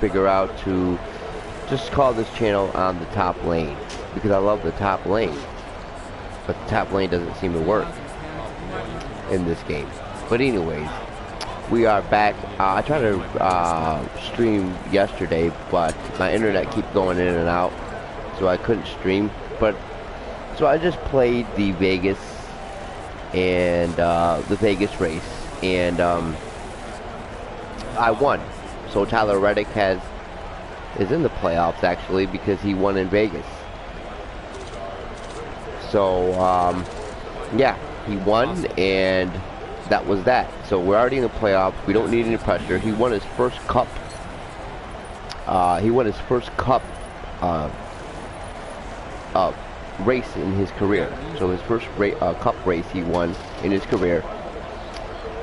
figure out to just call this channel On the Top Lane, because I love the top lane, but the top lane doesn't seem to work in this game. But anyways, we are back. I tried to stream yesterday, but my internet keeps going in and out, so I couldn't stream. But so I just played the Vegas and the Vegas race, and I won. So Tyler Reddick is in the playoffs actually, because he won in Vegas. So yeah, he won, and that was that. So we're already in the playoffs. We don't need any pressure. He won his first cup. Race in his career. So his first cup race he won in his career.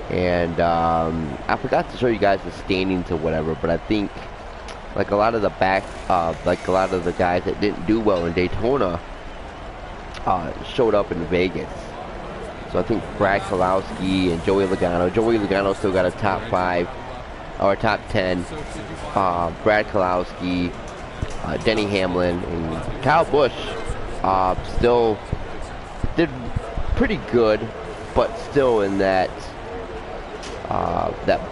And I forgot to show you guys the standings or whatever, but I think like a lot of the guys that didn't do well in Daytona showed up in Vegas. So I think Brad Keselowski and Joey Logano. Joey Logano still got a top 5 or top 10. Brad Keselowski, Denny Hamlin, and Kyle Busch still did pretty good, but still in that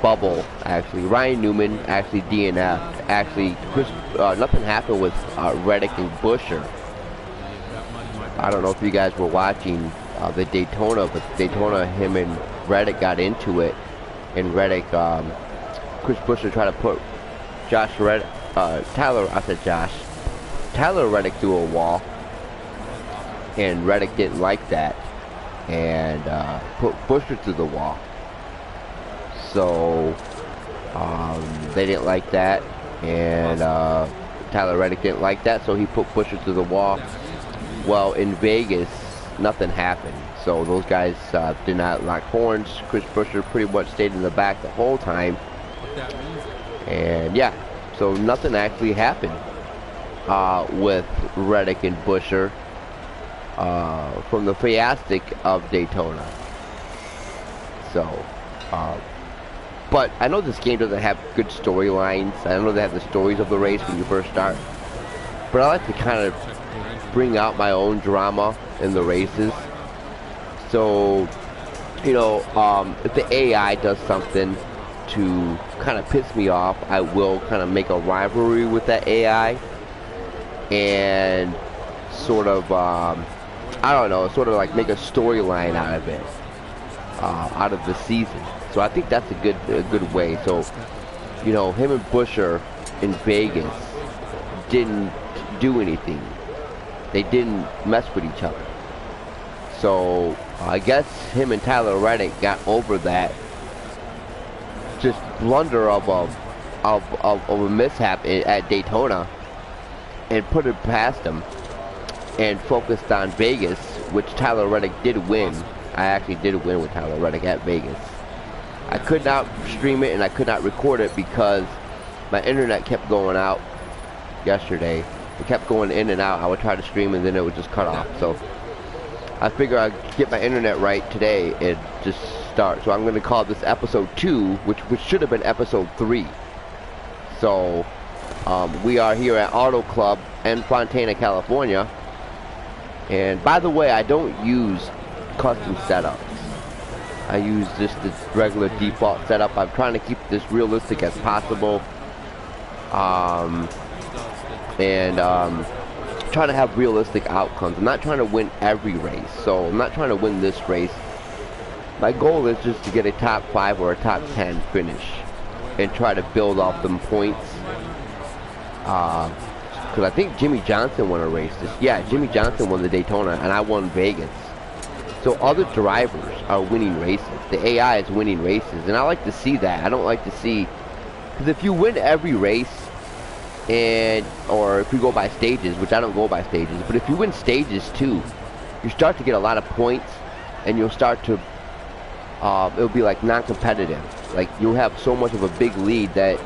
bubble. Actually, Ryan Newman actually DNF'd. Actually, nothing happened with Reddick and Buescher. I don't know if you guys were watching the Daytona, but Daytona, him and Reddick got into it, and Reddick, Chris Buescher tried to put Tyler Reddick through a wall, and Reddick didn't like that, and put Buescher through the wall. So they didn't like that, and Tyler Reddick didn't like that, so he put Buescher through the wall. Well, in Vegas, nothing happened. So those guys did not lock horns. Chris Buescher pretty much stayed in the back the whole time. And yeah, so nothing actually happened with Reddick and Buescher from the fiastic of Daytona. So, but I know this game doesn't have good storylines. I know they have the stories of the race when you first start. But I like to kind of bring out my own drama in the races. So, you know, if the AI does something to kind of piss me off, I will kind of make a rivalry with that AI and sort of, I don't know, sort of like make a storyline out of it, out of the season. So I think that's a good way. So, you know, him and Buescher in Vegas didn't do anything. They didn't mess with each other. So I guess him and Tyler Reddick got over that just blunder of a mishap at Daytona and put it past them and focused on Vegas, which Tyler Reddick did win. I actually did win with Tyler Reddick at Vegas. I could not stream it and I could not record it because my internet kept going out yesterday. It kept going in and out. I would try to stream and then it would just cut off. So I figure I'd get my internet right today and just start. So I'm going to call this episode 2, which should have been episode 3. So we are here at Auto Club in Fontana, California. And by the way, I don't use custom setups. I use just this regular default setup. I'm trying to keep this realistic as possible. Trying to have realistic outcomes. I'm not trying to win every race, so I'm not trying to win this race. My goal is just to get a top 5 or a top 10 finish and try to build off them points. Because I think Jimmy Johnson won a race. Yeah, Jimmy Johnson won the Daytona, and I won Vegas. So other drivers are winning races. The AI is winning races, and I like to see that. I don't like to see, because if you win every race, or if you go by stages, which I don't go by stages, but if you win stages too, you start to get a lot of points, and you'll start to, it'll be like non-competitive. Like you'll have so much of a big lead that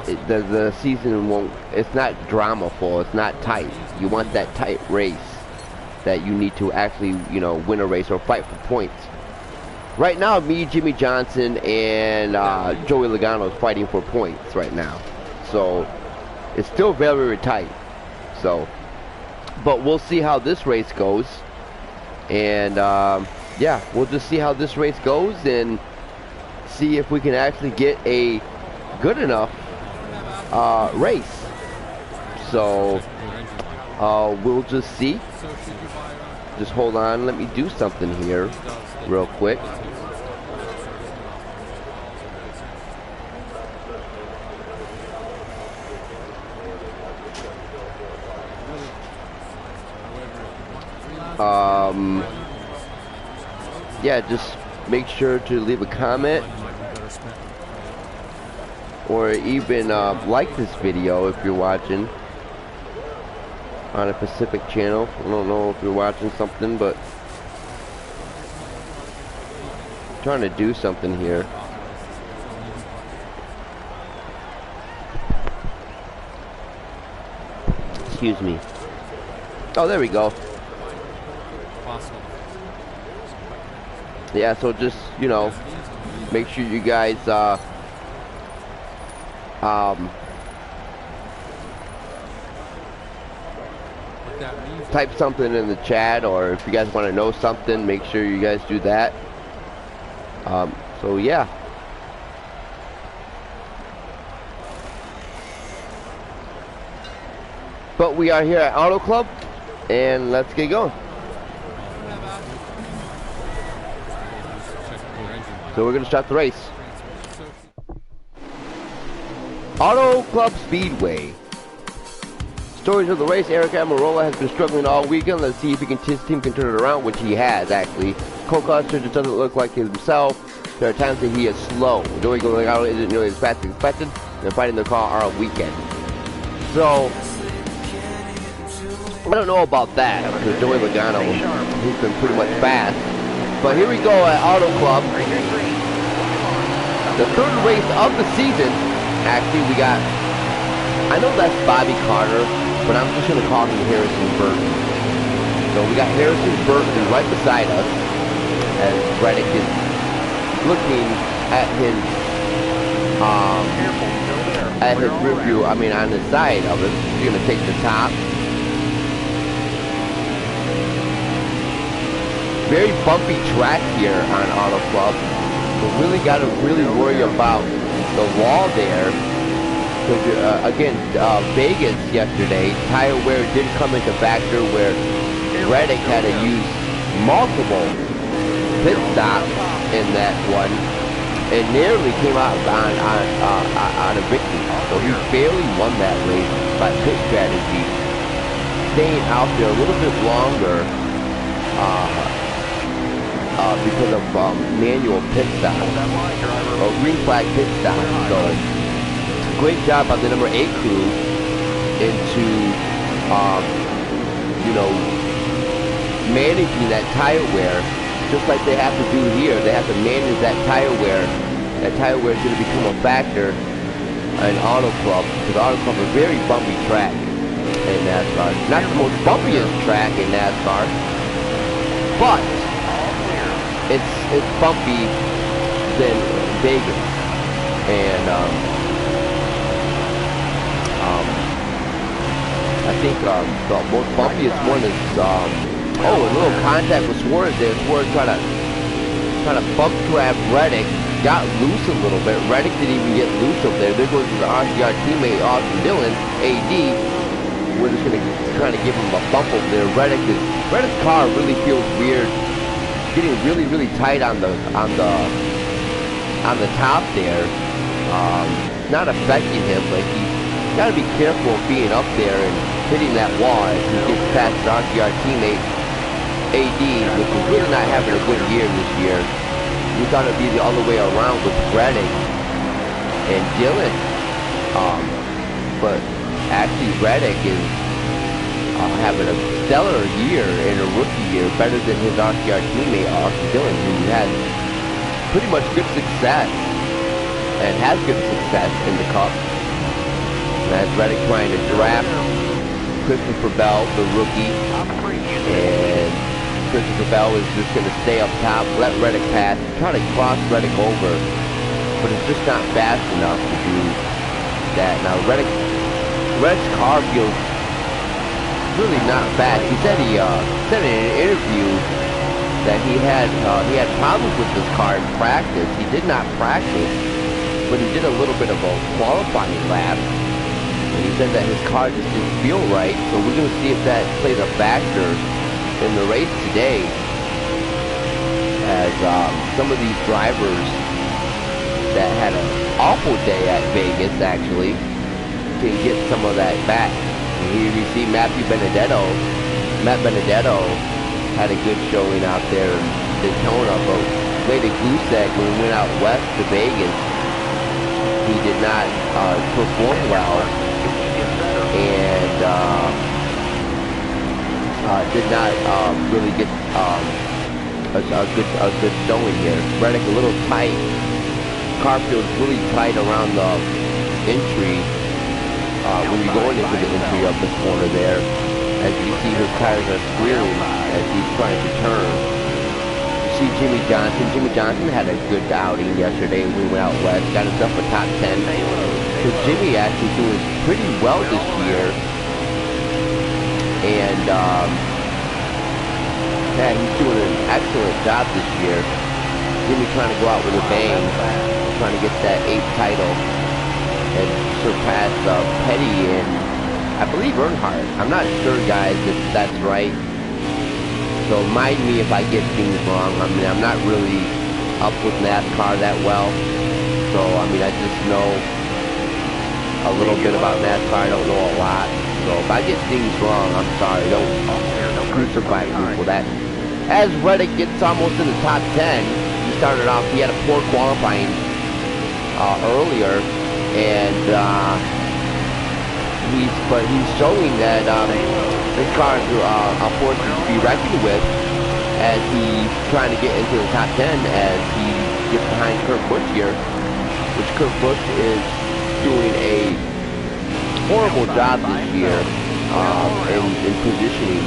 the season won't, it's not dramaful, it's not tight. You want that tight race that you need to actually, you know, win a race or fight for points. Right now, me, Jimmy Johnson, and Joey Logano is fighting for points right now. so it's still very, very tight. So, but we'll see how this race goes, and yeah, we'll just see how this race goes and see if we can actually get a good enough race. So we'll just see. Just hold on, let me do something here real quick. Yeah, just make sure to leave a comment or even like this video if you're watching on a Pacific channel. I don't know if you're watching something, but I'm trying to do something here. Excuse me. Oh, there we go. Yeah, so just, you know, make sure you guys type something in the chat, or if you guys want to know something, make sure you guys do that. So yeah. But we are here at Auto Club, and let's get going. So we're going to start the race. Auto Club Speedway. Stories of the race. Eric Amarola has been struggling all weekend. Let's see if his team can turn it around, which he has, actually. Cole Custer just doesn't look like himself. There are times that he is slow. Joey Gallegano isn't nearly as fast as expected. They're fighting the car all weekend. So, I don't know about that, because Joey Logano, he's been pretty much fast. But here we go at Auto Club. The third race of the season. Actually, we got, I know that's Bobby Carter, but I'm just going to call him Harrison Burton. So we got Harrison Burton right beside us, as Reddick is looking at his rear view, I mean on the side of it. He's going to take the top. Very bumpy track here on Auto Club. So really got to worry about the wall there. Because again, Vegas yesterday, tire wear did come into factor where Reddick had to use multiple pit stops in that one, and nearly came out on a victory. So he barely won that race by pit strategy, staying out there a little bit longer because of manual pit stop or green flag pit stop. So great job by the number 8 crew into you know, managing that tire wear, just like they have to do here. They have to manage that tire wear. That tire wear is going to become a factor in Auto Club, because Auto Club is a very bumpy track in NASCAR. Not the most bumpiest track in NASCAR, but it's bumpy than Vegas. And I think the most bumpiest one is oh, a little contact with Suarez there. Suarez trying to bump grab Reddick, got loose a little bit. Reddick didn't even get loose up there. There goes his RCR teammate Austin Dillon, AD. We're just gonna kind of give him a bump over there. Reddick's car really feels weird, getting really tight on the top there. Not affecting him, but he's got to be careful of being up there and hitting that wall as he gets past his RCR teammate AD, which is really not having a good year this year. We thought it'd be the other way around with Reddick and Dillon, but actually Reddick is having a stellar year in a rookie year, better than his RCR teammate Austin Dillon, who had pretty much good success and has good success in the Cup. As Reddick trying to draft Christopher Bell, the rookie, and Christopher Bell is just going to stay up top, let Reddick pass, try to cross Reddick over, but it's just not fast enough to do that. Now Reddick's car feels really not bad. He said said in an interview that he had problems with his car in practice. He did not practice, but he did a little bit of a qualifying lap. And he said that his car just didn't feel right. So we're going to see if that plays a factor in the race today, as some of these drivers that had an awful day at Vegas actually can get some of that back. And here we see Matt Benedetto had a good showing out there in Daytona, but later Glusek, when we went out west to Vegas, he did not perform well, and did not really get a good showing here. Reddick a little tight. Car feels really tight around the entry when you're going into the entry of the corner there. As you see, his tires are squealing as he's trying to turn. You see Jimmy Johnson. Jimmy Johnson had a good outing yesterday when we went out west. Got himself a top 10. So Jimmy actually doing pretty well this year. And yeah, he's doing an excellent job this year. Jimmy trying to go out with a bang, trying to get that 8th title and surpass Petty and I believe Earnhardt. I'm not sure, guys, if that's right. So mind me if I get things wrong. I mean, I'm not really up with NASCAR that well. So, I mean, I just know a little bit about NASCAR. I don't know a lot. So if I get things wrong, I'm sorry. Don't crucify me for that. As Reddick gets almost in the top 10, he started off, he had a poor qualifying earlier, and he's showing that this car is a force to be reckoned with as he's trying to get into the top 10 as he gets behind Kurt Busch here, which Kurt Busch is doing a horrible job this year in positioning.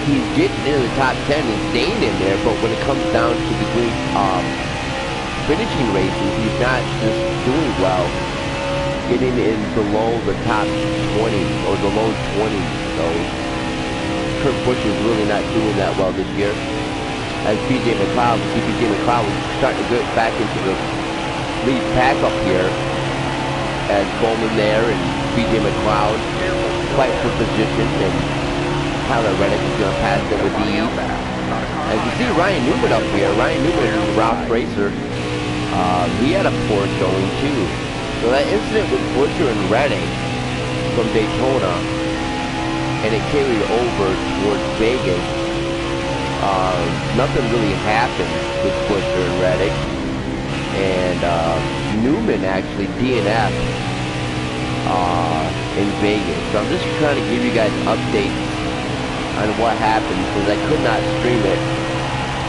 He's getting into the top 10 and staying in there, but when it comes down to the finishing races, he's not just doing well, getting in below the top 20 or the low 20s. So Kurt Busch is really not doing that well this year. As BJ McLeod was starting to get back into the lead pack up here, as Bowman there and BJ McLeod fight for position, and Tyler Reddick is going to pass it with ease. As you see Ryan Newman up here, Ryan Newman is a Roush racer. He had a poor showing too. So that incident with Buescher and Reddick from Daytona, and it carried over towards Vegas. Nothing really happened with Buescher and Reddick, and Newman actually DNF'd in Vegas. So I'm just trying to give you guys updates on what happened, because I could not stream it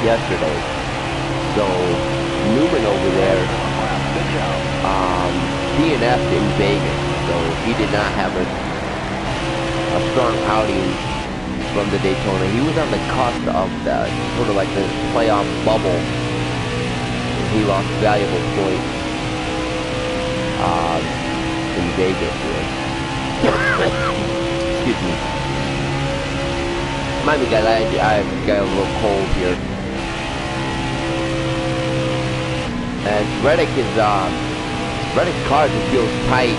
yesterday. So Newman over there DNF'd in Vegas, so he did not have a strong outing from the Daytona. He was on the cusp of the sort of like the playoff bubble. He lost valuable points in Vegas here. Excuse me. Mind me, guys, I got a little cold here. And Reddick's car just feels tight.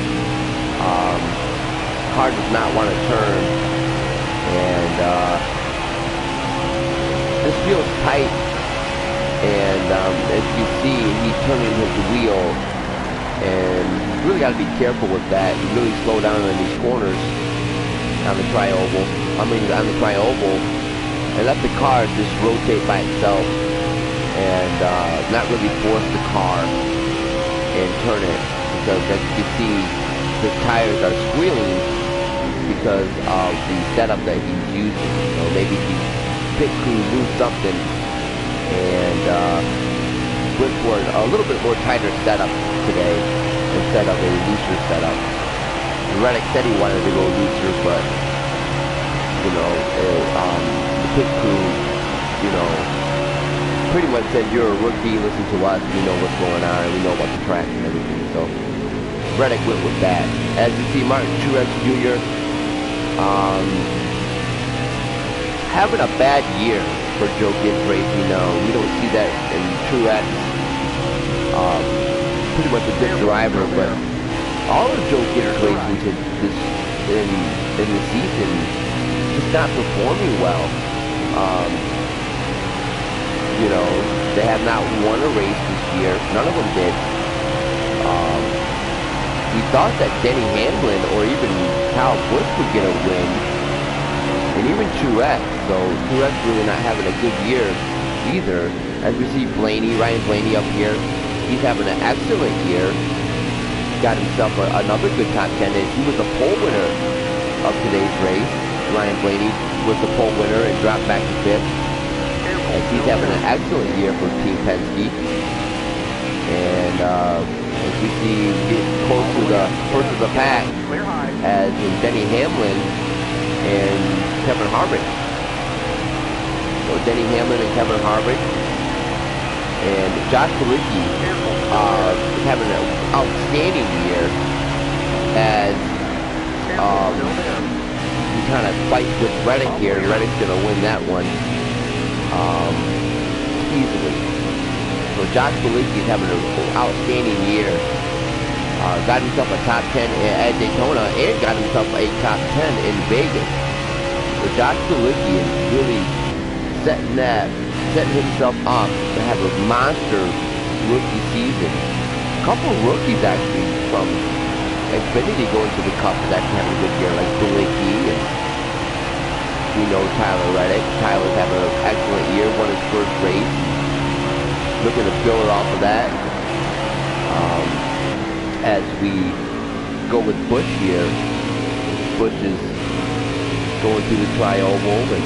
Car does not want to turn, and this feels tight. And as you see, he's turning his wheel, and you really got to be careful with that. You really slow down in these corners on the tri-oval. On the tri-oval, and let the car just rotate by itself, and not really force the car and turn it, because as you can see, the tires are squealing because of the setup that he's using. So maybe he pit crew knew something and went for a little bit more tighter setup today instead of a looser setup. Reddick said he wanted to go looser, but you know, the pit crew, you know, pretty much said, you're a rookie, listen to us, we know what's going on, and we know about the track and everything. So Reddick went with that. As you see, Martin Truex Jr. Having a bad year for Joe Gibbs Racing. We don't see that in Truex. Pretty much a good driver, but all of Joe Gibbs Racing in the season just not performing well. They have not won a race this year. None of them did. We thought that Denny Hamlin or even Kyle Busch would get a win, and even Truex. So Truex really not having a good year either. As we see Ryan Blaney up here, he's having an excellent year. Got himself another good top 10. He was the pole winner of today's race. Ryan Blaney was the pole winner and dropped back to 5th. As he's having an excellent year for Team Penske. And as we see, get close to the first of the pack, as in Denny Hamlin and Kevin Harvick. So Denny Hamlin and Kevin Harvick. And Josh Bilicki is having an outstanding year as he kind of fights with Reddick here. Reddick's going to win that one easily. So Josh Bilicki is having an outstanding year. Got himself a top 10 at Daytona and got himself a top 10 in Vegas. So Josh Bilicki is really setting himself up to have a monster rookie season. A couple of rookies actually from Xfinity going to the Cup is actually having a good year, like Bilicki, and we know Tyler Reddick. Tyler's having an excellent year, won his first race. Looking to build off of that. As we go with Busch here, Busch is going through the tri-oval and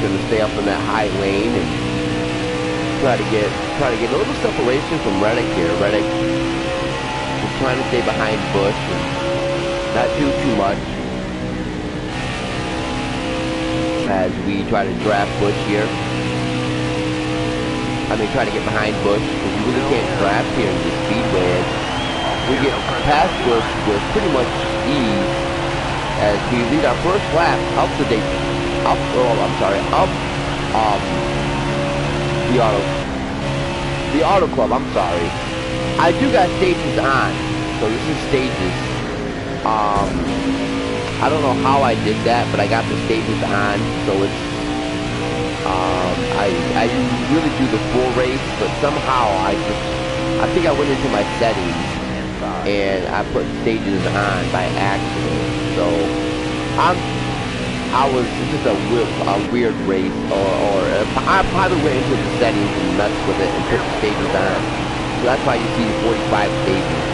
going to stay up in that high lane and try to get a little separation from Reddick here. Reddick is trying to stay behind Busch and not do too much as we try to draft Busch here. Try to get behind Busch, because you really can't draft here in the Speedway. We get past Busch with pretty much ease as we lead our first lap up the Auto Club. I'm sorry. I do got stages on, so this is stages. I don't know how I did that, but I got the stages on, so it's I really do the full race, but somehow I think I went into my settings and I put stages on by accident. So it's just a weird race, or I probably went into the settings and messed with it and put the stages on. So that's why you see 45 stages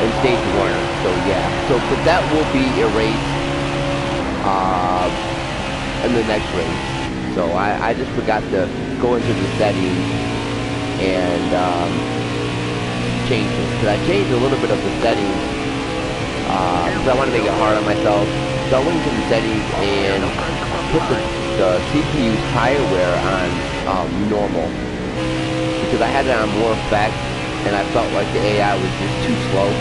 in stage 1. So yeah, but that will be erased in the next race. So I just forgot to go into the settings and change it. Because I changed a little bit of the settings because I want to make it hard on myself. So I went into the settings and put the CPU's tire wear on normal, because I had it on more effect and I felt like the AI was just too slow.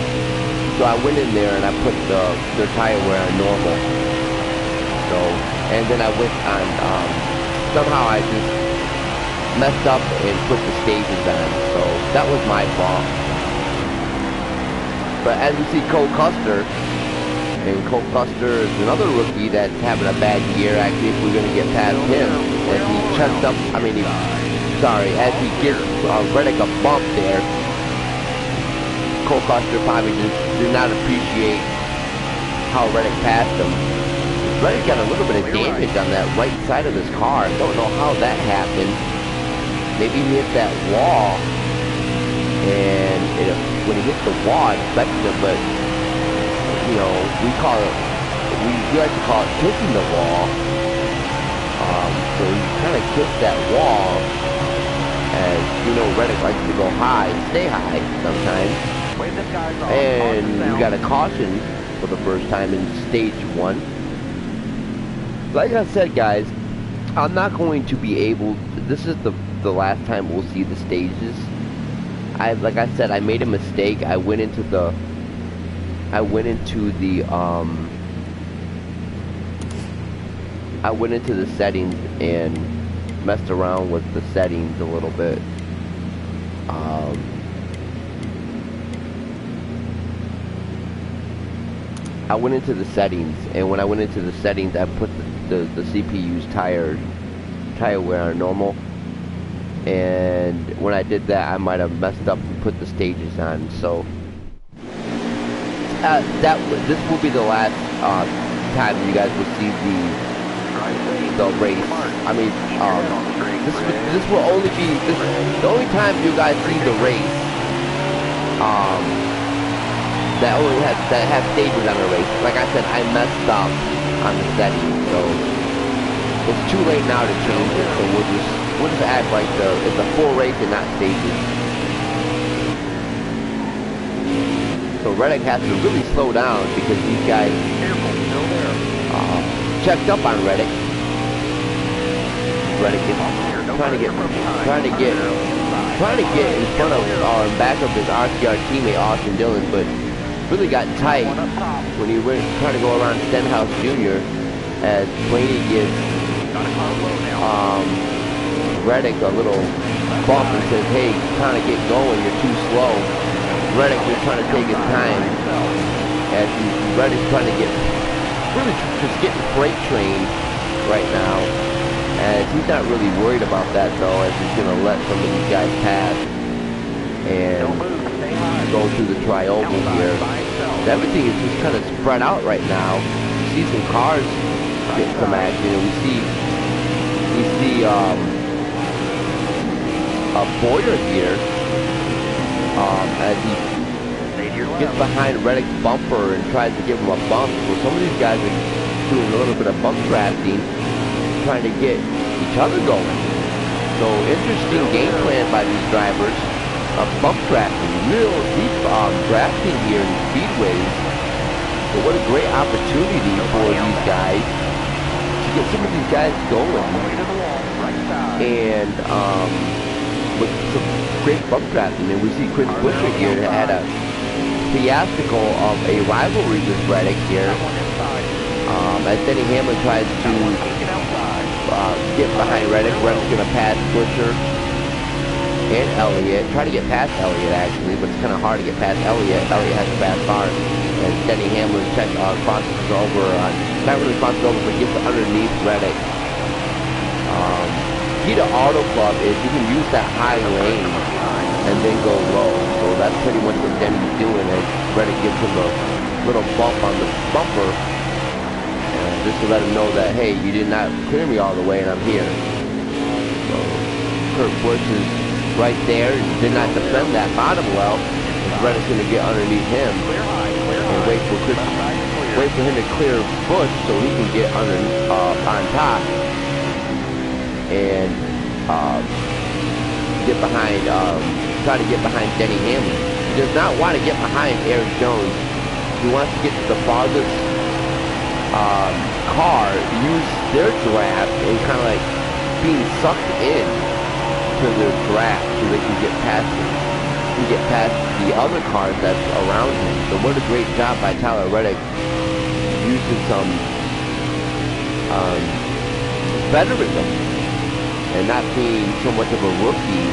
So I went in there and I put their tire wear on normal. So, and then I went on, somehow I just messed up and put the stages on. So that was my fault. But as you see, Cole Custer, and Cole Custer is another rookie that's having a bad year. Actually, if we're going to get past him, as he checked up, as he gives Reddick a bump there, Cole Custer probably just did not appreciate how Reddick passed him. Reddick got a little bit of damage on that right side of his car. Don't know how that happened. Maybe he hit that wall, and when he hit the wall, it affected him, but we like to call it kissing the wall. So he kind of kissed that wall, as Reddick likes to go high, stay high sometimes. And we got a caution for the first time in stage 1. Like I said, guys, I'm not going to be able to, this is the last time we'll see the stages. Like I said, I made a mistake. I went into the settings and messed around with the settings a little bit. I went into the settings, and when I went into the settings, I put the CPU's tire wear on normal. And when I did that, I might have messed up and put the stages on. So this will be the last time you guys will see the race. I mean, this will only be the only time you guys see the race. That have stages on the race. Like I said, I messed up on the settings, so it's too late now to change it. So we'll just act like it's a full race and not stages. So Reddick has to really slow down because these guys checked up on Reddick. Reddick is trying to get in front of or in back of his RCR teammate Austin Dillon, but really got tight when he went trying to go around Stenhouse Jr. as Blaney gives Reddick a little bump and says, "Hey, kind of get going, you're too slow." Reddick is trying to take his time as Reddick's trying to really just getting freight trained right now, as he's not really worried about that though, as he's going to let some of these guys pass and go through the tri-oval here. Everything is just kind of spread out right now. You see some cars getting some action, and we see Boyer here as he gets behind Reddick's bumper and tries to give him a bump. So some of these guys are doing a little bit of bump drafting, trying to get each other going. So interesting game plan by these drivers. Bump drafting, real deep drafting here in speedways. So what a great opportunity for these guys to get some of these guys going. And with some great bump drafting. And we see Chris Buescher here had a fiasco of a rivalry with Reddick here. As Denny Hamlin tries to get behind Reddick. Reddick's going to pass Buescher and Elliott. Try to get past Elliott actually, but it's kind of hard to get past Elliott. Elliott has a fast car. And Denny Hamlin crosses over, not really crosses over, but gets underneath Reddick. Key to Auto Club is you can use that high lane and then go low. So that's pretty much what Denny's doing, as Reddick gives him a little bump on the bumper, just to let him know that, hey, you did not clear me all the way and I'm here. So Kurt Busch is right there, did not defend that bottom well. Reddick's going to get underneath him and wait for him to clear Busch so he can get on top and get behind, try to get behind Denny Hamlin. He does not want to get behind Eric Jones. He wants to get to the farthest car, use their draft, and kind of like being sucked in to their draft so they can get past the other cars that's around him. So what a great job by Tyler Reddick, using some veteran and not being so much of a rookie,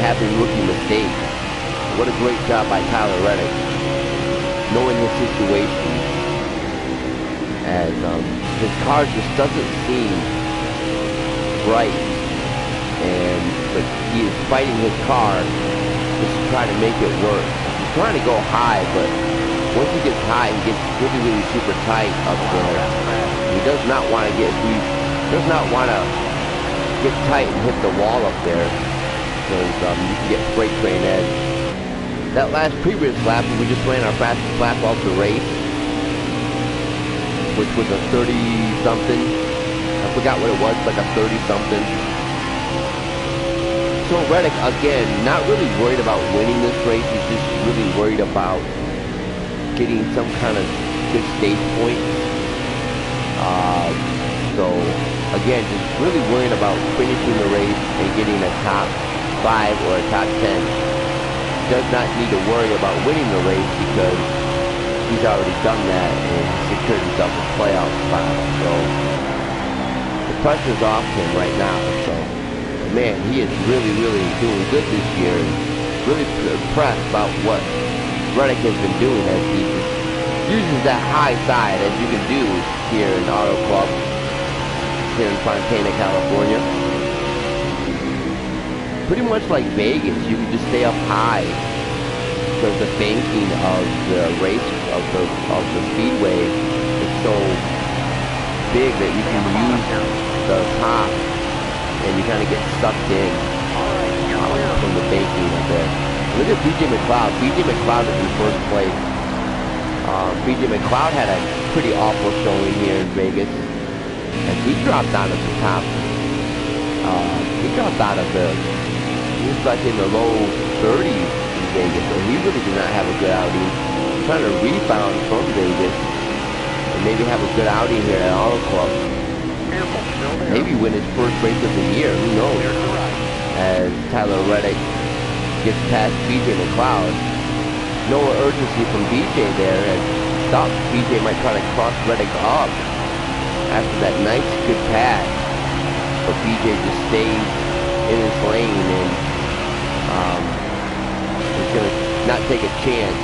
having rookie mistakes. What a great job by Tyler Reddick, knowing his situation, as his car just doesn't seem right, but he is fighting his car just to try to make it work. He's trying to go high, but once he gets high, he gets really, really super tight up there. He does not want to get tight and hit the wall up there, because you can get freight train edge. That previous lap, we just ran our fastest lap of the race, which was a 30-something. I forgot what it was, like a 30-something. So Reddick, again, not really worried about winning this race. He's just really worried about getting some kind of good stage point. So again, just really worrying about finishing the race and getting a top 5 or a top 10. Does not need to worry about winning the race because he's already done that and secured himself a playoff spot. So the pressure's off him right now. So man, he is really doing good this year. Really impressed about what Reddick has been doing as he uses that high side, as you can do here in Auto Club, here in Fontana, California. Pretty much like Vegas, you can just stay up high because the banking of the race of the speedway is so big that you can use the top and you kind of get sucked in from the banking of it. Look at BJ McLeod. BJ McLeod is in first place. BJ McLeod had a pretty awful showing here in Vegas, and he dropped out of the top. He dropped out of he was like in the low 30s in Vegas, and he really did not have a good outing. He's trying to rebound from Vegas and maybe have a good outing here at Auto Club. Maybe win his first race of the year, who knows? As Tyler Reddick gets past BJ McLeod. No urgency from BJ there, and thought BJ might try to cross Reddick up after that nice good pass, but BJ just stays in his lane and is going to not take a chance,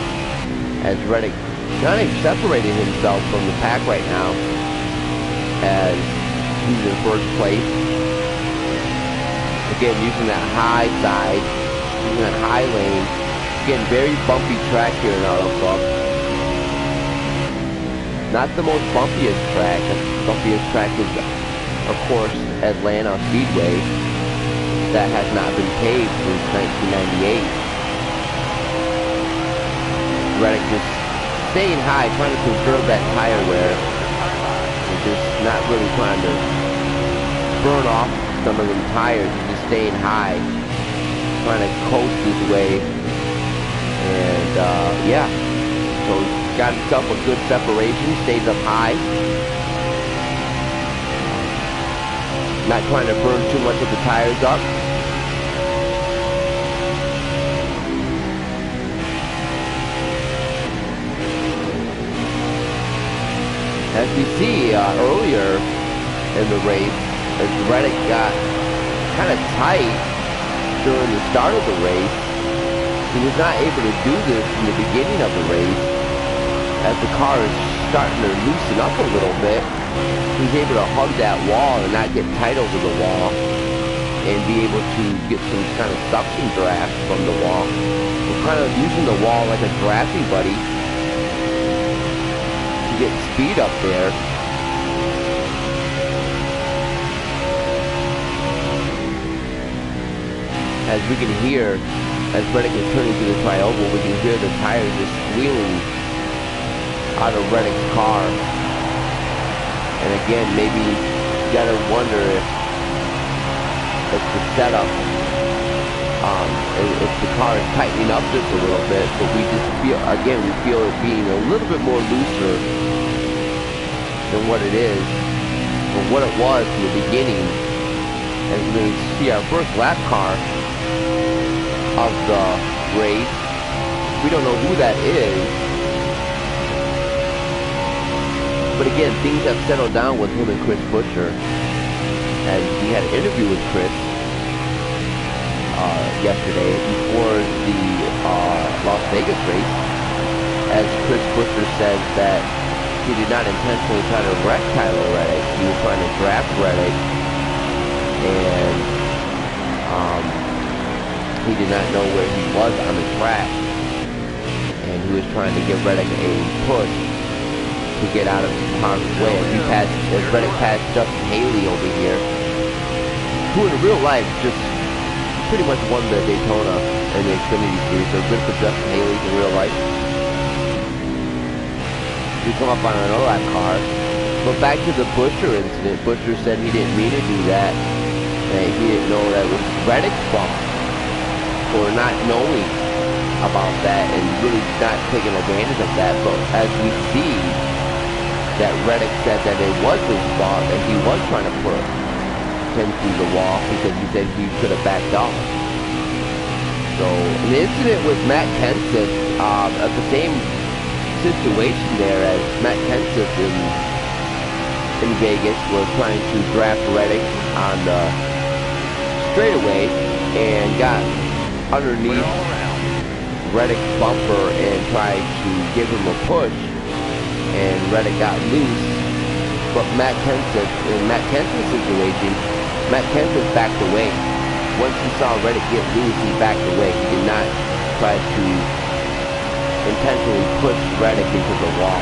as Reddick kind of separated himself from the pack right now as he's in first place. Again, using that high side, using that high lane. Again, very bumpy track here in Auto Club. Not the most bumpiest track. The bumpiest track is, of course, Atlanta Speedway. That has not been paved since 1998. Reddick just staying high, trying to conserve that tire wear. And just not really trying to burn off some of them tires. He's just staying high, trying to coast his way. And yeah, so got himself a good separation, stays up high. Not trying to burn too much of the tires up. As we see earlier in the race, as Reddick got kind of tight during the start of the race, he was not able to do this in the beginning of the race. As the car is starting to loosen up a little bit, he's able to hug that wall and not get tight over the wall and be able to get some kind of suction draft from the wall. We're kind of using the wall like a drafting buddy to get speed up there. As we can hear, as Reddick is turning through the tri-oval, we can hear the tires just squealing out of Reddick's car. And again, maybe you gotta wonder if the setup, if the car is tightening up just a little bit, but we just feel, again, we feel it being a little bit more looser than what it is, or what it was in the beginning. As we see our first lap car of the race, we don't know who that is. But again, things have settled down with him and Chris Buescher, as he had an interview with Chris yesterday before the Las Vegas race, as Chris Buescher said that he did not intentionally try to wreck Tyler Reddick. He was trying to draft Reddick, and he did not know where he was on the track, and he was trying to give Reddick a push to get out of harm's way. As Reddick passed Justin Haley over here, who in real life just pretty much won the Daytona and the Xfinity Series, so good for Justin Haley in real life. He come up on an lap car. But back to the Buescher incident, Buescher said he didn't mean to do that, and he didn't know that it was Reddick's fault for not knowing about that and really not taking advantage of that. But as we see, that Reddick said that it was his fault, that he was trying to put him through the wall because he said he could have backed off. So, an incident with Matt Kenseth, at the same situation there as Matt Kenseth in Vegas was trying to draft Reddick on the straightaway and got underneath Reddick's bumper and tried to give him a push, and Reddick got loose. But Matt Kenseth, in Matt Kenseth's situation, Matt Kenseth backed away. Once he saw Reddick get loose, he backed away. He did not try to intentionally push Reddick into the wall.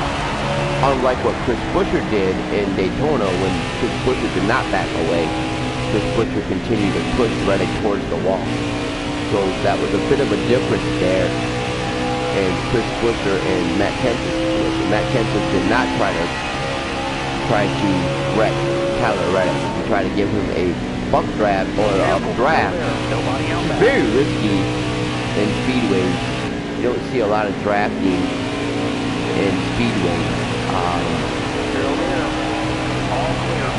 Unlike what Chris Buescher did in Daytona when Chris Buescher did not back away, Chris Buescher continued to push Reddick towards the wall. So that was a bit of a difference there in Chris Buescher and Matt Kenseth's situation. Matt Kenseth did not try to wreck Tyler Reddick. He tried to give him a bump draft or a draft. It's very risky in speedways. You don't see a lot of drafting in speedways.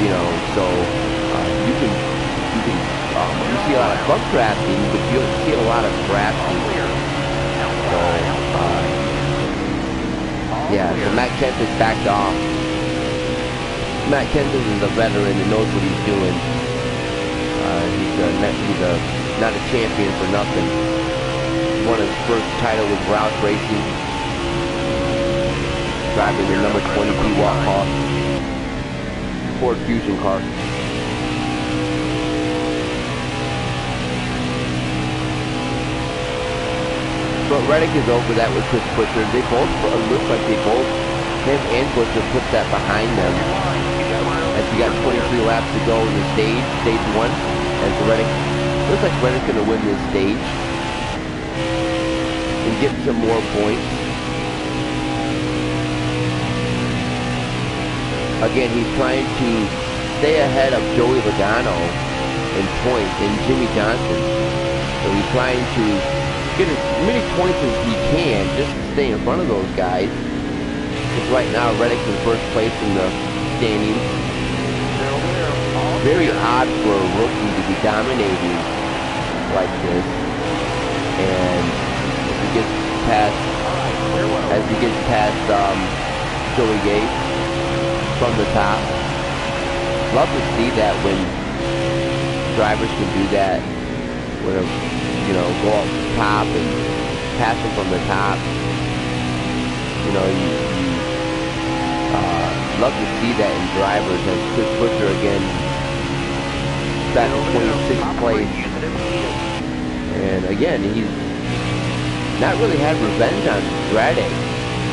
You know, so you see a lot of bump drafting, but you don't see a lot of drafting. So yeah, so Matt Kenseth backed off. Matt Kenseth is a veteran and knows what he's doing. He's not a champion for nothing. He won his first title with Roush Racing, driving the number 20 P-Watt car, Ford Fusion car. But Reddick is over that with Chris Buescher. They both, looks like they both, him and Buescher, put that behind them. As we got 23 laps to go in the stage 1, as Reddick, looks like Reddick's going to win this stage and get some more points. Again, he's trying to stay ahead of Joey Logano in points and Jimmy Johnson. So he's trying to get as many points as he can just to stay in front of those guys. Because right now Reddick's in first place in the standings. Very odd for a rookie to be dominating like this. And as he gets past Joey Gates from the top. Love to see that when drivers can do that, with you know, go up top and pass them from the top. You know, love to see that in drivers. As Chris Buescher again back in 26th place, and again he's not really had revenge on Reddick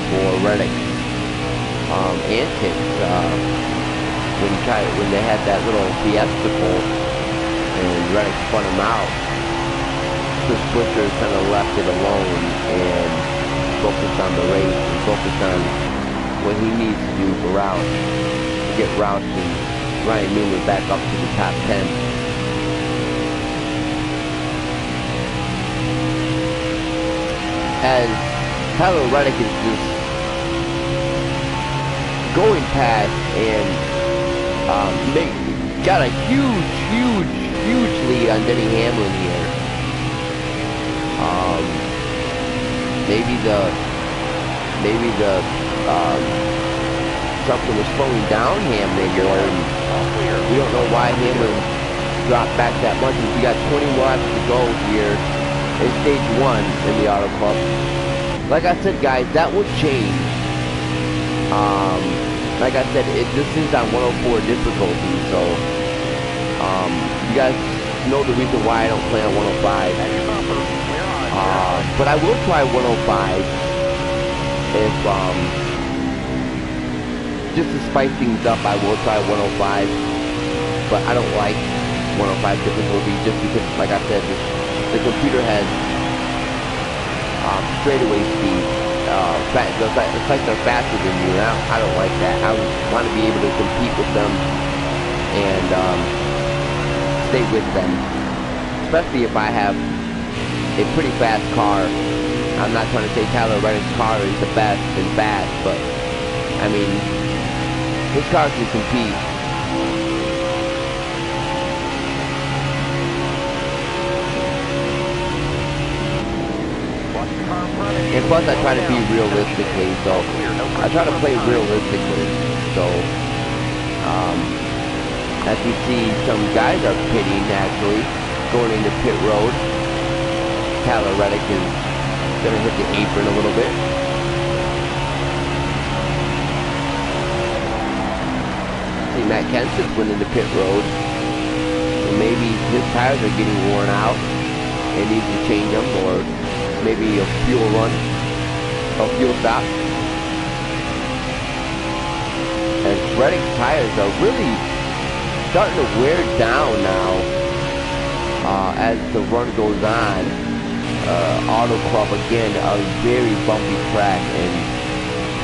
for Reddick's antics when they had that little fiesta pull and Reddick spun him out. Chris Buescher kind of left it alone and focused on the race and focused on what he needs to do for Roush to get Roush and Ryan Newman back up to the top 10. As Tyler Reddick is just going past and got a huge lead on Denny Hamlin here. Maybe the something was slowing down Hamlin here, and we don't know why Hamlin dropped back that much. We got 20 laps to go here in stage 1 in the Auto Club. Like I said, guys, that will change. Like I said, this is on 104 difficulty, so you guys know the reason why I don't play on 105. But I will try 105 if just to spice things up. I will try 105, but I don't like 105 difficulty just because, like I said, the computer has straightaway speed. It's like they're faster than you, and I don't like that. I want to be able to compete with them and stay with them, especially if I have a pretty fast car. I'm not trying to say Tyler Reddick's car is the best and fast, but I mean, His car can compete. And plus I try to be realistically, so I try to play realistically. So, as we see, some guys are pitting naturally, going into pit road. Tyler Reddick is gonna hit the apron a little bit. See, Matt Kenseth went into pit road. So maybe his tires are getting worn out and needs to change them, or maybe a fuel run, a fuel stop. And Reddick's tires are really starting to wear down now as the run goes on. Auto Club, again, a very bumpy track, and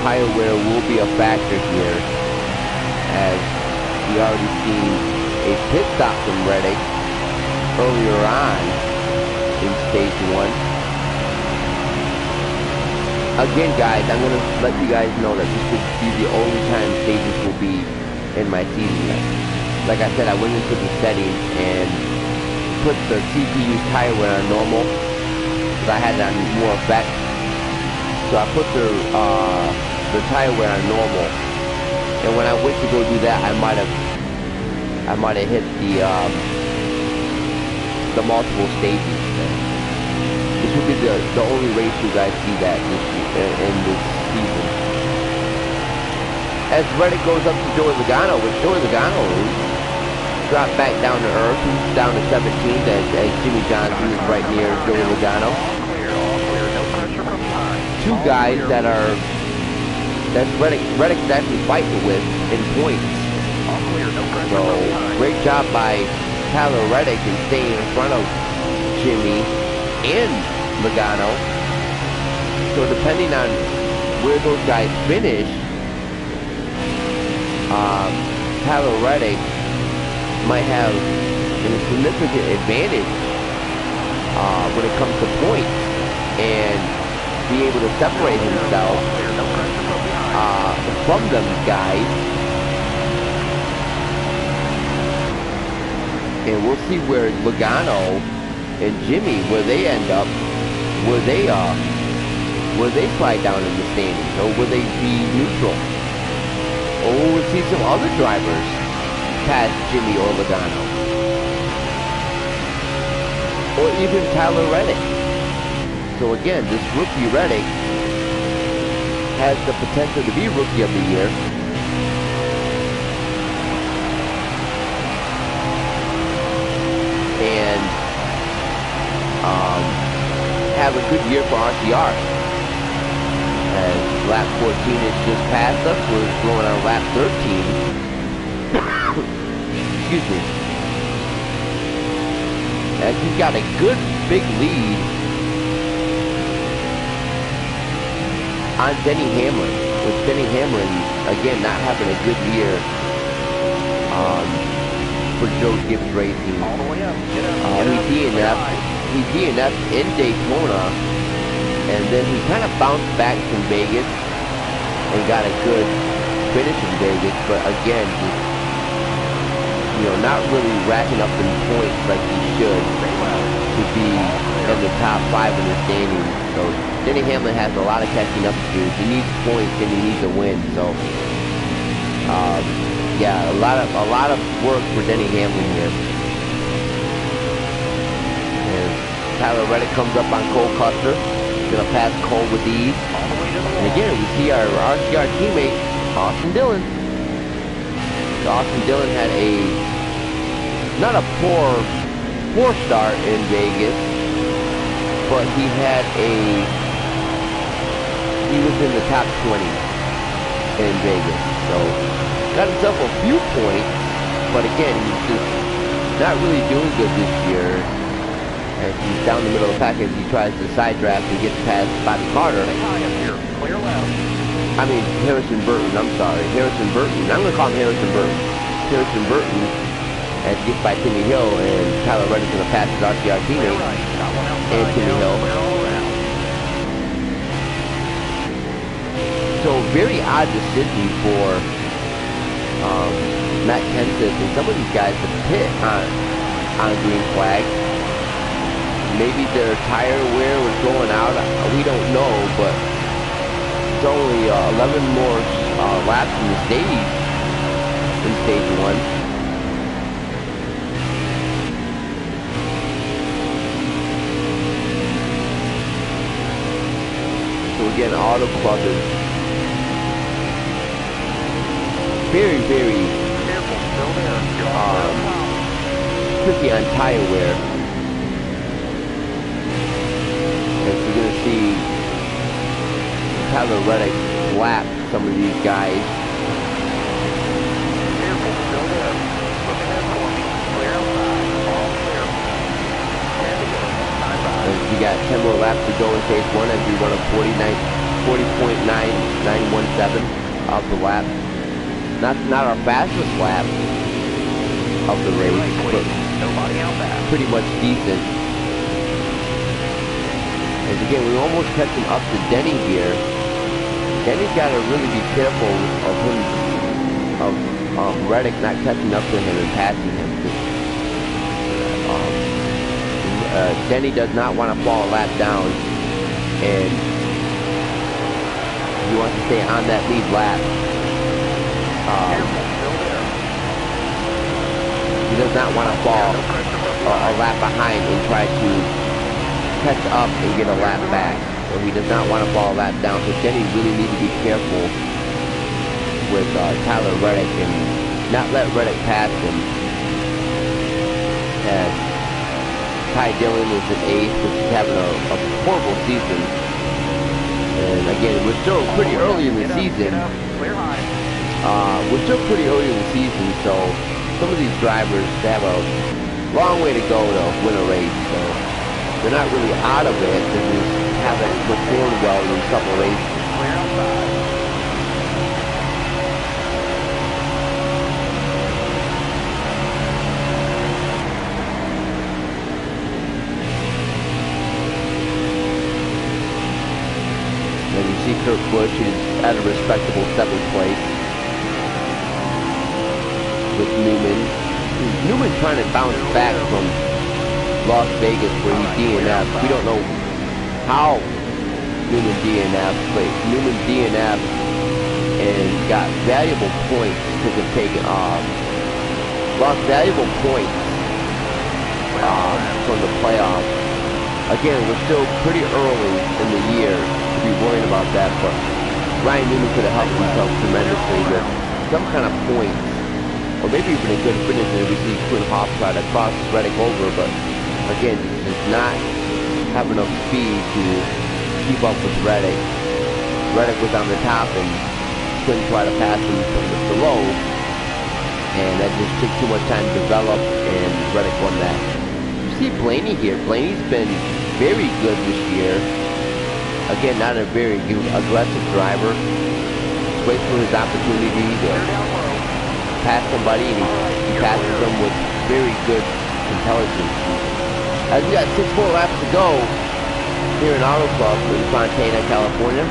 tire wear will be a factor here, as we already seen a pit stop from Reddick earlier on in stage 1. Again, guys, I'm going to let you guys know that this could be the only time stages will be in my season. Like I said, I went into the settings and put the CPU tire wear on normal, because I had it on more effect. So I put the tire wear on normal, and when I went to go do that, I might have hit the multiple stages. This will be the only race you guys see that this in this season. As Reddick goes up to Joey Logano, which Joey Logano dropped back down to earth. He's down to 17th as Jimmy Johnson is right near Joey Logano. Two guys that Reddick's actually fighting with in points. So great job by Tyler Reddick in staying in front of Jimmy and Logano. So depending on where those guys finish, Tyler Reddick might have a significant advantage when it comes to points, and be able to separate himself from them guys. And we'll see where Logano and Jimmy, where they end up, where they slide down in the standings, or will they be neutral? Or will we see some other drivers past Jimmy or Logano? Or even Tyler Reddick. So again, this rookie Reddick has the potential to be Rookie of the Year. And have a good year for RCR. As lap 14 is just past us, we're going on lap 13. Excuse me. As he's got a good big lead on Denny Hamlin, with Denny Hamlin again not having a good year for Joe Gibbs Racing. He DNF'd in Daytona, and then he kind of bounced back from Vegas and got a good finish in Vegas, but again, just, not really racking up in points like he should to be in the top 5 in the standings. So Denny Hamlin has a lot of catching up to do. He needs points and he needs a win. So yeah, a lot of work for Denny Hamlin here. And Tyler Reddick comes up on Cole Custer. He's gonna pass Cole with ease. And again, we see our RCR teammate Austin Dillon. So Austin Dillon had not a poor start in Vegas, but he was in the top 20 in Vegas. So got himself a few points, but again, he's just not really doing good this year. And he's down the middle of the pack as he tries to side draft and get past Bobby Carter. I mean, Harrison Burton, I'm sorry. Harrison Burton. I'm going to call him Harrison Burton. Harrison Burton as he gets by Timmy Hill, and Tyler Reddick's going to pass his RCR teammate and Timmy Hill. So very odd decision for Matt Kenseth and some of these guys to pit on green flag. Maybe their tire wear was going out. We don't know, but it's only 11 more laps in the stage in stage 1. So again, Auto Club is very, very tricky on tire wear. As we're going to see Tyler Reddick lap some of these guys. We got 10 more laps to go in stage 1 as we run a 40.917 of the lap. Not our fastest lap of the race, but pretty much decent. And again, we're almost catching up to Denny here. Denny's got to really be careful of him, of Reddick not catching up to him and passing him. Denny does not want to fall a lap down, and he wants to stay on that lead lap. He does not want to fall a lap behind and try to catch up and get a lap back. So he does not want to fall a lap down. So Denny really needs to be careful with Tyler Reddick and not let Reddick pass him. And Ty Dillon is an ace, which is having a horrible season. And again, we're still pretty early in the season. We're still pretty early in the season, so some of these drivers, they have a long way to go to win a race. So they're not really out of it. They just haven't performed well in a couple races. And you see Kurt Busch is at a respectable 7th place with Newman. Newman trying to bounce back from Las Vegas where he DNF. We don't know how Newman DNF, but Newman DNF and got valuable points because of taking lost valuable points from the playoffs. Again, we're still pretty early in the year to be worrying about that, but Ryan Newman could have helped himself tremendously with some kind of points, or maybe even a good finish, and we see Quinn Hoff try to cross Reddick over, but again, does not have enough speed to keep up with Reddick. Reddick was on the top and Quinn tried to pass him from below, and that just took too much time to develop, and Reddick won that. You see Blaney here. Blaney's been very good this year. Again, not a very aggressive driver. Just waits for his opportunity to pass somebody, and he passes them with very good intelligence. As we got 6 more laps to go here in Auto Club in Fontana, California.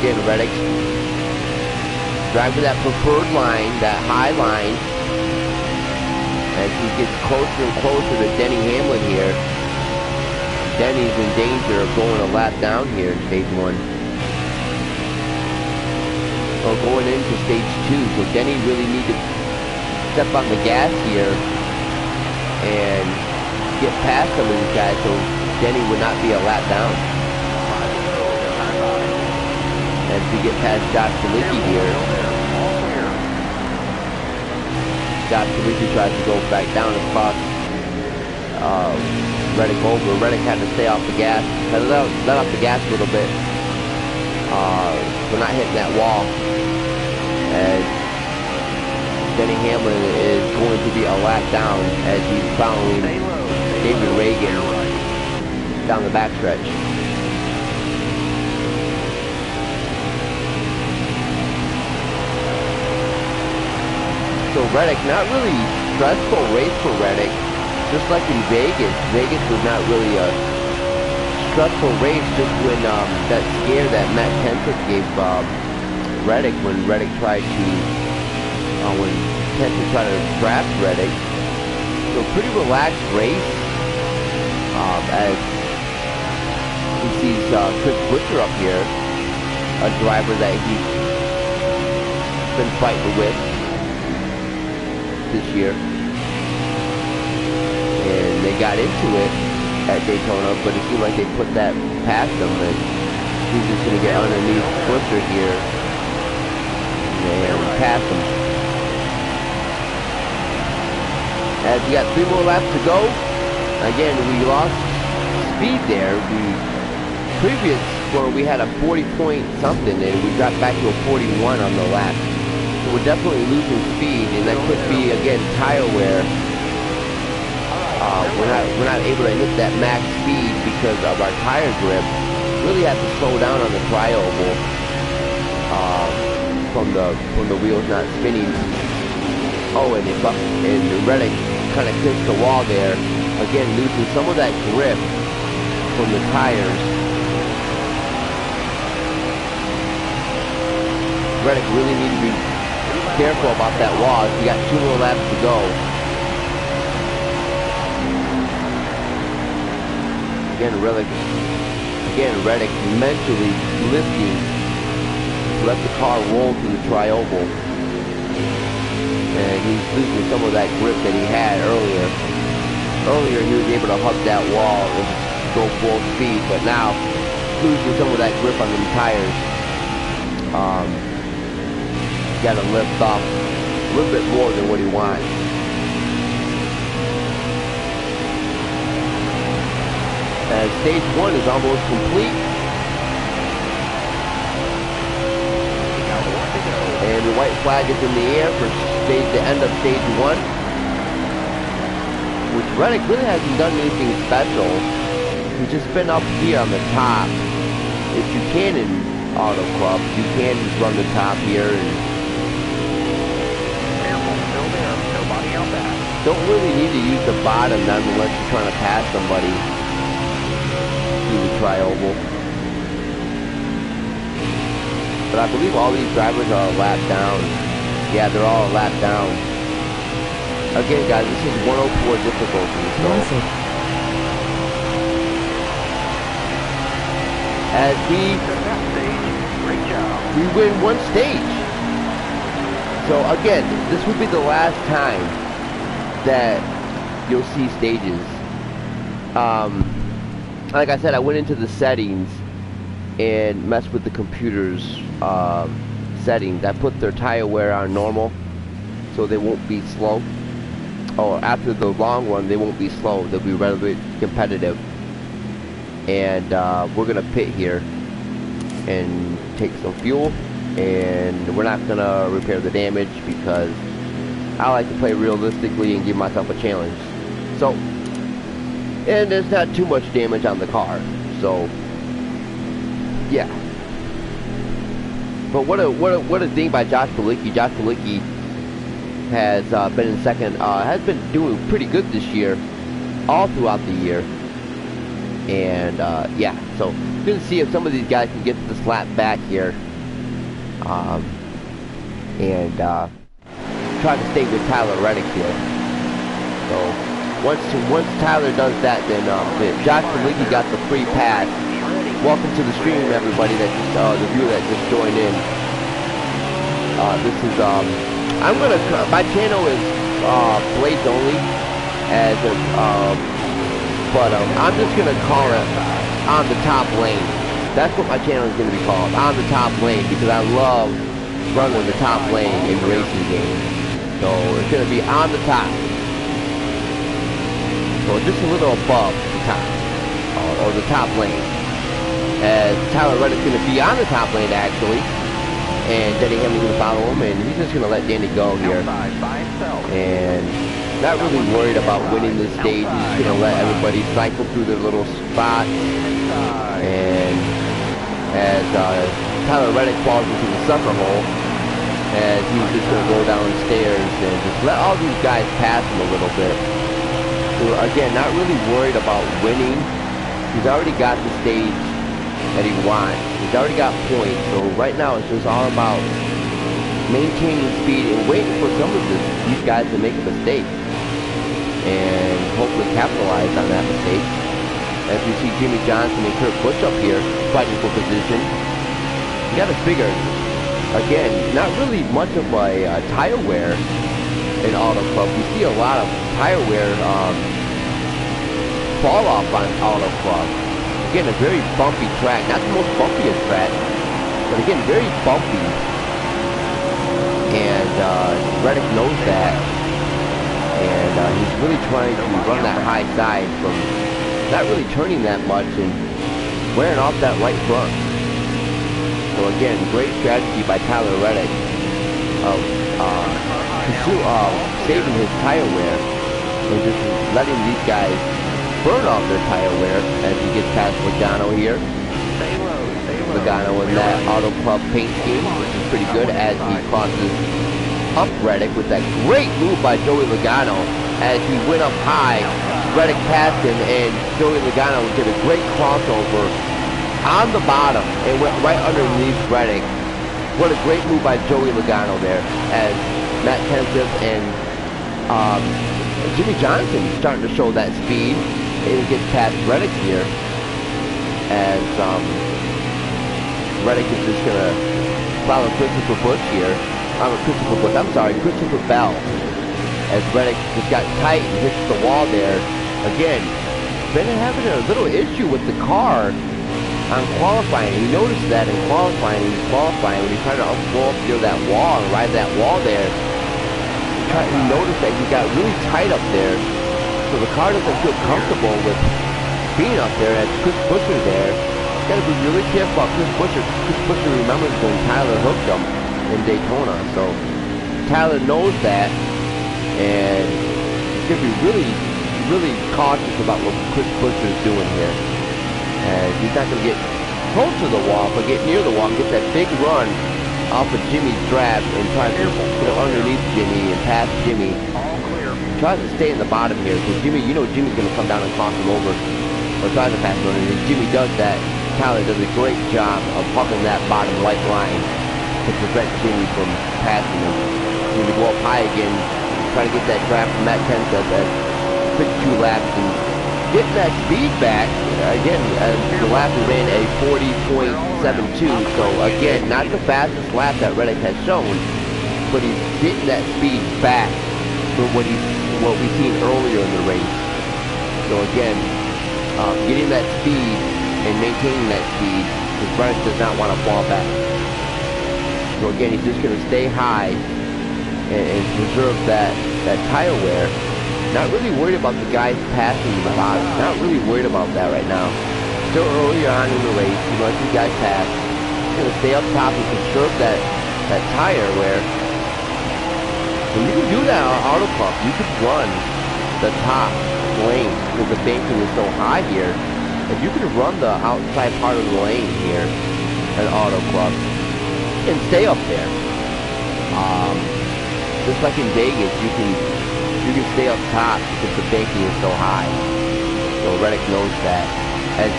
Again, Reddick driving that preferred line, that high line, as he gets closer and closer to Denny Hamlin here. Denny's in danger of going a lap down here in stage 1. Or going into stage 2, so Denny really needs to step on the gas here and get past some of these guys so Denny would not be a lap down. As we get past Josh Kalicki here, Josh Kalicki tries to go back down and cross Reddick over. Reddick had to stay off the gas, let off the gas a little bit. We're not hitting that wall. As Denny Hamlin is going to be a lap down as he's following David Reagan down the backstretch. So Reddick, not really stressful race for Reddick. Just like in Vegas, Vegas was not really a stressful race just when that scare that Matt Kenseth gave Reddick when Reddick tried to when Kenseth tried to draft Reddick. So pretty relaxed race as he sees Chris Butcher up here, a driver that he's been fighting with this year, and they got into it at Daytona, but it seemed like they put that past him, and he's just going to get underneath Butcher here and pass him. As we got 3 more laps to go. Again, we lost speed there. Previous one we had a 40 point something, and we got back to a 41 on the lap. So we're definitely losing speed, and that could be again tire wear. We're not able to hit that max speed because of our tire grip. Really have to slow down on the tri-oval from the wheels not spinning. Oh, and Reddick kind of kissed the wall there. Again, losing some of that grip from the tires. Reddick really needs to be careful about that wall. We got 2 more laps to go. Again, Reddick mentally lifting to let the car roll through the tri-oval. And he's losing some of that grip that he had earlier. Earlier he was able to hug that wall and go full speed, but now losing some of that grip on the tires. Got to lift off a little bit more than what he wants. As stage 1 is almost complete. And the white flag is in the air for the end of stage 1. Which Reddick really hasn't done anything special. He's just been up here on the top. If you can in Auto Club, you can just run the top here. And careful, still there. Nobody out back. Don't really need to use the bottom then unless you're trying to pass somebody through the tri-oval. But I believe all these drivers are a lap down. Yeah, they're all a lap down. Again, guys, this is 104 difficulty. So as we win 1 stage. So again, this would be the last time that you'll see stages. Like I said, I went into the settings and messed with the computer's settings. I put their tire wear on normal so they won't be slow. Or after the long run, they won't be slow. They'll be relatively competitive. And we're gonna pit here and take some fuel, and we're not gonna repair the damage because I like to play realistically and give myself a challenge. So, and there's not too much damage on the car, so yeah. But what a thing by Josh Bilicki. Josh Bilicki has been in second, has been doing pretty good this year, all throughout the year. And yeah, so good to see if some of these guys can get this lap back here, and try to stay with Tyler Reddick here. So once Tyler does that, then Josh Bilicki got the free pass. Welcome to the stream, everybody that just, the viewer that just joined in. This is my channel is Blades Only, as a but I'm just gonna call it On the Top Lane. That's what my channel is gonna be called, On the Top Lane, because I love running the top lane in racing games. So it's gonna be on the top. So just a little above the top, or the top lane. As Tyler Reddick's going to be on the top lane actually, and Denny Hamlin's going to follow him, and he's just going to let Danny go here. And not really worried about winning this stage. He's just going to let everybody cycle through their little spots. And as Tyler Reddick falls into the sucker hole, as he's just going to go downstairs and just let all these guys pass him a little bit. So again, not really worried about winning He's already got the stage that he wants. He's already got points. So right now it's just all about maintaining speed and waiting for some of these guys to make a mistake and hopefully capitalize on that mistake. As we see Jimmy Johnson and Kurt Busch up here fighting for position. You got to figure, again, not really much of a tire wear in Auto Club. We see a lot of tire wear fall off on Auto Club. Again, a very bumpy track, not the most bumpiest track, but again, very bumpy. And Reddick knows that, and he's really trying to run that high side from not really turning that much and wearing off that right front. So again, great strategy by Tyler Reddick of saving his tire wear and just letting these guys burn off their tire wear as he gets past Logano here. Logano in that Auto Club paint scheme, which is pretty good as he crosses up Reddick with that great move by Joey Logano as he went up high. Reddick passed him and Joey Logano did a great crossover on the bottom and went right underneath Reddick. What a great move by Joey Logano there as Matt Kenseth and Jimmy Johnson starting to show that speed. And he gets past Reddick here as Reddick is just going to follow Christopher Busch here. Christopher Bell. As Reddick just got tight and hits the wall there. Again, been having a little issue with the car on qualifying. He noticed that in qualifying. When he tried to go up near that wall and ride that wall there. He noticed that he got really tight up there. So the car doesn't feel comfortable with being up there as Chris Buescher there. Got to be really careful about Chris Buescher. Chris Buescher remembers when Tyler hooked him in Daytona. So Tyler knows that and he's going to be really cautious about what Chris Buescher is doing here. And he's not going to get close to the wall, but get near the wall and get that big run off of Jimmy's draft and try to go underneath Jimmy and pass Jimmy. Tries to stay in the bottom here because Jimmy, Jimmy's going to come down and cross him over or tries to pass him underneath. Jimmy does that. Tyler does a great job of hugging that bottom white line to prevent Jimmy from passing him. Jimmy go up high again, try to get that draft from Matt Kenseth at 52 laps and getting that speed back. Again, the lap he ran a 40.72, so again, not the fastest lap that Reddick has shown, but he's getting that speed back from what we've seen earlier in the race. So again, getting that speed and maintaining that speed, because Reddick does not want to fall back. So again, he's just going to stay high and preserve that tire wear. Not really worried about the guys passing the bottom. Not really worried about that right now. Still earlier on in the race, he lets these guys pass. He's going to stay up top and preserve that tire wear. And you can do that on Auto Club. You could run the top lane because the banking is so high here. If you could run the outside part of the lane here at Auto Club and stay up there. Just like in Vegas, you can stay up top because the banking is so high. So Reddick knows that. As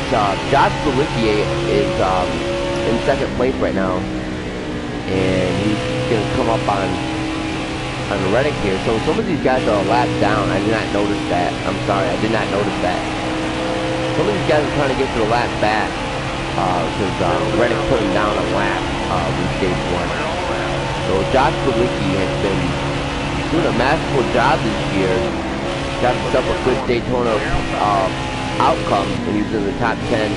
Josh Balicki is in second place right now, and he's going to come up on Reddick here. So some of these guys are a lap down. I did not notice that. I'm sorry, I did not notice that. Some of these guys are trying to get to the lap back because Reddick put him down a lap in stage 1. So Josh Balicki has been doing a masterful job this year. Got himself a good Daytona outcome when he was in the top 10.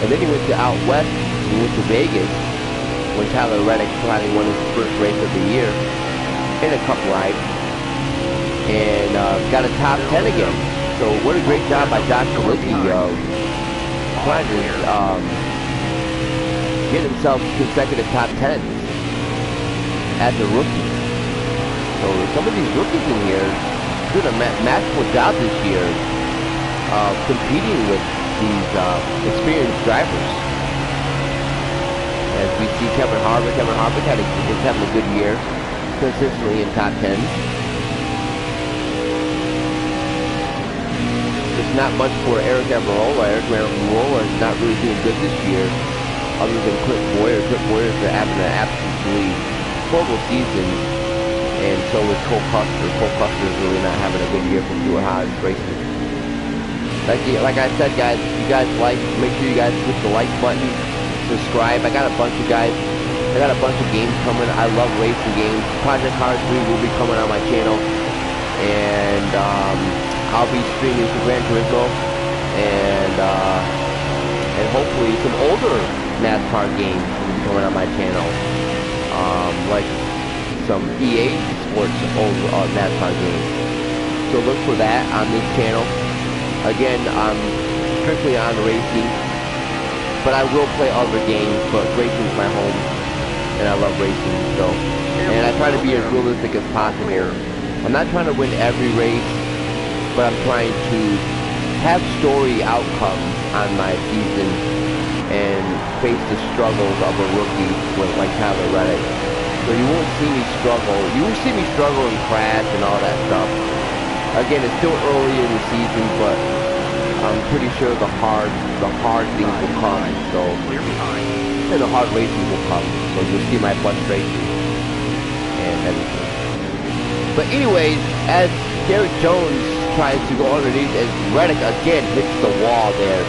And then he went to out west, he went to Vegas when Tyler Reddick finally won his first race of the year in a cup ride. And got a top 10 again. So what a great job by Josh Balicki trying to get himself consecutive top 10s as a rookie. So some of these rookies in here doing a masterful job this year competing with these experienced drivers. As we see Kevin Harvick is having a good year, consistently in top 10. Just not much for Eric Amarola. Eric Amarola is not really doing good this year, other than Clint Boyer. Clint Boyer is having an absolutely horrible season, and so is Cole Custer. Cole Custer is really not having a good year for Stewart Haas Racing. Like I said, guys, if you guys like, make sure you guys hit the like button, subscribe. I got a bunch of games coming. I love racing games. Project Cars 3 will be coming on my channel, and I'll be streaming some Gran Turismo, and hopefully some older NASCAR games will be coming on my channel, like some EA Sports old NASCAR games. So look for that on this channel. Again, I'm strictly on racing, but I will play other games, but racing is my home, and I love racing, so. And I try to be as realistic as possible. I'm not trying to win every race, but I'm trying to have story outcomes on my season and face the struggles of a rookie like Tyler Reddick. So you won't see me struggle. You will see me struggle and crash and all that stuff. Again, it's still early in the season, but I'm pretty sure the hard things will come. So, and the hard racing will come. So you'll see my frustration and everything. But anyways, as Derek Jones tries to go underneath, as Reddick again hits the wall there.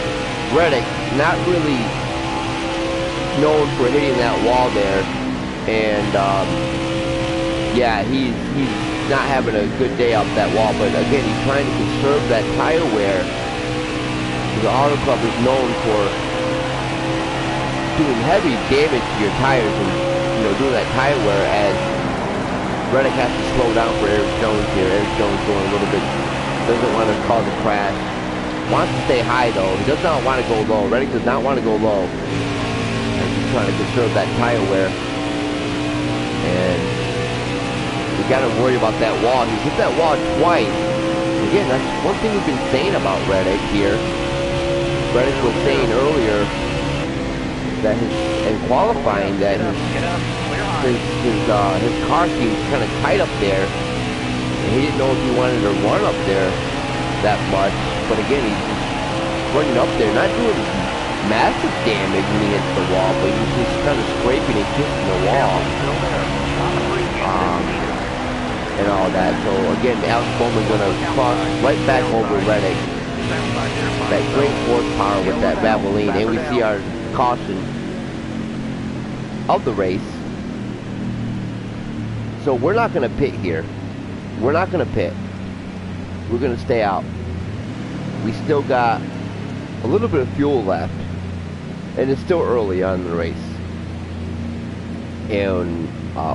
Reddick not really known for hitting that wall there, and yeah, he's not having a good day up that wall. But again, he's trying to conserve that tire wear. The Auto Club is known for doing heavy damage to your tires and doing that tire wear, as Reddick has to slow down for Eric Jones here. Eric Jones going a little bit, doesn't want to cause a crash. Wants to stay high though. He does not want to go low. Reddick does not want to go low. And he's trying to conserve that tire wear. And we got to worry about that wall. He hit that wall twice. Again, that's one thing we've been saying about Reddick here. Reddick was saying earlier that in qualifying that his car seems kind of tight up there, and he didn't know if he wanted to run up there that much. But again, he's just running up there, not doing massive damage when he hits the wall, but he's just kind of scraping and kissing the wall, and all that. So again, Alex Bowman gonna cross right back over Reddick. That great horsepower with that Valvoline, and we see our caution of the race. So we're not going to pit here. We're not going to pit. We're going to stay out. We still got a little bit of fuel left, and it's still early on in the race. And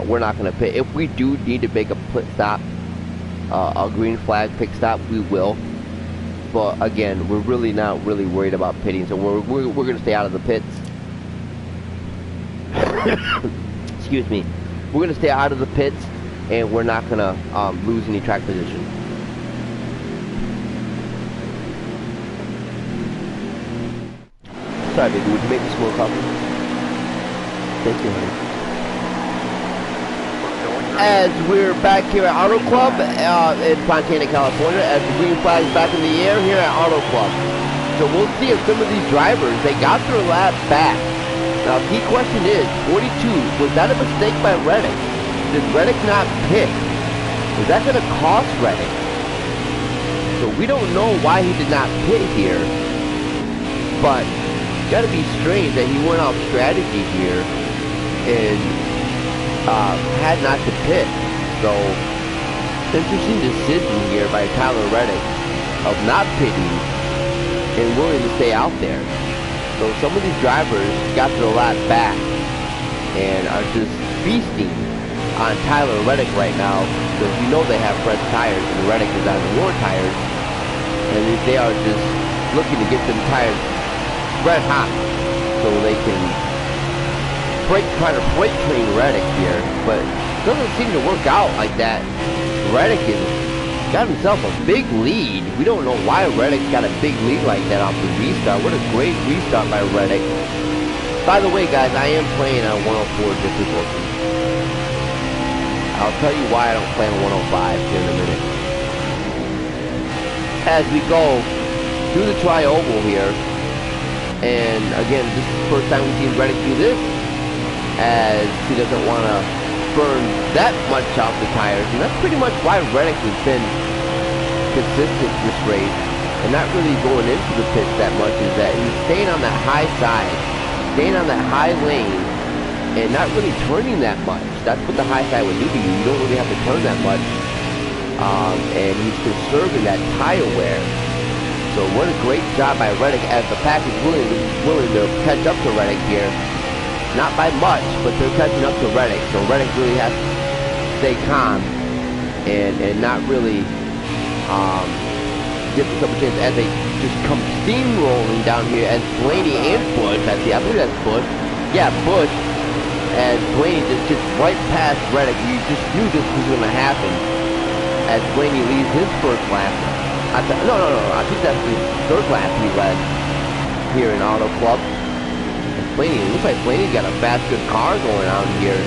we're not going to pit. If we do need to make a pit stop, a green flag pit stop, we will. But again, we're really not really worried about pitting, so we're going to stay out of the pits. Excuse me. We're going to stay out of the pits, and we're not going to lose any track position. Sorry, baby. Would you make this more coffee? Thank you, honey. As we're back here at Auto Club in Fontana, California, as the green flag is back in the air here at Auto Club. So we'll see if some of these drivers, they got their lap back. Now, key question is, 42, was that a mistake by Reddick? Did Reddick not pit? Is that going to cost Reddick? So we don't know why he did not pit here, but it's got to be strange that he went off strategy here and had not to pit. So, interesting decision here by Tyler Reddick of not pitting and willing to stay out there. So some of these drivers got their lap back and are just feasting on Tyler Reddick right now, because you know they have fresh tires and Reddick is on the newer tires, and they are just looking to get them tires red hot so they can try to freight train Reddick here, but it doesn't seem to work out like that. Reddick has got himself a big lead. We don't know why Reddick's got a big lead like that off the restart. What a great restart by Reddick. By the way, guys, I am playing on 104 difficulty. I'll tell you why I don't play on 105 here in a minute. As we go do the tri-oval here. And again, this is the first time we've seen Reddick do this, as he doesn't want to burn that much off the tires. And that's pretty much why Reddick has been consistent this race and not really going into the pits that much, is that he's staying on that high side, staying on that high lane, and not really turning that much. That's what the high side would do to you. You don't really have to turn that much. And he's conserving that tire wear. So what a great job by Reddick, as the pack is willing to catch up to Reddick here. Not by much, but they're catching up to Reddick. So Reddick really has to stay calm and not really give us a chance as they just come steamrolling down here, as Blaney and Bush, I believe that's Bush. Yeah, Bush, as Blaney just gets right past Reddick. You just knew this was going to happen as Blaney leads his first lap. No, I think that's his third lap he led here in Auto Club. Blaney, it looks like Blaney's got a fast, good car going on here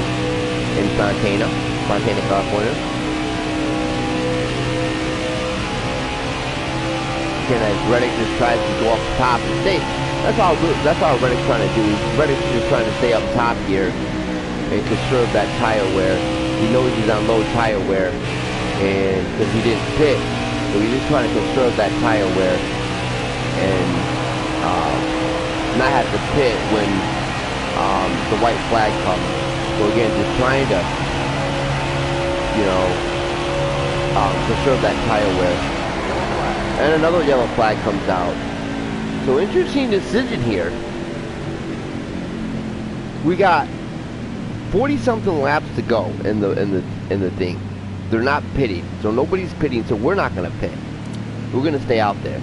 in Fontana, California. Again, as Reddick just tries to go up top and stay. That's all Reddick's trying to do. Reddick's just trying to stay up top here and conserve that tire wear. He knows he's on low tire wear, and because he didn't pit, so he's just trying to conserve that tire wear and not have to pit when the white flag comes. So again, just trying to, conserve that tire wear. And another yellow flag comes out. So interesting decision here. We got 40-something laps to go in the thing. They're not pitting, so nobody's pitting. So we're not gonna pit. We're gonna stay out there.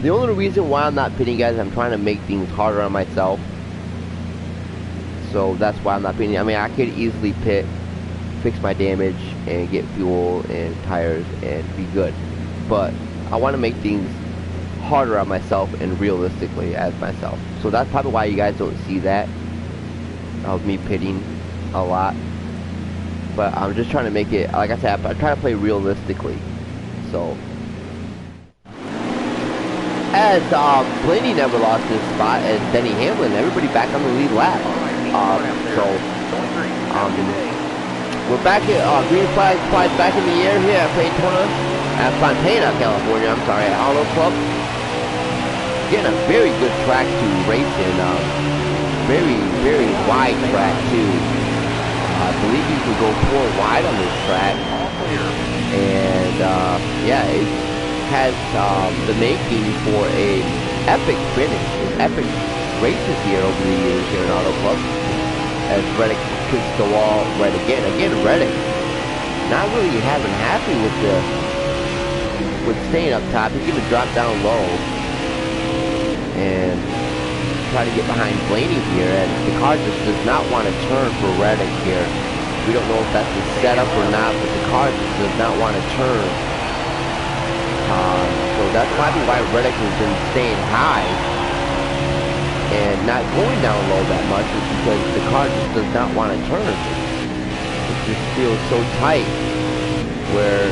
The only reason why I'm not pitting, guys, I'm trying to make things harder on myself. So that's why I'm not pitting. I mean, I could easily pit, fix my damage, and get fuel and tires and be good. But I want to make things harder on myself and realistically as myself. So that's probably why you guys don't see that of me pitting a lot. But I'm just trying to make it, like I said, I try to play realistically. So as Blaney never lost his spot, as Denny Hamlin, everybody back on the lead lap. We're back at green flag flies back in the air here at Fontana, California. I'm sorry, at Auto Club. Getting a very good track to race in. Very wide track too. I believe you can go 4 wide on this track. And yeah, it has the making for a epic finish, epic races here over the years here in Auto Club. As Reddick kicks the wall right again. Again, Reddick not really happy with staying up top. He's gonna drop down low and try to get behind Blaney here. And the car just does not want to turn for Reddick here. We don't know if that's the setup or not, but the car just does not want to turn. So that's probably why Reddick has been staying high and not going down low that much, is because the car just does not want to turn. It just feels so tight, where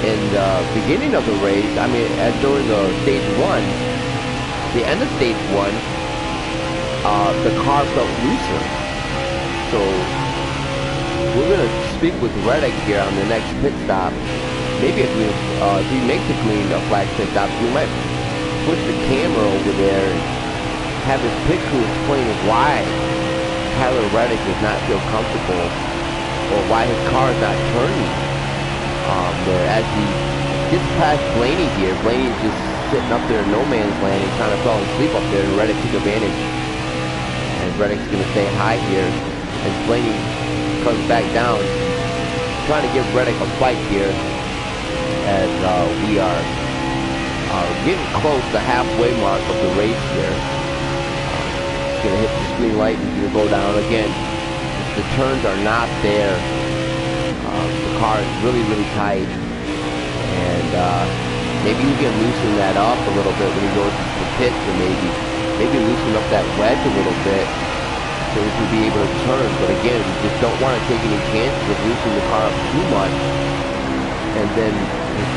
in the beginning of the race, I mean, during the stage 1, the end of stage 1, the car felt looser. So we're going to speak with Reddick here on the next pit stop. Maybe if he makes a clean flag pit stop, we might push the camera over there and have his pit crew explain why Tyler Reddick does not feel comfortable, or why his car is not turning there. As he gets past Blaney here, Blaney's just sitting up there in no man's land and kind of fell asleep up there, and Reddick took advantage. And Reddick's going to stay high here as Blaney comes back down, trying to give Reddick a fight here, as we are getting close to the halfway mark of the race here. Gonna hit the green light and gonna go down again. The turns are not there. The car is really tight, and maybe we can loosen that up a little bit when he goes to the pits, or maybe loosen up that wedge a little bit so we can be able to turn. But again, we just don't want to take any chances of loosening the car up too much, and then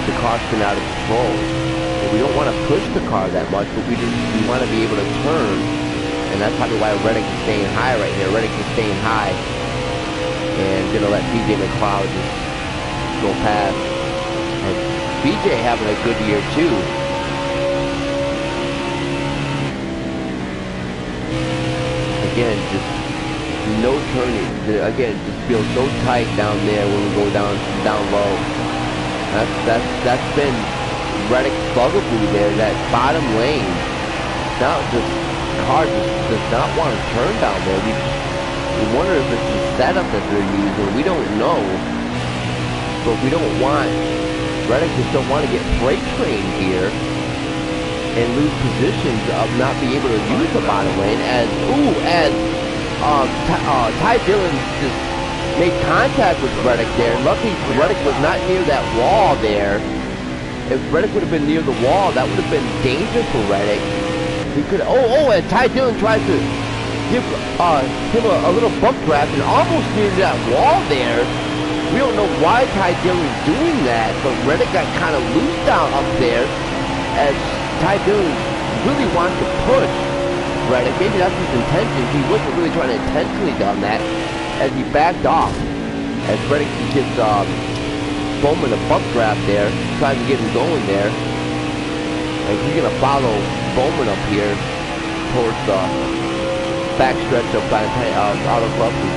the car spin out of control. And We don't want to push the car that much, but we want to be able to turn, and that's probably why Reddick is staying high right here. Reddick is staying high, and gonna let BJ McLeod just go past. And BJ having a good year too. Again, just no turning. Again, just feels so tight down there when we go down low. That's been Reddick's bugaboo there. That bottom lane. Now the car just does not want to turn down there. We wonder if it's the setup that they're using. We don't know, but we don't want Reddick just don't want to get freight trained here and lose positions of not being able to use the bottom lane. Ty Dillon just made contact with Reddick there. Luckily, Reddick was not near that wall there. If Reddick would have been near the wall, that would have been dangerous for Reddick. He could. And Ty Dillon tries to give him a little bump draft and almost near that wall there. We don't know why Ty Dillon's doing that, but Reddick got kind of loose down up there as Ty Dillon really wants to push Reddick. Maybe that's his intention. He wasn't really trying to intentionally done that as he backed off. As Reddick gives Bowman a bump draft there, tries to get him going there. And he's going to follow Bowman up here towards the backstretch of Auto Club and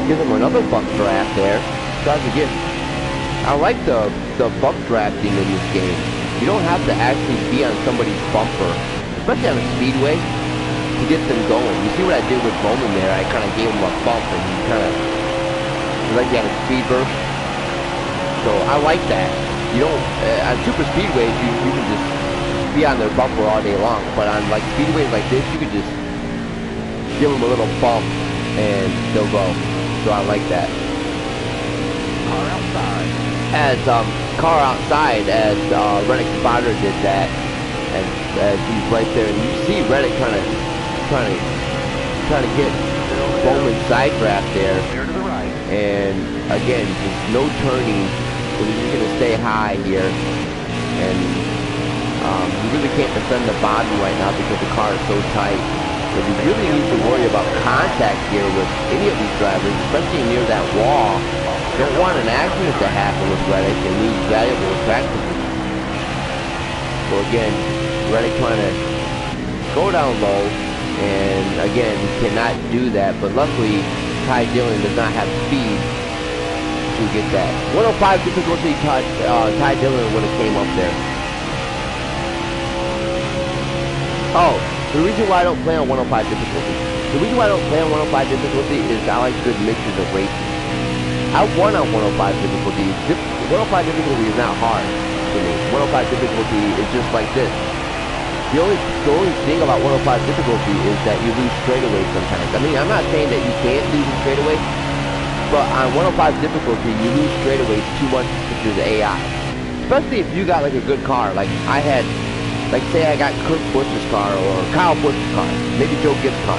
give him another bump draft there. Tries to get. I like the bump drafting in this game. You don't have to actually be on somebody's bumper, especially on a speedway, to get them going. You see what I did with Bowman there? I kind of gave him a bump and he kind of, like he had a speed burst. So I like that. You don't, on super speedways, you can just be on their bumper all day long. But on like speedways like this, you can just give them a little bump and they'll go. So I like that. Car outside. As car outside, as Reddick's spotter did that, and as he's right there, and you see Reddick trying to get Bowman's side draft there. Clear to the right. And again, just no turning. So he's just gonna stay high here, and you really can't defend the bottom right now because the car is so tight. But you really need to worry about contact here with any of these drivers, especially near that wall. You don't want an accident to happen with Reddick and lose valuable track position. So again, Reddick trying to go down low, and again, he cannot do that. But luckily, Ty Dillon does not have speed to get that. 105 difficulty, Ty Dillon would have came up there. Oh, the reason why I don't play on 105 difficulty. The reason why I don't play on 105 difficulty is I like good mixtures of racing. I won on 105 difficulty. 105 difficulty is not hard to me. 105 difficulty is just like this. The only thing about 105 difficulty is that you lose straightaways sometimes. I mean, I'm not saying that you can't lose a straightaway, but on 105 difficulty, you lose straightaways too much to the AI. Especially if you got like a good car. Like I had, like say I got Kurt Busch's car or Kyle Busch's car, maybe Joe Gibbs' car.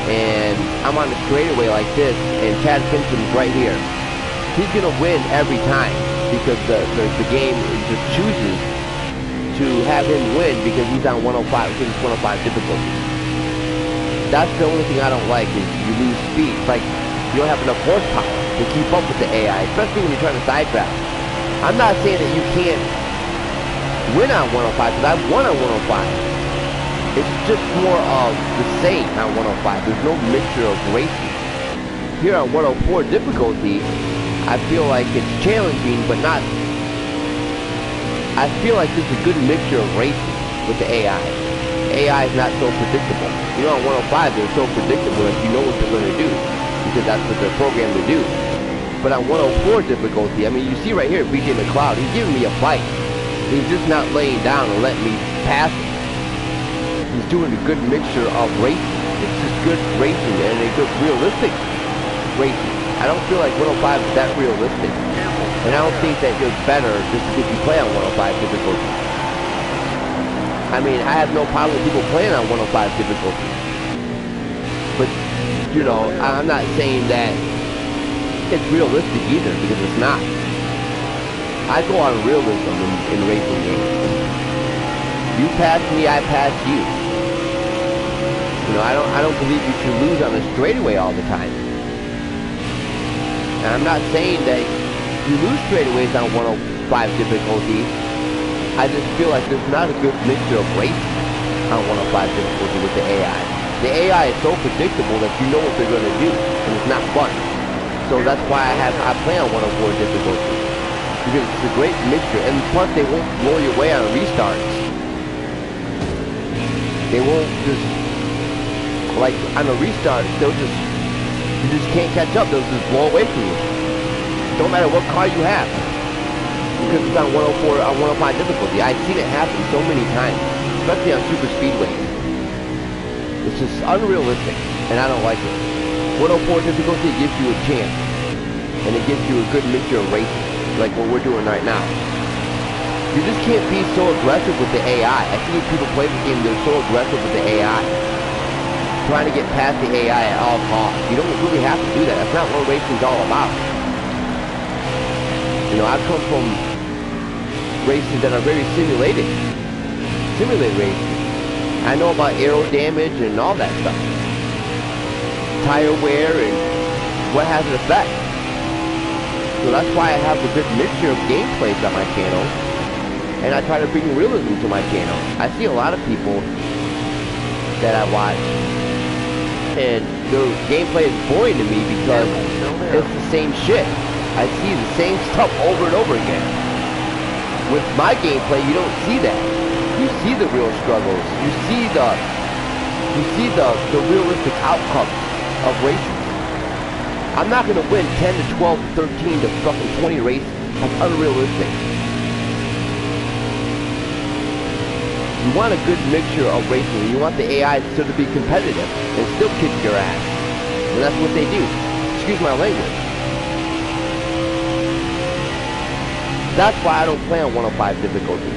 And I'm on the straightaway like this, and Chad Simpson's right here. He's gonna win every time because the game just chooses to have him win because he's on 105, because it's 105 difficulty. That's the only thing I don't like is you lose speed. It's like you don't have enough horsepower to keep up with the AI, especially when you're trying to sidetrack. I'm not saying that you can't win on 105 because I've won on 105. It's just more of the same on 105. There's no mixture of racing. Here on 104 difficulty, I feel like it's challenging, but not. I feel like there's a good mixture of racing with the AI. The AI is not so predictable. You know, on 105, they're so predictable that you know what they're going to do because that's what they're programmed to do. But on 104 difficulty, I mean, you see right here, BJ McLeod, he's giving me a fight. He's just not laying down and letting me pass him. He's doing a good mixture of racing. It's just good racing and a good realistic racing. I don't feel like 105 is that realistic. And I don't think that you're better just because you play on 105 difficulty. I mean, I have no problem with people playing on 105 difficulty. But, you know, I'm not saying that it's realistic either because it's not. I go on realism in racing games. You pass me, I pass you. You know, I don't believe you should lose on a straightaway all the time. And I'm not saying that you lose straightaways on 105 difficulty. I just feel like there's not a good mixture of racing on 105 difficulty with the AI. The AI is so predictable that you know what they're going to do, and it's not fun. So that's why I play on 104 difficulty. Because it's a great mixture, and plus they won't blow you away on restarts. They won't just, like on a restart, you just can't catch up. They'll just blow away from you. No matter what car you have. Because it's on 104, on 105 difficulty. I've seen it happen so many times, especially on super speedways. It's just unrealistic, and I don't like it. 104 difficulty gives you a chance, and it gives you a good mixture of racing, like what we're doing right now. You just can't be so aggressive with the AI. I see people play the game, they're so aggressive with the AI. Trying to get past the AI at all costs. You don't really have to do that. That's not what racing's all about. You know, I've come from races that are very simulated racing. I know about aero damage and all that stuff. Tire wear and what has an effect. So that's why I have a good mixture of gameplays on my channel. And I try to bring realism to my channel. I see a lot of people that I watch, and their gameplay is boring to me because it's the same shit. I see the same stuff over and over again. With my gameplay, you don't see that. You see the real struggles. You see the realistic outcome of racing. I'm not gonna win 10 to 12 to 13 to fucking 20 races. That's unrealistic. You want a good mixture of racing. You want the AI still to be competitive and still kick your ass. And that's what they do. Excuse my language. That's why I don't play on 105 difficulty.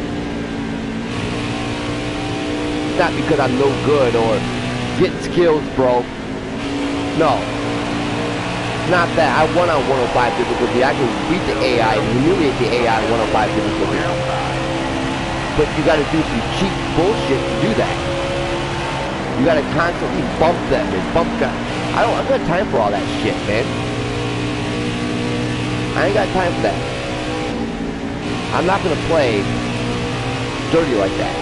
It's not because I'm no good or get skills, bro. No. It's not that. I won on 105 difficulty. I can beat the AI and humiliate the AI on 105 difficulty. But you gotta do some cheap bullshit to do that. You gotta constantly bump them and bump guys. I don't got time for all that shit, man. I ain't got time for that. I'm not gonna play dirty like that.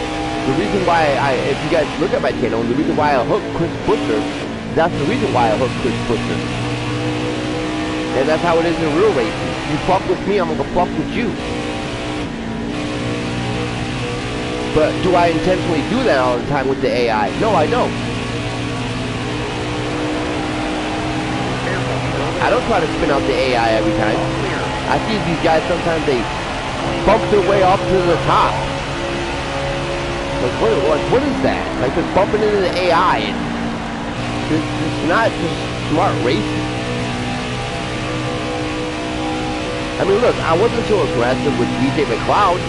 The reason why if you guys look at my channel, the reason why I hook Chris Butcher, that's the reason why I hook Chris Butcher. And that's how it is in real racing. You fuck with me, I'm gonna fuck with you. But do I intentionally do that all the time with the AI? No, I don't. I don't try to spin out the AI every time. I see these guys sometimes they bump their way up to the top. Like what is that? Like they're bumping into the AI and it's not just smart racing. I mean look, I wasn't so aggressive with BJ McLeod.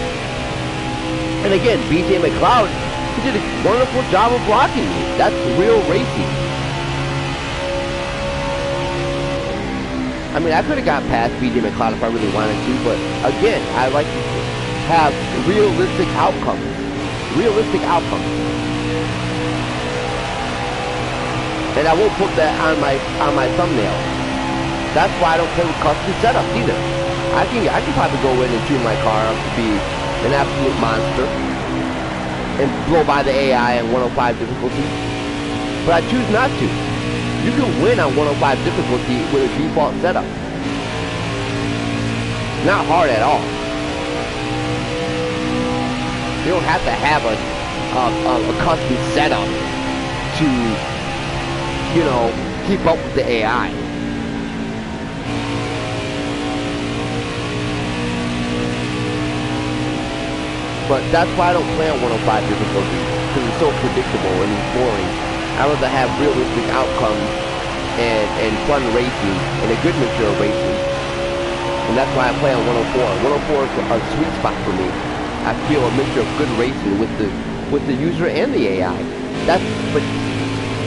And again, BJ McLeod, he did a wonderful job of blocking me. That's real racing. I mean, I could have got past BJ McLeod if I really wanted to, but again, I like to have realistic outcomes. Realistic outcomes. And I won't put that on my thumbnail. That's why I don't play with custom setups either. I can probably go in and tune my car up to be an absolute monster and blow by the AI at 105 difficulty, but I choose not to. You can win on 105 difficulty with a default setup. Not hard at all. You don't have to have a custom setup to, you know, keep up with the AI. But that's why I don't play on 105 difficulty, because it's so predictable and it's boring. I'd rather have realistic outcomes and fun racing and a good mixture of racing. And that's why I play on 104. 104 is a sweet spot for me. I feel a mixture of good racing with the user and the AI. But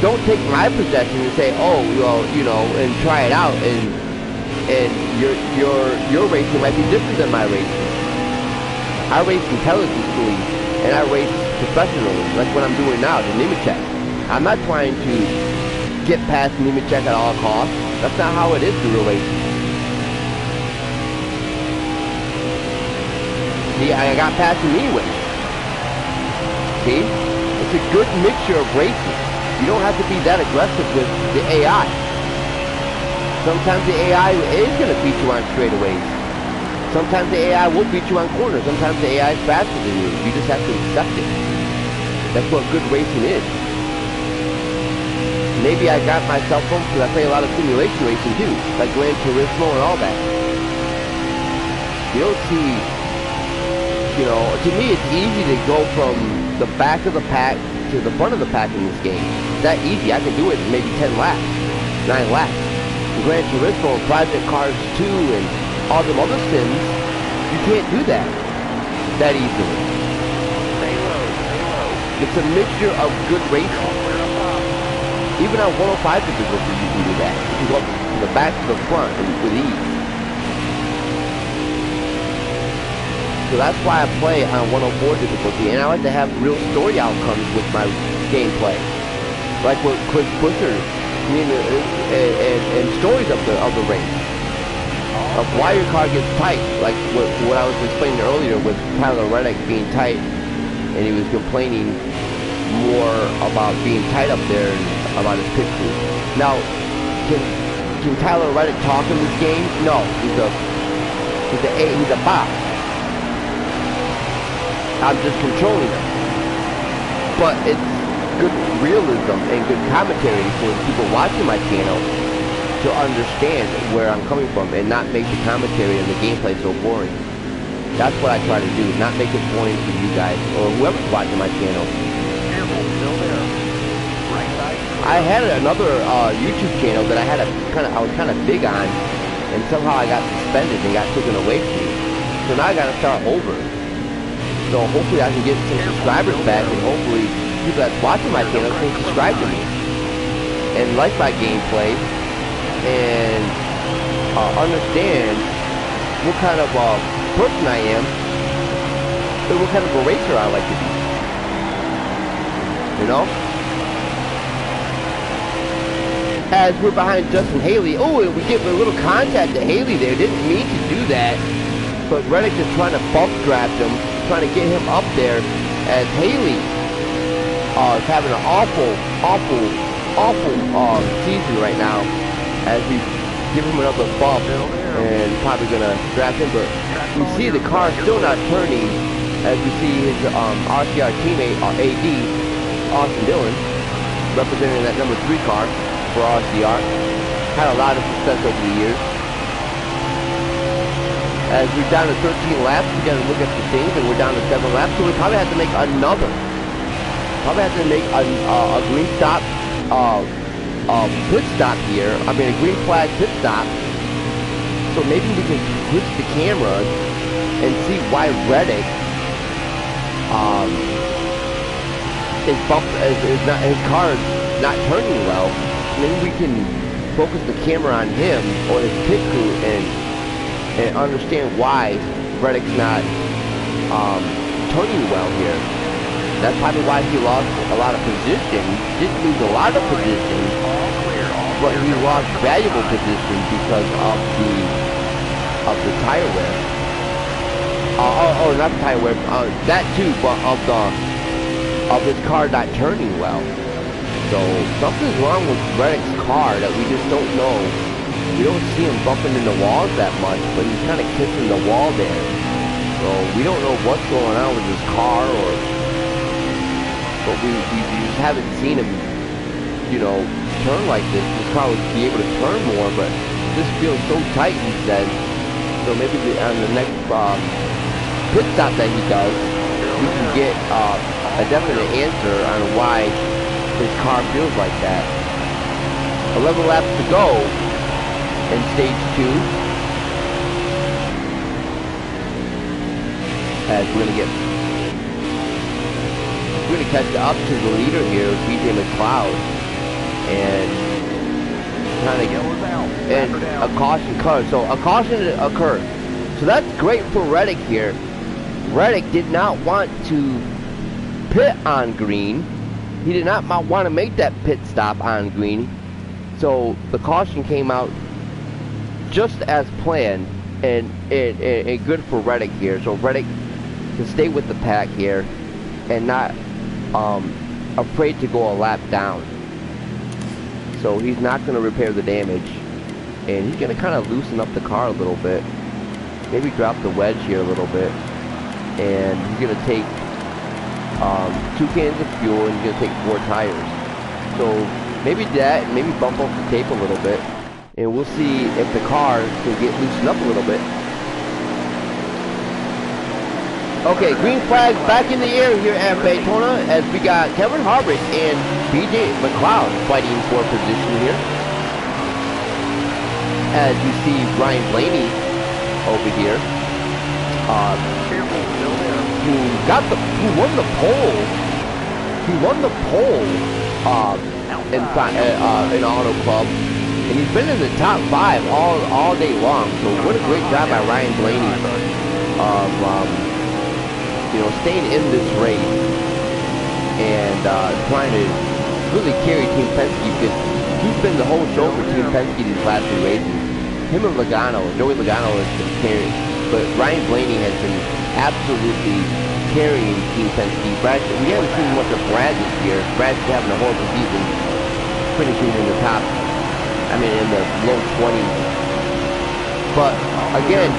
don't take my possession and say, oh, well, you know, and try it out, and your racing might be different than my racing. I race intelligently, and I race professionally, like what I'm doing now, the limit check. I'm not trying to get past the limit check at all costs. That's not how it is in real racing. See, I got past him anyway. See? It's a good mixture of racing. You don't have to be that aggressive with the AI. Sometimes the AI is going to beat you on straightaways. Sometimes the AI will beat you on corners. Sometimes the AI is faster than you. You just have to accept it. That's what good racing is. Maybe I got myself home because I play a lot of simulation racing too, like Gran Turismo and all that. You don't see, you know, to me it's easy to go from the back of the pack to the front of the pack in this game. It's that easy. I can do it in maybe 10 laps, 9 laps. In Gran Turismo and Project Cars 2 and all them other sims, you can't do that easily. Stay low, stay low. It's a mixture of good racing. Even on 105 difficulty, you can do that. You can go from the back to the front with ease. So that's why I play on 104 difficulty, and I like to have real story outcomes with my gameplay, like what Chris Busher, and stories of the race, of why your car gets tight, like what I was explaining earlier with Tyler Reddick being tight, and he was complaining more about being tight up there and about his pit crew. Now, can Tyler Reddick talk in this game? No, he's a bot. I'm just controlling him. But it's good realism and good commentary for people watching my channel to understand where I'm coming from and not make the commentary and the gameplay so boring. That's what I try to do, not make it boring for you guys or whoever's watching my channel. Careful, still there. Right side. I had another YouTube channel that I was kind of big on, and somehow I got suspended and got taken away from me. So now I got to start over. So hopefully I can get some subscribers back, and hopefully people that's watching my channel can subscribe to me and like my gameplay and understand what kind of person I am and what kind of a racer I like to be. You know? As we're behind Justin Haley, oh, we give a little contact to Haley there. Didn't mean to do that, but Reddick is trying to bump draft him, trying to get him up there, as Haley is having an awful season right now, as we give him another bump and probably gonna draft him. But we see the car still not turning, as we see his RCR teammate AD Austin Dillon representing that number 3 car for RCR. Had a lot of success over the years. As we're down to 13 laps, we gotta look at the things, and we're down to 7 laps, so we probably have to make another. Probably have to make a green stop, pit stop here. I mean, a green flag pit stop. So maybe we can switch the cameras and see why Reddick his car is not turning well. Maybe we can focus the camera on him or his pit crew and understand why Reddick's not turning well here. That's probably why he lost a lot of position. He didn't lose a lot of position, but he lost valuable position because of the tire wear. Not the tire wear, that too, but of his car not turning well. So something's wrong with Reddick's car that we just don't know. We don't see him bumping into walls that much, but he's kind of kissing the wall there. So we don't know what's going on with his car, but we just haven't seen him, you know, turn like this. This car would be able to turn more, but this feels so tight, he says. So maybe on the next pit stop that he does, we can get a definite answer on why his car feels like that. 11 laps to go in stage 2. As we're gonna catch up to the leader here, BJ McLeod, and kind of and a caution occurred. So a caution occurred. So that's great for Reddick here. Reddick did not want to pit on green. He did not want to make that pit stop on green. So the caution came out just as planned, and good for Reddick here. So Reddick can stay with the pack here and not afraid to go a lap down. So he's not going to repair the damage, and he's going to kind of loosen up the car a little bit. Maybe drop the wedge here a little bit, and he's going to take 2 cans of fuel, and he's going to take 4 tires. So maybe that, and maybe bump off the tape a little bit, and we'll see if the car can get loosened up a little bit. Okay, green flag back in the air here at Daytona as we got Kevin Harvick and BJ McLeod fighting for position here. As you see Ryan Blaney over here, who won the pole. He won the pole in Auto Club, and he's been in the top 5 all day long. So what a great job by Ryan Blaney of staying in this race and trying to really carry Team Penske, because he's been the whole show for Team Penske these last 3 races. Him and Joey Logano has been carrying, but Ryan Blaney has been absolutely carrying Team Penske. We haven't seen much of Brad this year. Brad's having a horrible season, finishing in the top, in the low 20s. But again,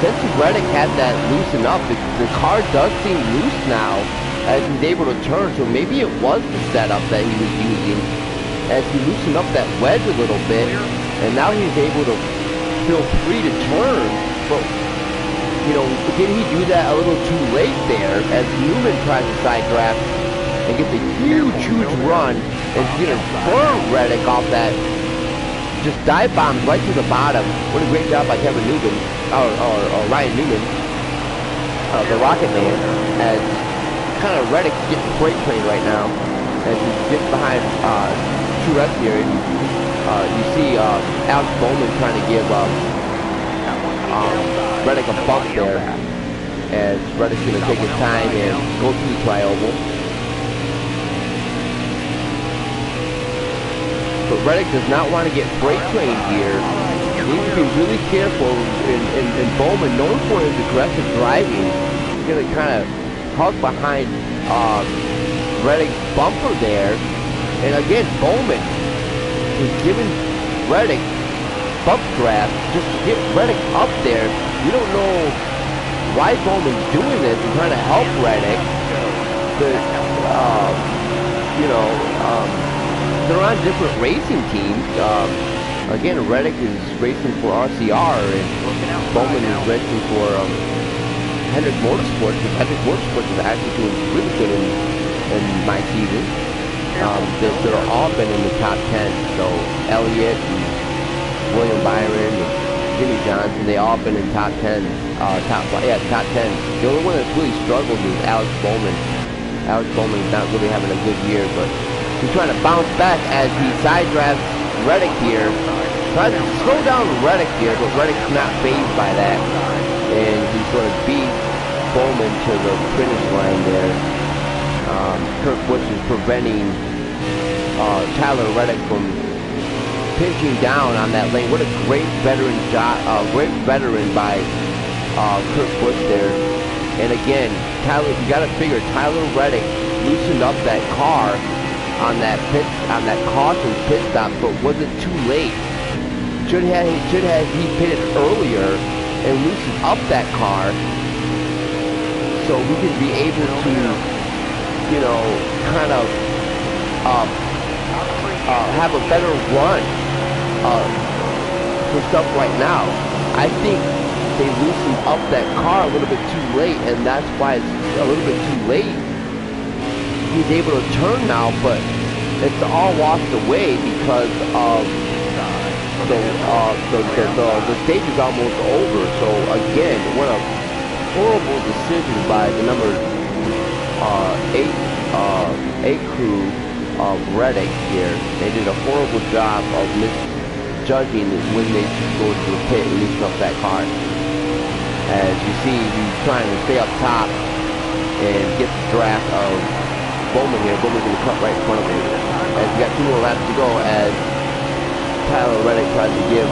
since Reddick had that loosened up, the car does seem loose now as he's able to turn. So maybe it was the setup that he was using as he loosened up that wedge a little bit, and now he's able to feel free to turn. But did he do that a little too late there as Newman tries to side draft and gets a huge run and he's gonna burn Reddick off that. Just dive bombs right to the bottom. What a great job by Kevin Newman, or Ryan Newman, the Rocket Man, as kind of Reddick getting freight trained right now as he gets behind Truex here. You see Alex Bowman trying to give Reddick a bump there, as Reddick's going to take his time and go through the tri-oval. But Reddick does not want to get freight trained here. He needs to be really careful, and Bowman, known for his aggressive driving, is going to kind of hug behind Reddick's bumper there. And again, Bowman is giving Reddick bump draft just to get Reddick up there. We don't know why Bowman's doing this and trying to help Reddick. But, they're on different racing teams. Again, Reddick is racing for RCR, and Bowman is racing for Hendrick Motorsports, because Hendrick Motorsports is actually doing really good in my season. They're all been in the top 10. So Elliott, and William Byron, and Jimmy Johnson, they all been in top 10. Top 10. The only one that's really struggled is Alex Bowman. Alex Bowman is not really having a good year, but he's trying to bounce back as he side drafts Reddick here. Tries to slow down Reddick here, but Reddick's not fazed by that. And he's going to beat Bowman to the finish line there. Kurt Busch is preventing Tyler Reddick from pinching down on that lane. What a great veteran job, great veteran by Kurt Busch there. And again, you got to figure Tyler Reddick loosened up that car on that caution pit stop, but was it too late? Should have he pitted earlier and loosened up that car so we could be able to, kind of have a better run for stuff right now. I think they loosened up that car a little bit too late, and that's why it's a little bit too late. He's able to turn now, but it's all washed away because of the stage is almost over. So again, what a horrible decision by the number 8 crew of Reddick here. They did a horrible job of misjudging when they should go to the pit and loosen up that car. As you see, he's trying to stay up top and gets the draft of Bowman here. Bowman's going to cut right in front of him. As we got 2 more laps to go as Tyler Reddick tries to give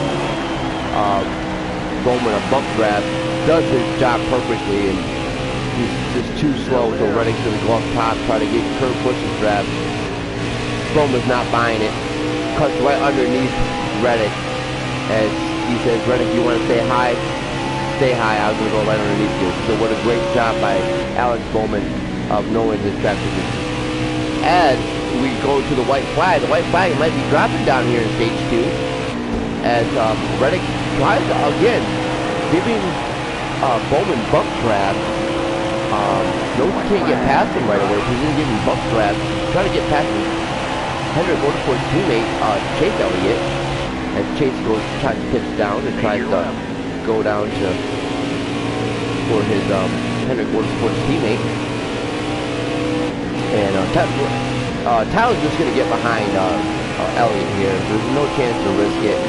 Bowman a bump draft. Does his job perfectly, and he's just too slow, so Reddick's going to go up top, try to get Kurt Busch's draft. Bowman's not buying it. Cuts right underneath Reddick as he says, Reddick, you want to stay high? Stay high. I was going to go right underneath you. So what a great job by Alex Bowman of knowing his track position. As we go to the white flag might be dropping down here in stage 2. As Reddick tries to, again, giving Bowman bump draft. Knows he can't get past him right away. He's going to give him bump draft. Trying to get past his Hendrick Motorsports teammate, Chase Elliott. As Chase tries to pitch down and tries to go down to for his Hendrick Motorsports teammate. And Tyler's just going to get behind Elliott here. There's no chance to risk it.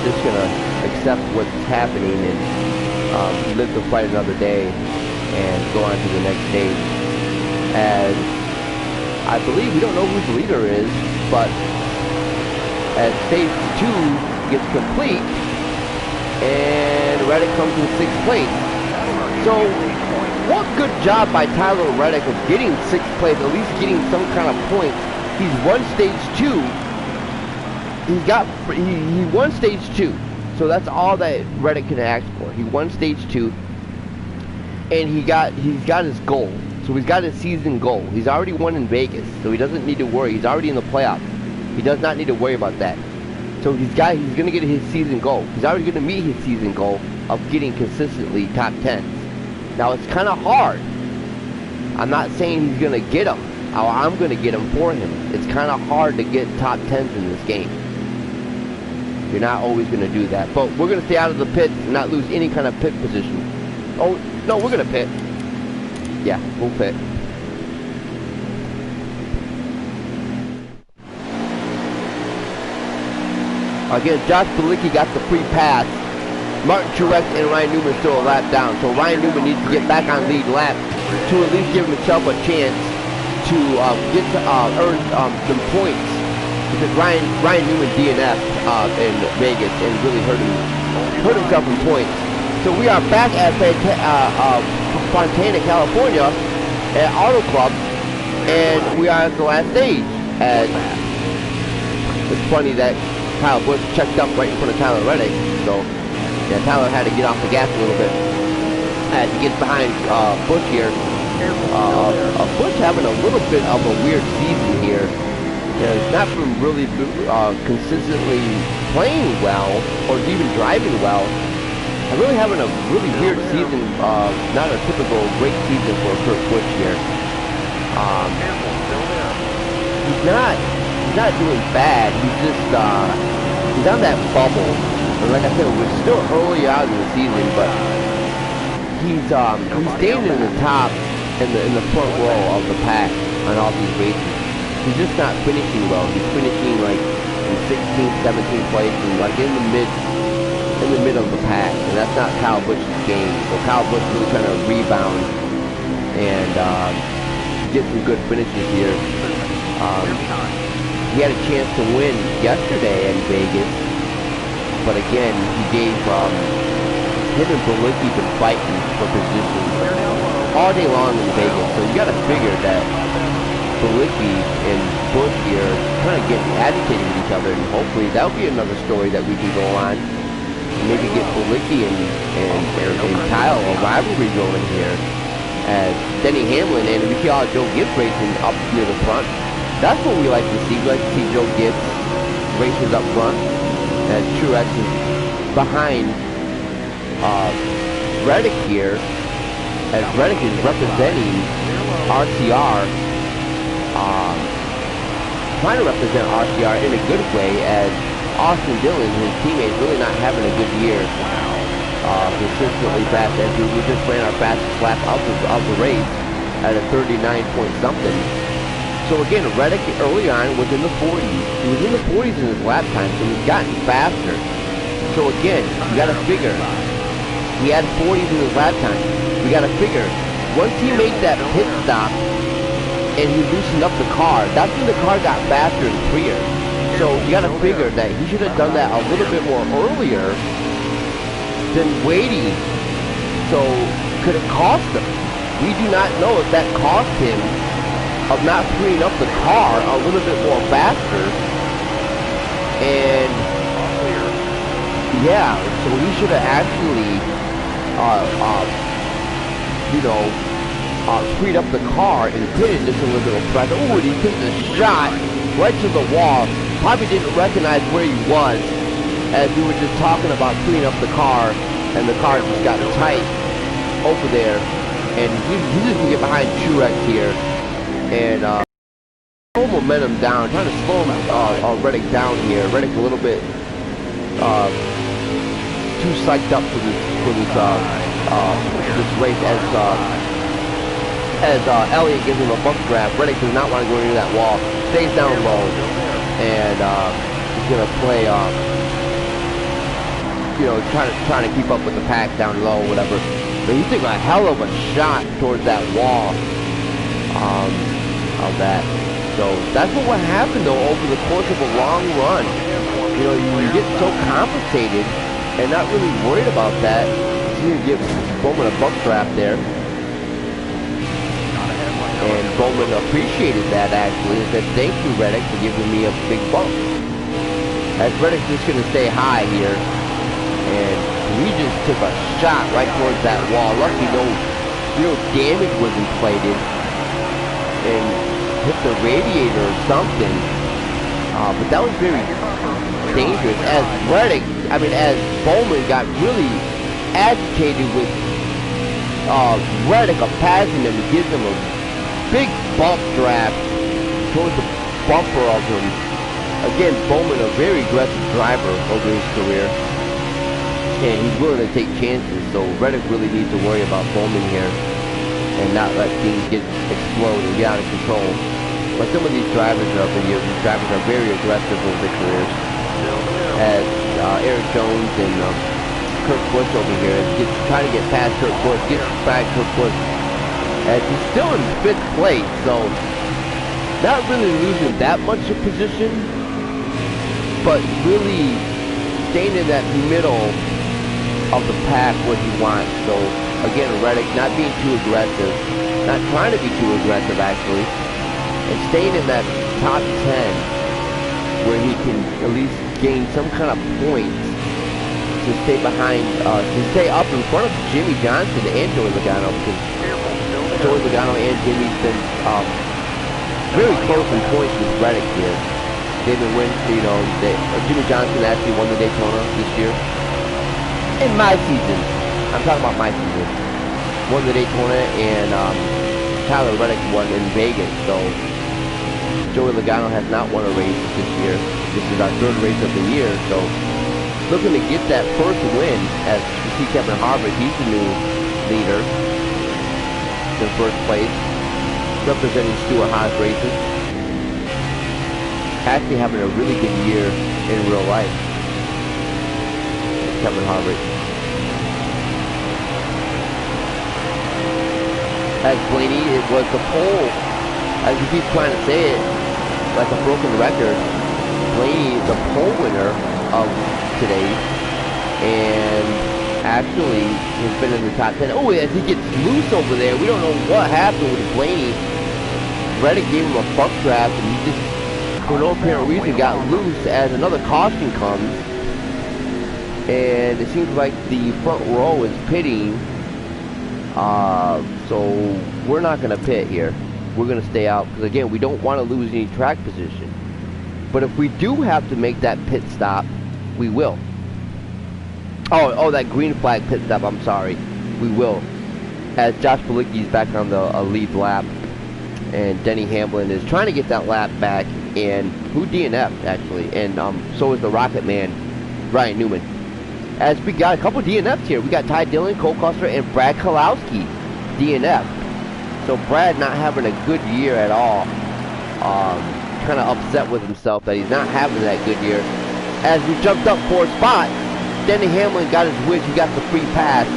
Just going to accept what's happening and live to fight another day and go on to the next stage. As I believe, we don't know who the leader is, but as stage 2 gets complete, and Reddick comes in 6th place. So, what good job by Tyler Reddick of getting 6th place, at least getting some kind of points. He's won stage 2. He won stage 2. So that's all that Reddick can ask for. He won stage 2, and he's got his goal. So he's got his season goal. He's already won in Vegas, so he doesn't need to worry. He's already in the playoffs. He does not need to worry about that. So he's going to get his season goal. He's already going to meet his season goal of getting consistently top 10s. Now it's kind of hard. I'm not saying he's going to get them. I'm going to get them for him. It's kind of hard to get top 10s in this game. You're not always going to do that. But we're going to stay out of the pits and not lose any kind of pit position. Oh, no, we're going to pit. Yeah, we'll pit. Again, Josh Bilicki got the free pass. Martin Truex and Ryan Newman still a lap down. So Ryan Newman needs to get back on lead lap to at least give himself a chance to earn some points. Because Ryan Newman DNF'd in Vegas and really hurt himself in points. So we are back at Fontana, California, at Auto Club, and we are at the last stage. And it's funny that Kyle Busch checked up right in front of Tyler Reddick, so yeah, Tyler had to get off the gas a little bit as he gets behind Busch here. Busch having a little bit of a weird season here. He's not been really consistently playing well or even driving well. I'm really having a really weird season, not a typical great season for Kurt Busch here. He's not doing bad. He's just he's on that bubble. And like I said, we're still early out in the season, but he's staying in the top in the front row of the pack on all these races. He's just not finishing well. He's finishing like in 16th, 17th place, and like in the middle of the pack, and that's not Kyle Busch's game. So Kyle Busch really trying to rebound and get some good finishes here. He had a chance to win yesterday in Vegas, but again, he gave him and Bilicki been fighting for position all day long in Vegas. So you got to figure that Bilicki and Busch here kind of getting agitated with each other, and hopefully that'll be another story that we can go on. Maybe get Bilicki and Kyle a rivalry going here. As Denny Hamlin and we see all Joe Gibbs racing up near the front. That's what we like to see. We like to see Joe Gibbs races up front. As Truex is behind Reddick here. As Reddick is representing RCR. Trying to represent RCR in a good way, as Austin Dillon, his teammate, really not having a good year. Consistently fast, as we just ran our fastest lap of the race at a 39 point something. So again, Reddick early on was in the 40s. He was in the 40s in his lap time, so he's gotten faster. So again, you got to figure, he had 40s in his lap time. You got to figure, once he made that pit stop and he loosened up the car, that's when the car got faster and freer. So you gotta figure that he should have done that a little bit more earlier than waiting. So could it cost him? We do not know if that cost him of not freeing up the car a little bit more faster. And yeah, so he should have actually freed up the car and pitted just a little bit of pressure. Oh, and he took the shot right to the wall. Probably didn't recognize where he was as we were just talking about freeing up the car, and the car just got tight over there. And he's just gonna get behind Truex here and slow momentum down, trying to slow Reddick down here. Reddick a little bit too psyched up for this race as Elliott gives him a buck draft. Reddick does not want to go into that wall, stays down low, and he's gonna play trying to keep up with the pack down low, whatever. But he took a hell of a shot towards that wall of that. So that's what happened though over the course of a long run. You know, you get so compensated and not really worried about that. You give Bowman a buck draft there. And Bowman appreciated that actually and said, "Thank you, Reddick, for giving me a big bump." As Reddick's just gonna stay high here. And he just took a shot right towards that wall. Lucky no damage was inflated and hit the radiator or something. But that was very dangerous. As Bowman got really agitated with Reddick passing him, gives him a big bump draft towards the bumper of him. Again, Bowman, a very aggressive driver over his career. And he's willing to take chances, so Reddick really needs to worry about Bowman here and not let things explode and get out of control. But some of these drivers are very aggressive over their careers. As Eric Jones and Kurt Busch over here trying to get past Kurt Busch, gets back Kurt Busch, as he's still in 5th place, so not really losing that much of position, but really staying in that middle of the pack where he wants. So again, Reddick not being too aggressive, not trying to be too aggressive actually, and staying in that top 10 where he can at least gain some kind of points to stay behind, to stay up in front of Jimmy Johnson and Joey Logano, because Joey Logano and Jimmy's been very close in points with Reddick here. They've been winning, Jimmy Johnson actually won the Daytona this year. In my season, I'm talking about my season, won the Daytona, and Tyler Reddick won in Vegas. So Joey Logano has not won a race this year. This is our 3rd race of the year. So looking to get that first win. As you see Kevin Harvick, he's the new leader in 1st place, representing Stewart Haas Racing. Actually having a really good year in real life. Kevin Harvick. As Blaney, it was the pole, as you keep trying to say it, like a broken record, Blaney is the pole winner of today, and actually has been in the top 10. Oh, as he gets loose over there, we don't know what happened with Blaney. Reddick gave him a buck draft, and he just, for no apparent reason, got loose as another caution comes. And it seems like the front row is pitting, so we're not going to pit here. We're going to stay out, because again, we don't want to lose any track position. But if we do have to make that pit stop, we will. Oh, that green flag pit stop, I'm sorry. We will. As Josh Bilicki's back on the lead lap, and Denny Hamlin is trying to get that lap back, and who DNF'd actually, and so is the Rocket Man, Ryan Newman. As we got a couple DNFs here. We got Ty Dillon, Cole Custer, and Brad Keselowski DNF. So Brad not having a good year at all. Kind of upset with himself that he's not having that good year. As we jumped up 4 spots, Denny Hamlin got his wish. He got the free pass.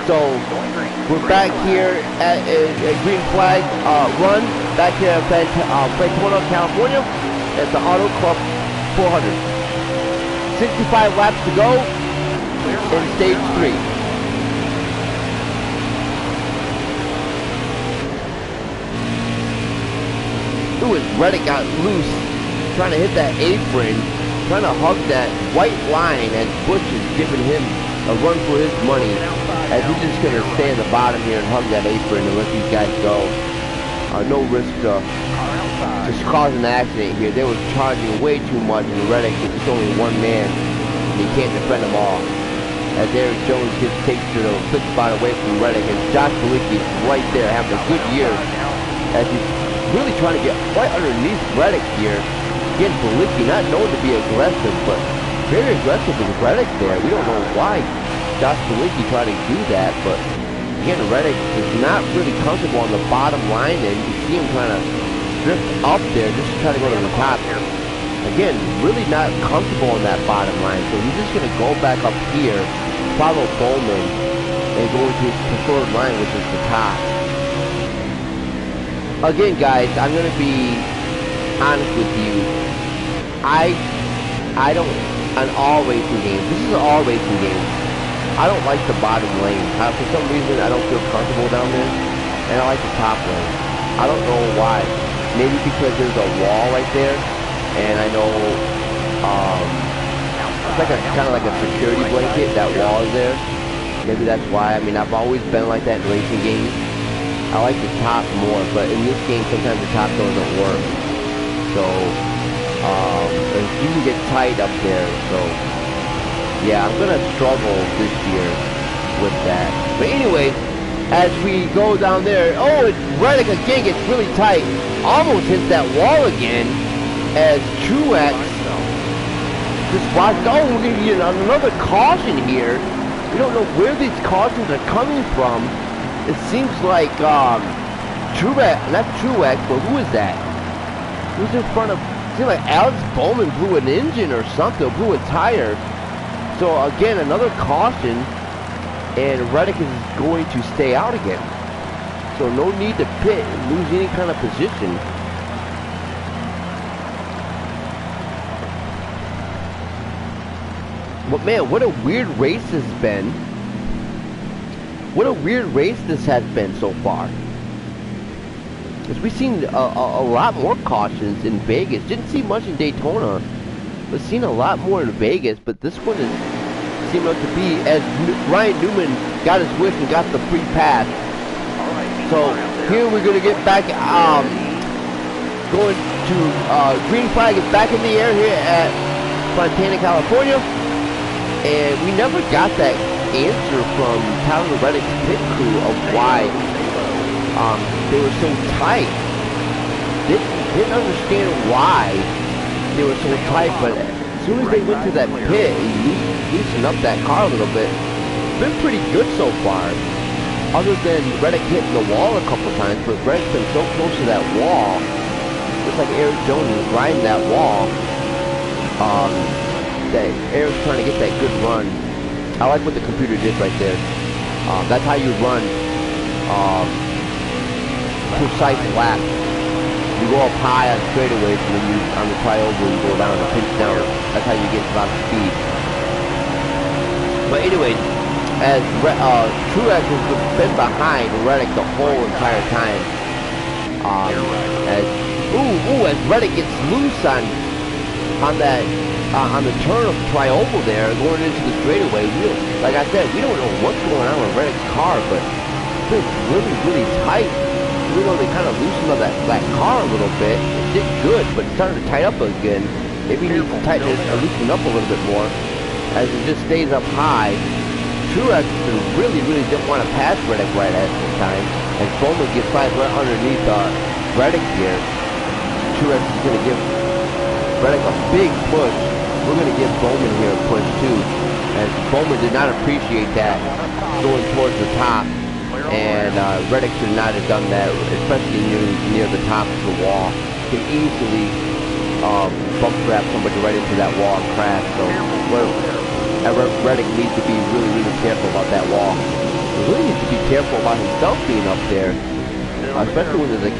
So we're back here at a green flag run back here at Daytona, California at the Auto Club 400. 65 laps to go in stage 3. Ooh, as Reddick got loose, trying to hit that apron, trying to hug that white line as Bush is giving him a run for his money, as he's just going to stay in the bottom here and hug that apron and let these guys go. No risk to just cause an accident here. They were charging way too much, and Reddick is just only one man, and he can't defend them all. As Eric Jones takes the 6th spot away from Reddick, and Josh Balicki is right there having a good year, as he's really trying to get right underneath Reddick here. Again, Balicki not known to be aggressive, but very aggressive with Reddick there. We don't know why Josh Balicki tried to do that, but again, Reddick is not really comfortable on the bottom line, and you see him trying to drift up there just to try to go to the top. Again, really not comfortable on that bottom line, so he's just going to go back up here, follow Bowman, and go into his preferred line, which is the top. Again, guys, I'm going to be honest with you. I don't, on all racing games, this is an all racing game, I don't like the bottom lane. For some reason, I don't feel comfortable down there, and I like the top lane. I don't know why. Maybe because there's a wall right there, and I know it's like kind of like a security blanket. That wall is there. Maybe that's why. I mean, I've always been like that in racing games. I like the top more, but in this game, sometimes the top doesn't work. So, you can get tight up there. So, yeah, I'm gonna struggle this year with that. But anyway, as we go down there, oh, Reddick again gets really tight. Almost hits that wall again. As Truex just watched. Oh, we're gonna get another caution here. We don't know where these cautions are coming from. It seems like Truex, not Truex, but who is that? Who's in front of? It seems like Alex Bowman blew an engine or something, blew a tire. So again, another caution, and Reddick is going to stay out again. So no need to pit and lose any kind of position. But man, what a weird race this has been. What a weird race this has been so far. Because we've seen a lot more cautions in Vegas. Didn't see much in Daytona, but seen a lot more in Vegas. But this one seemed like to be, as Ryan Newman got his wish and got the free pass. So here we're going to get back, going to, green flag is back in the air here at Fontana, California. And we never got that answer from Tyler Reddick's pit crew of why they were so tight. Didn't understand why they were so tight, but as soon as they went to that pit and loosened up that car a little bit, it's been pretty good so far. Other than Reddick hitting the wall a couple times, but Reddick's been so close to that wall, just like Eric Jones is riding that wall, that Eric's trying to get that good run. I like what the computer did right there. That's how you run precise lap. You go up high on straightaways, and then you on the trioval you go down and pinch down. That's how you get a lot of speed. But anyways, as Truex has been behind Reddick the whole entire time. As Reddick gets loose on that on the turn of trioval there, going into the straightaway. Like I said, we don't know what's going on with Reddick's car, but it's been really, really tight. Even though they kind of loosened up that car a little bit, it did good, but it's starting to tight up again. Maybe he needs to tighten it or loosen up a little bit more, as it just stays up high. Truex really didn't want to pass Reddick right at this time, and Bowman gets right underneath Reddick here. Truex is going to give Reddick a big push. We're going to give Bowman here a push too, and Bowman did not appreciate that going towards the top. And Reddick should not have done that, especially near the top of the wall. Can easily bump grab somebody right into that wall and crash. So Reddick needs to be really careful about that wall. he really needs to be careful about himself being up there, especially when there's a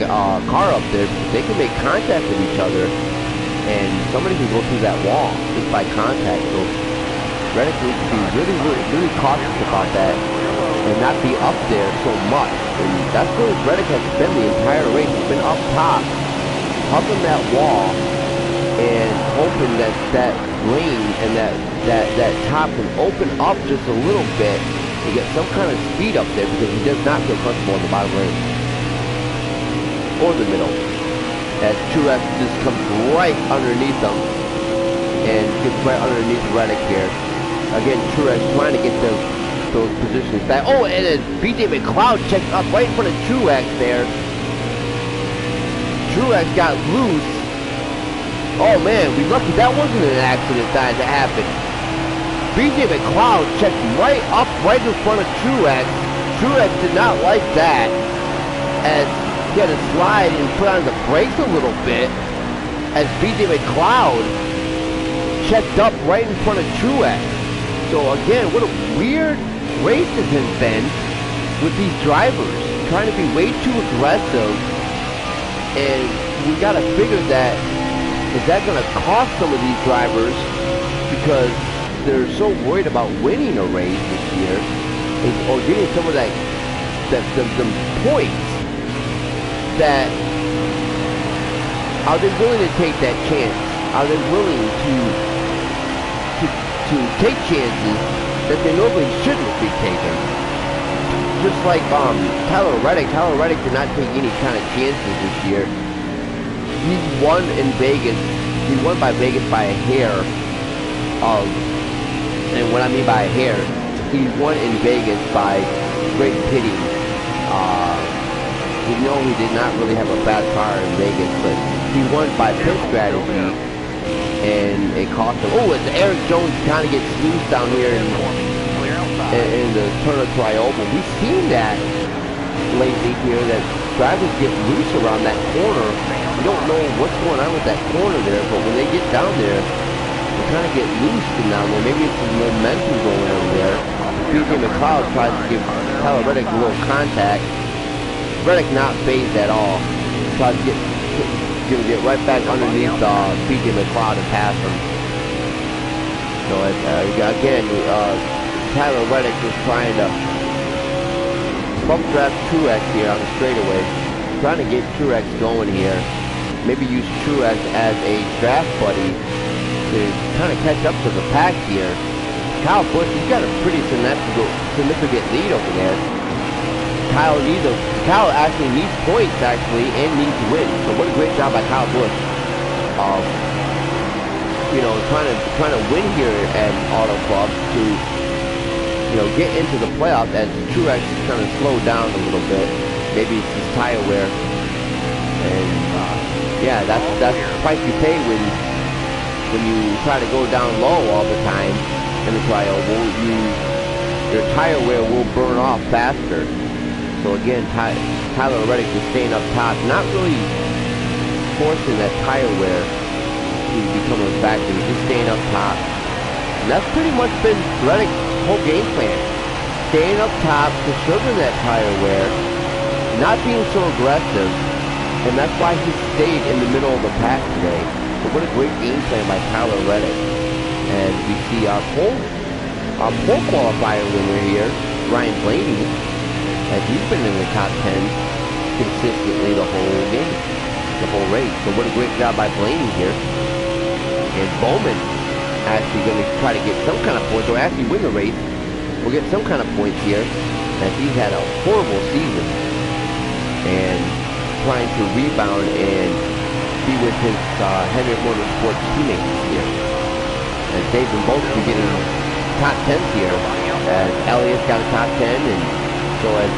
car up there, because they can make contact with each other, and somebody can go through that wall just by contact. So Reddick needs to be really cautious about that and not be up there so much. And that's where Reddick has been the entire race. He's been up top, hugging that wall, and hoping that that lane and that top can open up just a little bit to get some kind of speed up there, because he does not feel comfortable in the bottom lane or the middle. As Truex just comes right underneath him and gets right underneath Reddick here. Again, Truex trying to get those positions back. Oh, and then BJ McLeod checked up right in front of Truex there. Truex got loose. Oh man, we lucky that wasn't an accident that happened. BJ McLeod checked right up right in front of Truex. Truex did not like that, as he had to slide and put on the brakes a little bit, as BJ McLeod checked up right in front of Truex. So again, what a weird race this has been with these drivers, trying to be way too aggressive, and we gotta figure that, is that gonna cost some of these drivers, because they're so worried about winning a race this year, or getting some of the points, that are they willing to take that chance? Are they willing to take chances that they normally shouldn't be taking? Just like Tyler Reddick. Tyler Reddick did not take any kind of chances this year. He won in Vegas. He won by Vegas by a hair. And what I mean by a hair, he won in Vegas by great pitting. We know he did not really have a bad car in Vegas, but he won by pit strategy, and it cost him. Oh, as Eric Jones kind of gets loose down here in the turn of Trioba. We've seen that lately here, that drivers get loose around that corner. We don't know what's going on with that corner there, but when they get down there, they kind of get loose down there. Maybe it's some momentum going on there. BJ McLeod tries to give Tyler Reddick a little contact. Reddick not phased at all. Tries to get right back underneath BJ McLeod and pass him. So again, Tyler Reddick is trying to bump draft Truex here on the straightaway, trying to get Truex going here. Maybe use Truex as a draft buddy to kind of catch up to the pack here. Kyle Busch, he's got a pretty significant lead over there. Kyle actually needs points and needs wins. So what a great job by Kyle Busch. You know, trying to win here at Auto Club to, you know, get into the playoffs, as Truex kind of slowed down a little bit. Maybe it's his tire wear. And yeah, that's the price you pay when you try to go down low all the time in the trial. Your tire wear will burn off faster. So again, Tyler Reddick is staying up top, not really forcing that tire wear to become a factor. He's just staying up top. And that's pretty much been Reddick's whole game plan. Staying up top, conserving that tire wear, not being so aggressive, and that's why he stayed in the middle of the pack today. So what a great game plan by Tyler Reddick. And we see our pole qualifier winner here, Ryan Blaney, as he's been in the top 10 consistently the whole game, the whole race. So what a great job by Blaney here. And Bowman actually going to try to get some kind of points, or actually win the race. We'll get some kind of points here, as he's had a horrible season. And trying to rebound and be with his Henry Motorsports teammates here. And they've been both getting top 10s here, as Elliott's got a top 10, and so as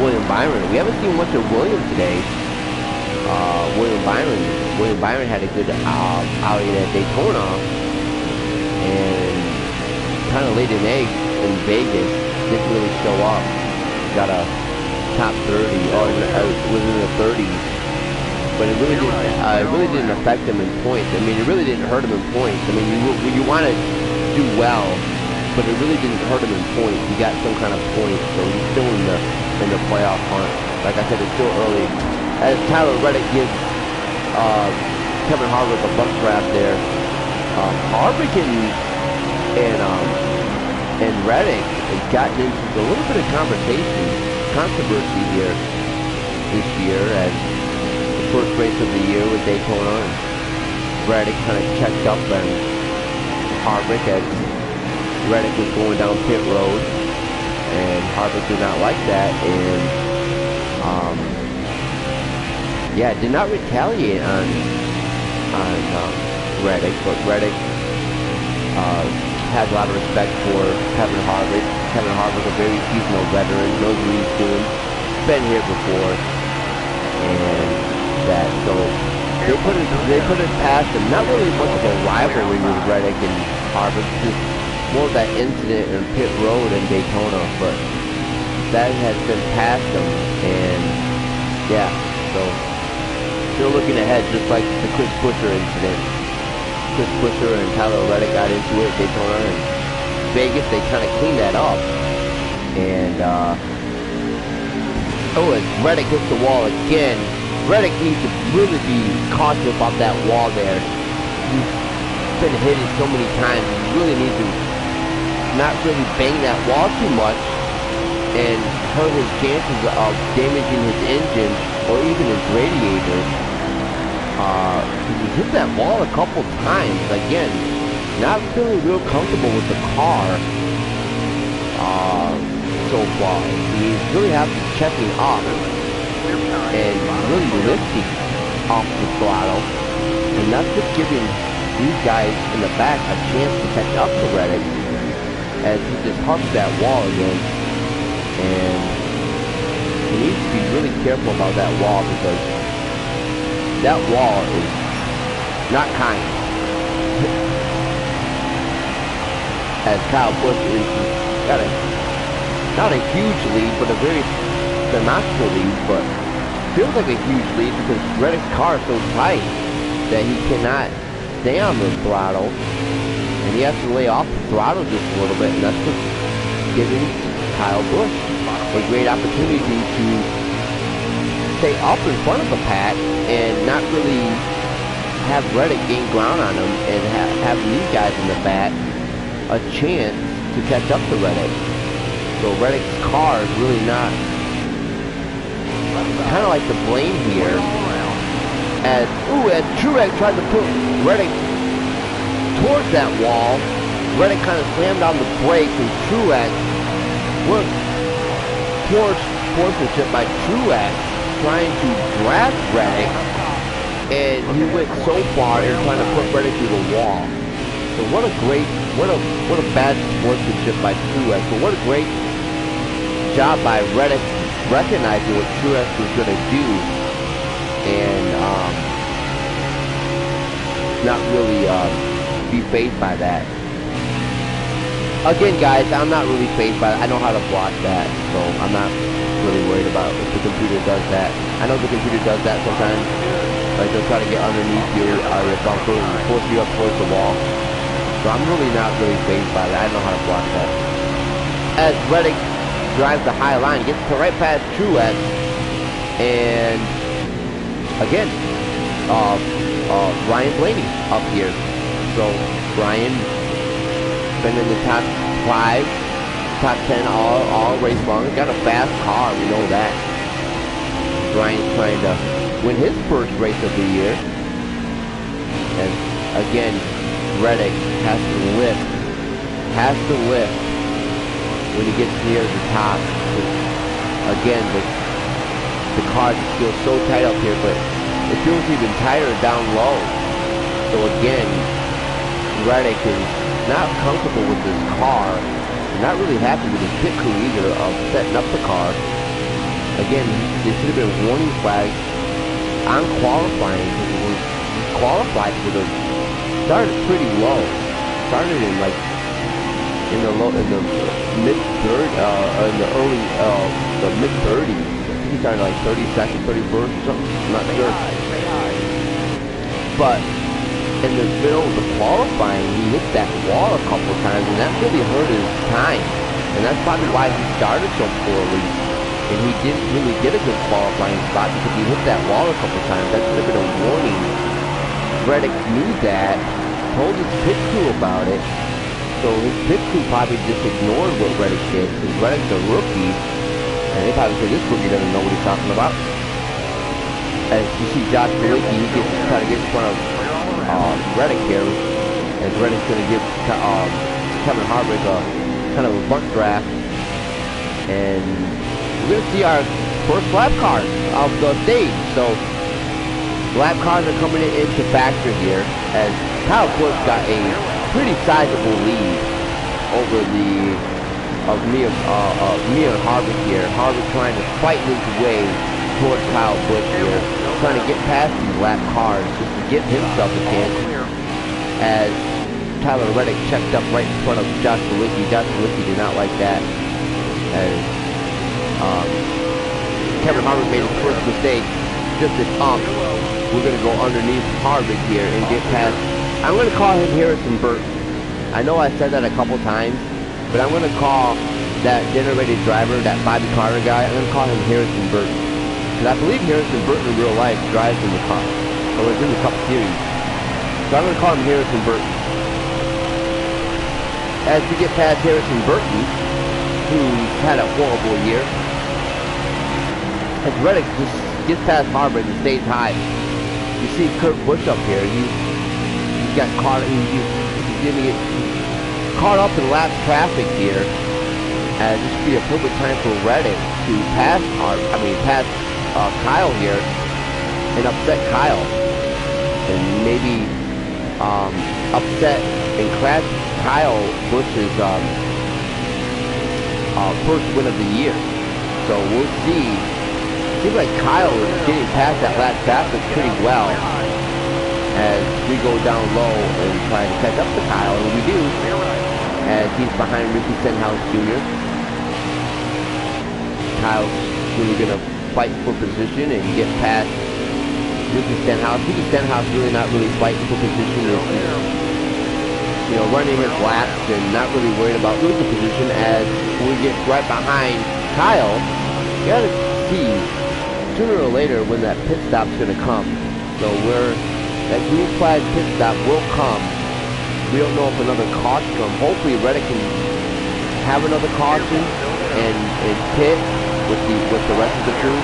William Byron. We haven't seen much of William today. William Byron had a good outing at Daytona, and kind of laid an egg in Vegas. Didn't really show up. Got a top 30, or was in the 30s, but it really didn't affect him in points. I mean, it really didn't hurt him in points. I mean, you want to do well but it really didn't hurt him in points. He got some kind of point, so he's still in the playoff hunt. Like I said, it's still early. As Tyler Reddick gives Kevin Harvick a buck trap there. Harvick and Reddick has gotten into a little bit of controversy here this year as the first race of the year with Daytona, and Reddick kind of checked up on Harvick as Reddick was going down pit road, and Harvick did not like that, and yeah, did not retaliate on Reddick, but Reddick has a lot of respect for Kevin Harvick. Kevin Harvick, a very seasoned veteran, knows what he's doing, been here before, and that, so they put it past him. Not really much of a rivalry with Reddick and Harvick, just more of that incident in pit road in Daytona, but that has been past him, and yeah, so still looking ahead, just like the Chris Buescher incident. Chris Buescher and Tyler Reddick got into it at Daytona, and Vegas, they kind of cleaned that up, and oh, as Reddick hits the wall again, Reddick needs to really be cautious about that wall there. He's been hit it so many times, he really needs to not really bang that wall too much and hurt his chances of damaging his engine or even his radiator. He hit that wall a couple times. Again, not feeling real comfortable with the car so far. He's really having to checking off and really lifting off the throttle, and that's just giving these guys in the back a chance to catch up to Reddick as he just hugs that wall again. And he needs to be really careful about that wall, because that wall is not kind. As Kyle Busch is got not a huge lead, but a very demonstrable lead, but feels like a huge lead because Reddick's car is so tight that he cannot stay on the throttle, and he has to lay off the throttle just a little bit, and that's what's giving Kyle Busch a great opportunity to stay up in front of the pack and not really have Reddick gain ground on him, and have these guys in the back a chance to catch up to Reddick. So Reddick's car is really not kind of like the blame here. As Truex tried to put Reddick towards that wall, Reddick kind of slammed on the brakes, and Truex was poor sportsmanship by Truex trying to grab Reddick, and he went so far in trying to put Reddick through the wall. So what a bad sportsmanship by Truex, but what a great job by Reddick recognizing what Truex was going to do, and not really be fazed by that. Again, guys, I'm not really fazed by that. I know how to block that, so I'm not really worried about if the computer does that. I know the computer does that sometimes. Like, they'll try to get underneath your bumper and force you up towards the wall. So I'm really not really fazed by that. I know how to block that. As Reddick drives the high line, gets to right past Truex, and again, Ryan Blaney up here. So Ryan been in the top 5, top 10 all race long. He's got a fast car, we know that. Ryan's trying to win his first race of the year, and again, Reddick has to lift when he gets near the top. Again, the car just feels so tight up here, but it feels even tighter down low. So again, Reddick is not comfortable with this car, not really happy with his pit crew either of setting up the car. Again, there should have been warning flags on qualifying, because it was qualified for the started pretty low. Started in like in the mid third, in the early the mid 30s. I think he started like 32nd, 31st or something. I'm not sure. But in the middle of the qualifying, he hit that wall a couple times, and that really hurt his time. And that's probably why he started so poorly. And he didn't really get a good qualifying spot because he hit that wall a couple times. That should have been a warning. Reddick knew that, told his pit crew about it. So his pit crew probably just ignored what Reddick did, because Reddick's a rookie. And they probably said, this rookie doesn't know what he's talking about. As you see Josh Bilicki, he gets trying to get in front of Reddick here. As Reddick's going to give Kevin Harvick kind of a bunt draft. And we're going to see our first lap cars of the stage. So lap cars are coming into factor here as Kyle Busch got a pretty sizable lead over me and Harvick here. Harvick trying to fight his way towards Kyle Busch here, trying to get past these lap cars just to give himself a chance. As Tyler Reddick checked up right in front of Josh Bilicki. Josh Bilicki did not like that. As Kevin Harvick made his first mistake, just an ump. We're going to go underneath Harvick here and get past. I'm going to call him Harrison Burton. I know I said that a couple times, but I'm going to call that generated driver, that Bobby Carter guy, I'm going to call him Harrison Burton. Because I believe Harrison Burton in real life drives in the car, or is in the Cup Series. So I'm going to call him Harrison Burton. As we get past Harrison Burton, who's had a horrible year, as Reddick just gets past Harvick and stays high. You see Kurt Busch up here. He's got caught. He's getting caught up in lap traffic here. As this would be a perfect time for Reddick to pass Kyle here and upset Kyle, and maybe upset and crash Kyle Busch's first win of the year. So we'll see. Seems like Kyle is getting past that lap traffic pretty well as we go down low and try to catch up to Kyle, and we do, as he's behind Ricky Stenhouse Jr. Kyle's really going to fight for position and get past Ricky Stenhouse. Ricky Stenhouse really not really fighting for position, running his laps and not really worried about losing position. As we get right behind Kyle, you gotta see sooner or later when that pit stop's gonna come. So that green flag pit stop will come. We don't know if another caution comes. Hopefully Reddick can have another caution and pit with the rest of the crew,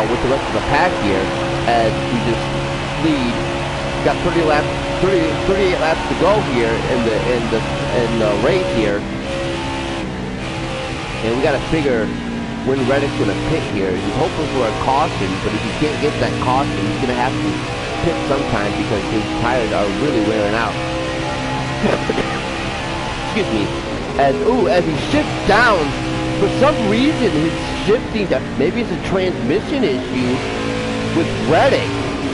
with the rest of the pack here, as we just lead. Got 38 laps to go here in the race here, and we got to figure when Reddick's going to pit here. He's hoping for a caution, but if he can't get that caution, he's going to have to pit sometime because his tires are really wearing out. Excuse me. As he shifts down, for some reason his shifting down. Maybe it's a transmission issue with Reddick.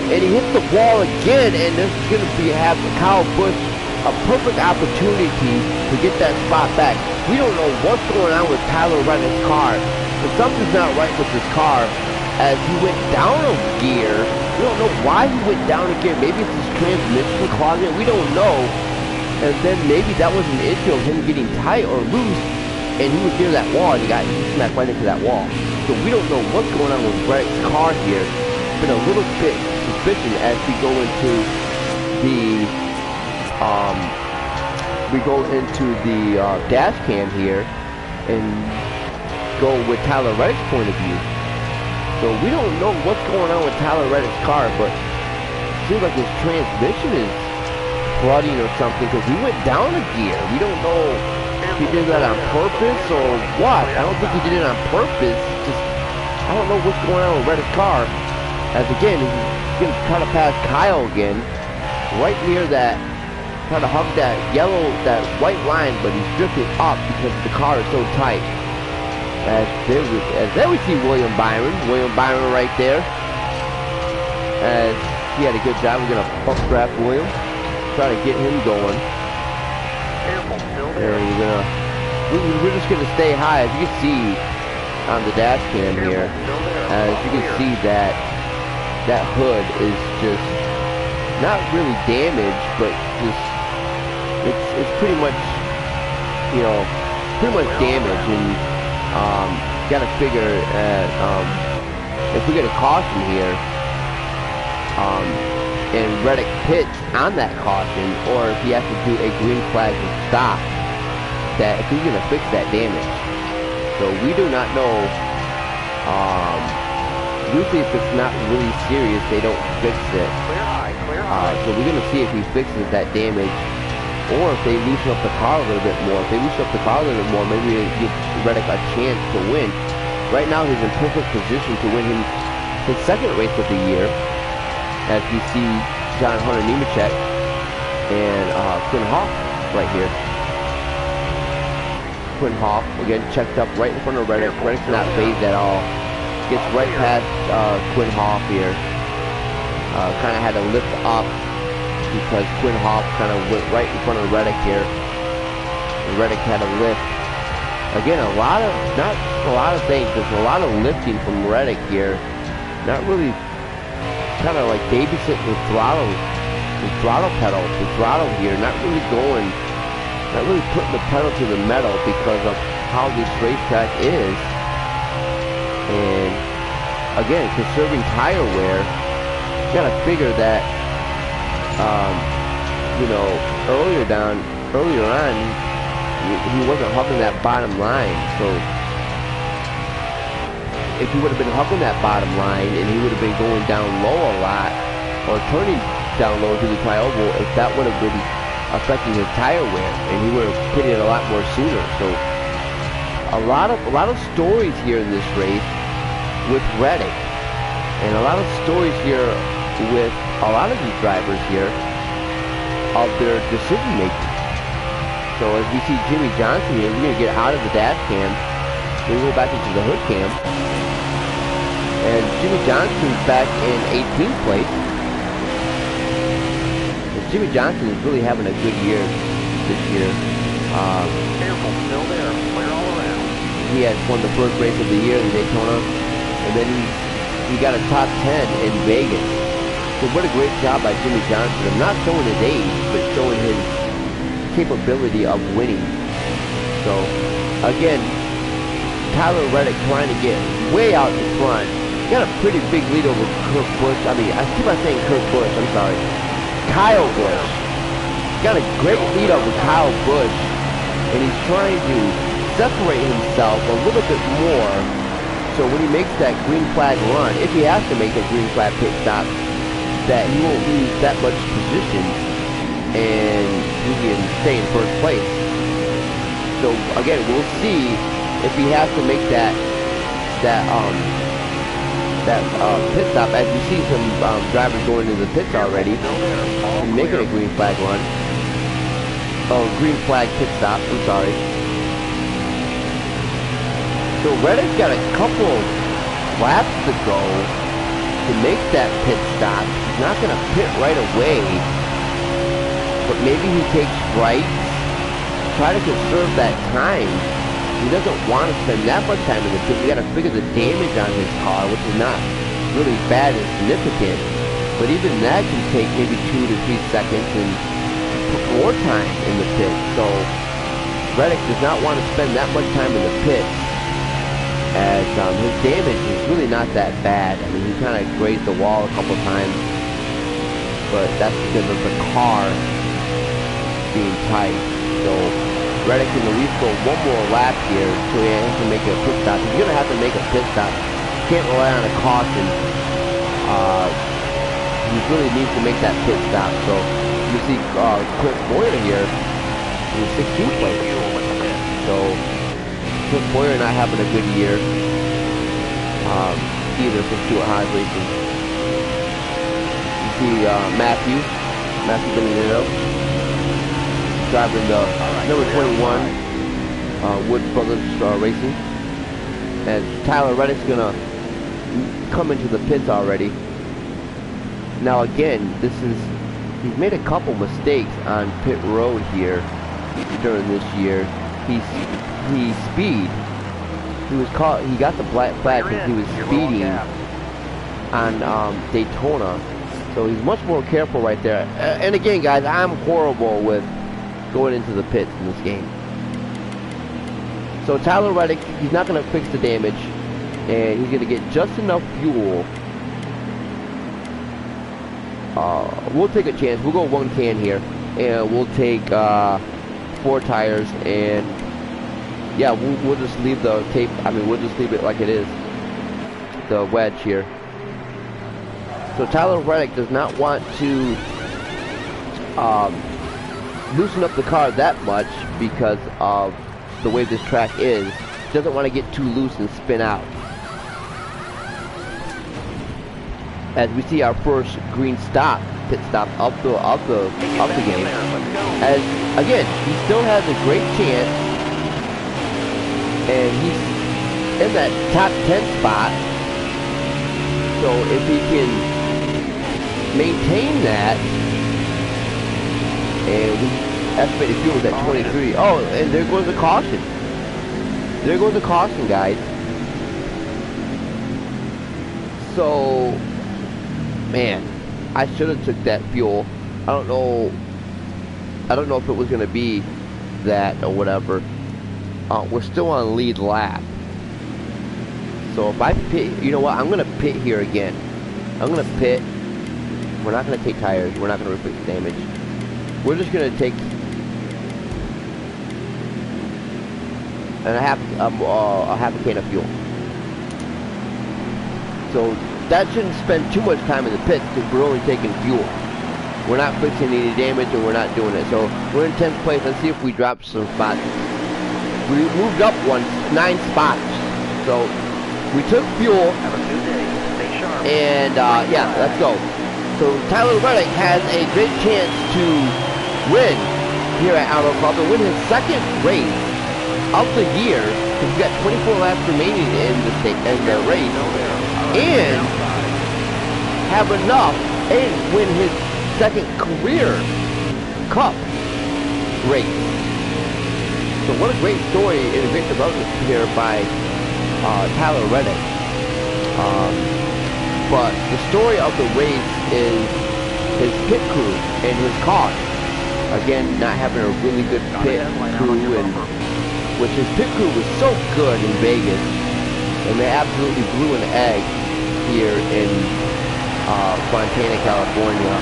And he hits the wall again, and this is going to have Kyle Busch a perfect opportunity to get that spot back. We don't know what's going on with Tyler Reddick's car, but something's not right with his car as he went down a gear. We don't know why he went down a gear. Maybe it's his transmission clogging. We don't know. And then maybe that was an issue of him getting tight or loose, and he was near that wall, and he smacked right into that wall. So we don't know what's going on with Reddick's car here. It's been a little bit suspicious as we go into the dash cam here and go with Tyler Reddick's point of view. So we don't know what's going on with Tyler Reddick's car, but it seems like his transmission is flooding or something because he went down a gear. We don't know if he did that on purpose or what. I don't think he did it on purpose. Just I don't know what's going on with Reddick's car. As again, he's going to try to pass Kyle again, right near that, trying to hug that white line, but he's drifting up because the car is so tight. As there we see William Byron right there. As he had a good job, we're going to pump draft William, try to get him going. And we're just going to stay high, as you can see on the dash cam here. As you can see that hood is just not really damaged, but just it's pretty much, you know, pretty much damaged. And gotta figure if we get a caution here, and Reddick pits on that caution, or if he has to do a green flag to stop, that if he's gonna fix that damage. So we do not know. Usually if it's not really serious, they don't fix it. Clear high. So we're gonna see if he fixes that damage, or if they loosen up the car a little bit more. If they loosen up the car a little bit more, maybe they give Reddick a chance to win. Right now he's in perfect position to win his second race of the year, as we see John Hunter Nemechek and Quinn Hoff right here. Quinn Hoff again checked up right in front of Reddick. Reddick's not phased at all. Gets right past Quinn Hoff here. Kind of had to lift up because Quinn Hoff kind of went right in front of Reddick here. And Reddick had to lift. Again, not a lot of things. There's a lot of lifting from Reddick here. Not really, kind of like babysitting the throttle pedal, the throttle here. Not really putting the pedal to the metal because of how this racetrack is. And again, conserving tire wear, you gotta figure that, you know, earlier on, he wasn't hugging that bottom line. So if he would have been hugging that bottom line, and he would have been going down low a lot, or turning down low to the tri-oval, if that would have been affecting his tire wear, and he would have pitted a lot more sooner. So a lot of stories here in this race with Reddick, and a lot of stories here with a lot of these drivers here of their decision making. So as we see Jimmy Johnson here, we're going to get out of the dash cam, we're going to go back into the hood cam, and Jimmy Johnson's back in 18th place. Jimmy Johnson is really having a good year this year. Careful, still there. Clear all around. He has won the first race of the year in Daytona, and then he got a top 10 in Vegas. So what a great job by Jimmy Johnson. I'm not showing his age, but showing his capability of winning. So again, Tyler Reddick trying to get way out in front. He got a pretty big lead over Kurt Busch. I mean, I keep on saying Kurt Busch, I'm sorry. Kyle Busch. Got a great lead over Kyle Busch, and he's trying to separate himself a little bit more, so when he makes that green flag run, if he has to make a green flag pit stop, that he won't lose that much position, and he can stay in first place. So again, we'll see if he has to make that pit stop, as you see some drivers going into the pits already and making a green flag run. Oh, green flag pit stop, I'm sorry. So Reddick's got a couple laps to go to make that pit stop. He's not going to pit right away, but maybe he takes right, try to conserve that time. He doesn't want to spend that much time in the pit. We got to figure the damage on his car, which is not really bad and significant, but even that can take maybe 2 to 3 seconds and put more time in the pit. So Reddick does not want to spend that much time in the pit, as his damage is really not that bad. I mean, he kind of grazed the wall a couple times, but that's because of the car being tight. So Reddick can at least go one more lap here so he has to make a pit stop. He's going to have to make a pit stop. Can't rely on a caution. He really needs to make that pit stop. So you see Clint Boyer here in 16th place. So Clint Boyer not having a good year either for Stuart Haas Racing. You see Matthew Benedetto driving the number 21 Wood Brothers Racing, and Tyler Reddick's gonna come into the pits already. Now again, he's made a couple mistakes on pit road here during this year. He speed. He got the black flag because he was speeding on Daytona. So he's much more careful right there. And again, guys, I'm horrible with going into the pits in this game. So Tyler Reddick, he's not going to fix the damage, and he's going to get just enough fuel. We'll take a chance. We'll go 1 can here, and we'll take 4 tires, and yeah, we'll just leave the tape. I mean, we'll just leave it like it is, the wedge here. So Tyler Reddick does not want to loosen up the car that much because of the way this track is. He doesn't want to get too loose and spin out. As we see our first green stop, pit stop of the game. As again, he still has a great chance, and he's in that top 10 spot. So if he can maintain that, and we estimated fuel was at 23. Oh, and there goes the caution. There goes the caution, guys. So, man, I should have took that fuel. I don't know if it was gonna be that or whatever. We're still on lead lap. So if I pit, you know what? I'm gonna pit here again. I'm gonna pit. We're not gonna take tires. We're not gonna replace the damage. We're just gonna take a half a can of fuel. So that shouldn't spend too much time in the pits because we're only taking fuel. We're not fixing any damage, and we're not doing it. So we're in 10th place. Let's see if we drop some spots. We moved up 9 spots. So we took fuel. Have a good day. Stay sharp. And yeah, let's go. So Tyler Reddick has a great chance to win here at Auto Club and win his 2nd race of the year. He's got 24 laps remaining in the race, and have enough and win his 2nd career Cup race. So what a great story and a great development here by Tyler Reddick. But the story of the race is his pit crew and his car. Again, not having a really good pit crew, and which his pit crew was so good in Vegas, and they absolutely blew an egg here in Fontana, California.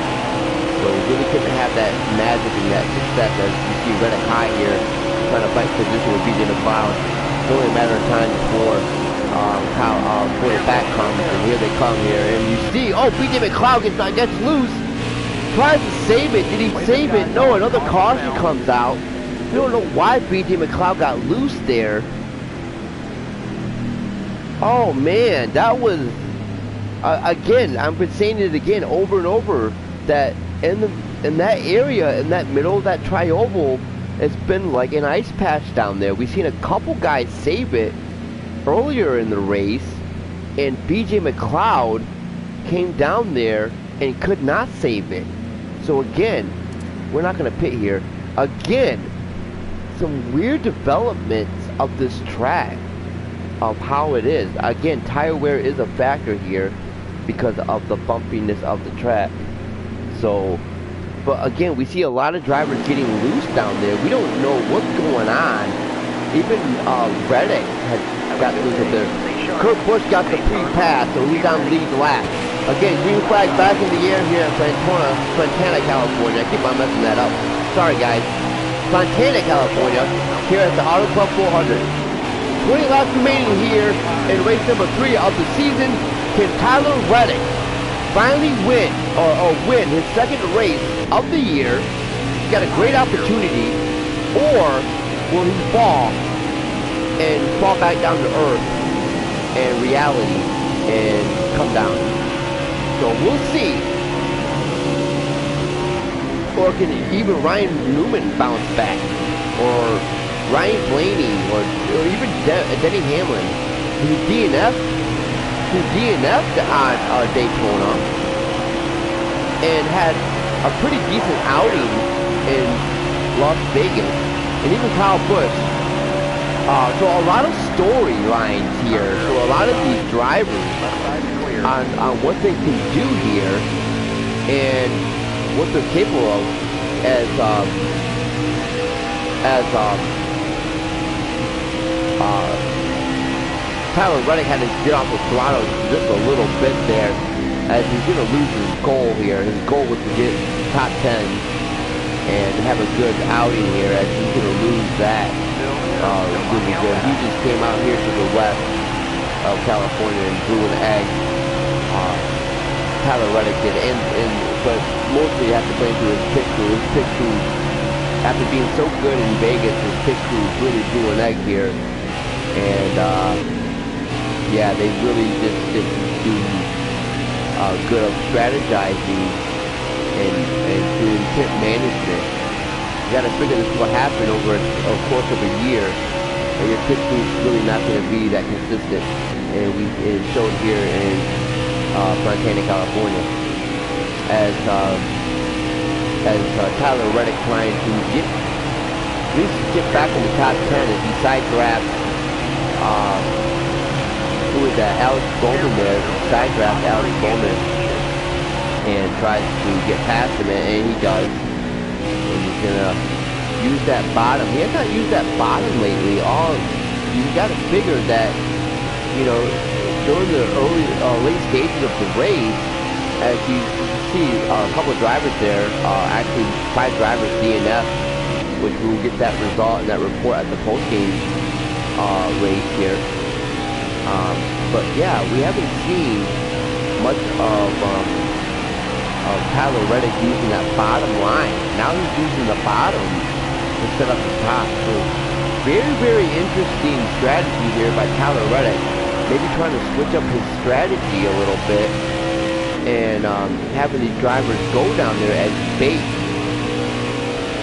So really couldn't have that magic and that success as you see Reddick high here, trying to fight position with BJ McLeod. It's only a matter of time before the back comes, and here they come here, and you see, oh, BJ McLeod gets loose, tries to save it. Did he save it? No, another caution comes out. We don't know why BJ McLeod got loose there. Oh man, that was again, I've been saying it again over and over, that in that area, in that middle of that tri-oval, it's been like an ice patch down there. We've seen a couple guys save it earlier in the race, and BJ McLeod came down there and could not save it. So again, we're not going to pit here. Again, some weird developments of this track, of how it is. Again, tire wear is a factor here because of the bumpiness of the track. So, but again, we see a lot of drivers getting loose down there. We don't know what's going on. Even Reddick had got loose up there. Kurt Busch got the pre-pass, so he's on lead lap. Again, green flag back in the air here in Fontana, California. I keep on messing that up. Sorry, guys. Fontana, California, here at the Auto Club 400. 20 laps remaining here in race number 3 of the season. Can Tyler Reddick finally win, or win his 2nd race of the year? He's got a great opportunity, or will he fall back down to earth and reality and come down? So we'll see. Or can even Ryan Newman bounce back, or Ryan Blaney, or even Denny Hamlin, who DNF'd on Daytona and had a pretty decent outing in Las Vegas, and even Kyle Busch. So a lot of storylines here. So a lot of these drivers on what they can do here. and what they're capable of as Tyler Reddick had to get off the throttle just a little bit there, as he's going to lose his goal here. His goal was to get top 10 and have a good outing here, as he's going to lose that. Really good. He just came out here to the west of California and blew an egg. Tyler Reddick did, but mostly you have to blame to his pit crew. His pit crew, after being so good in Vegas, his pit crew really blew an egg here. And yeah, they really just didn't do good of strategizing and doing pit management. You gotta figure this is what happened over a course of a year, and your pit crew's really not going to be that consistent. And it showed here in Fontana, California, as Tyler Reddick trying to at least get back in the top 10 as he side-draft. Who was that? Alex Bowman there. Side-draft Alex Bowman and tries to get past him, and he does. And he's gonna use that bottom. He has not used that bottom lately. You got to figure that, you know, during the late stages of the race, as you see a couple of drivers there, actually 5 drivers DNF, which we'll get that result and that report at the post-game race here. But yeah, we haven't seen much of Tyler Reddick using that bottom line. Now he's using the bottom to set up the top. So very, very interesting strategy here by Tyler Reddick. Maybe trying to switch up his strategy a little bit and having these drivers go down there as bait,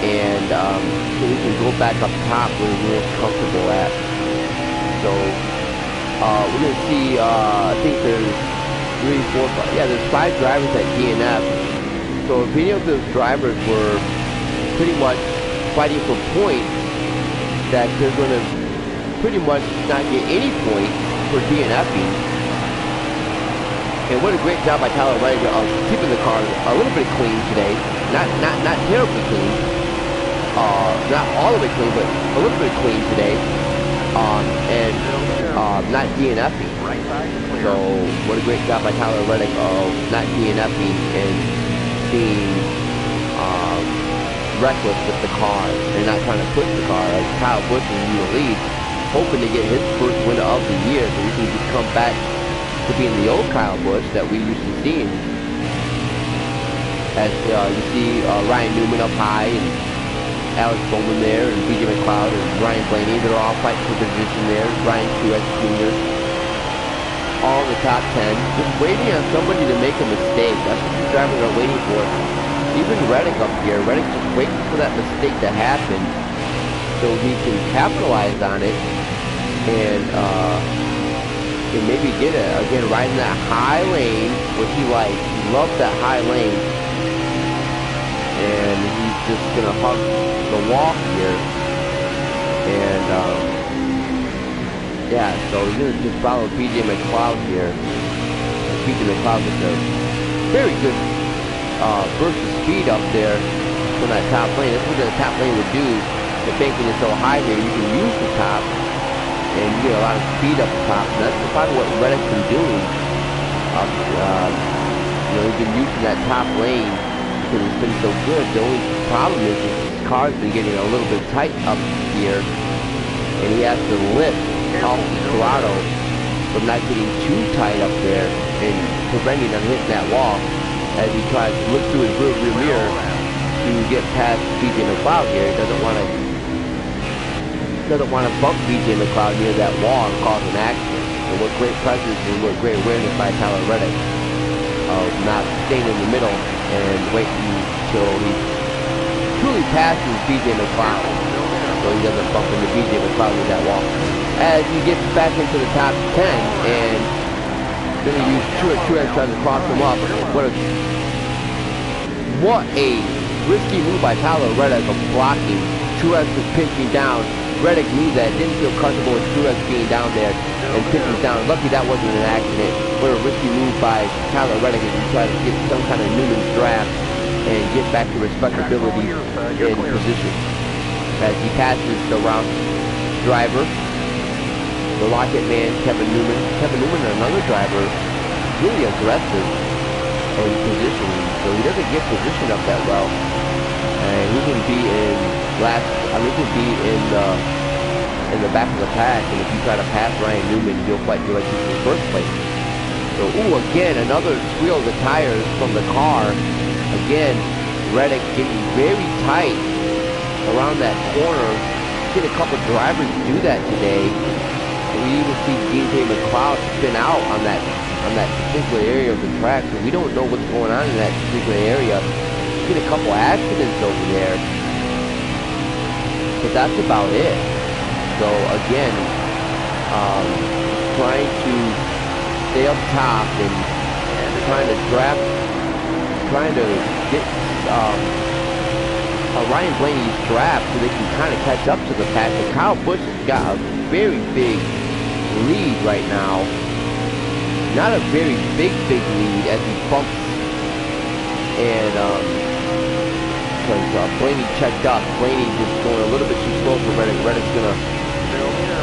and so he can go back up top where he's most comfortable at. So we're going to see, I think there's 3, 4, 5, yeah, there's 5 drivers at DNF. So if any of those drivers were pretty much fighting for points, that they're going to pretty much not get any points for DNFing. And what a great job by Tyler Reddick of keeping the car a little bit clean today. Not terribly clean. Not all of it clean, but a little bit clean today. And not DNFing. So what a great job by Tyler Reddick of not DNFing and being reckless with the car and not trying to push the car, as Kyle Busch is in the lead, hoping to get his first win of the year so he can just come back to being the old Kyle Busch that we used to see. As you see Ryan Newman up high and Alex Bowman there, and BJ McLeod and Ryan Blaney, they're all fighting for position there. Ryan Truex Jr. all in the top 10, just waiting on somebody to make a mistake. That's what these drivers are waiting for. Even Reddick up here, Reddick just waiting for that mistake to happen so he can capitalize on it and maybe get it. Again, riding that high lane, which he likes. He loves that high lane. And he's just going to hug the wall here. And, yeah, so he's going to just follow BJ McLeod here. BJ McLeod with a very good burst of speed up there from that top lane. That's what the top lane would do. The banking is so high here, you can use the top and you get a lot of speed up the top. And that's probably what Reddick's been doing. You know, he's been using that top lane because it's been so good. The only problem is his car's been getting a little bit tight up here, and he has to lift off the throttle from not getting too tight up there and preventing him hitting that wall as he tries to look through his rear mirror to get past BJ McLeod here. He doesn't want to bump BJ McLeod near that wall and cause an accident. So what great presence and what great awareness by Tyler Reddick of not staying in the middle and waiting until he truly passes BJ McLeod so he doesn't bump into BJ McLeod with that wall. As he gets back into the top 10 and going to use Truex trying to cross him up. What a risky move by Tyler Reddick of blocking. Truex is pinching down Reddick knew that, didn't feel comfortable with Truex being down there and pitches down. Lucky that wasn't an accident. What a risky move by Tyler Reddick as he tried to get some kind of Newman's draft and get back to respectability in position. As he passes the route driver, the locket man, Kevin Newman. Kevin Newman, another driver, really aggressive in positioning, so he doesn't get positioned up that well. And he can be in last, he can be in the back of the pack, and if you try to pass Ryan Newman, he'll fight you like he's in first place. So, again, another squeal of the tires from the car. Again, Reddick getting very tight around that corner. Seen a couple drivers do that today. We even see DJ McLeod spin out on that particular area of the track, so we don't know what's going on in that particular area. Seen a couple accidents over there, but that's about it. So again, trying to stay up top and trying to get Ryan Blaney's draft so they can kind of catch up to the pack. And Kyle Busch has got a very big lead right now. Not a very big lead as he bumps, and because Blaney checked up. Blaney just going a little bit too slow for Reddick. Reddick's gonna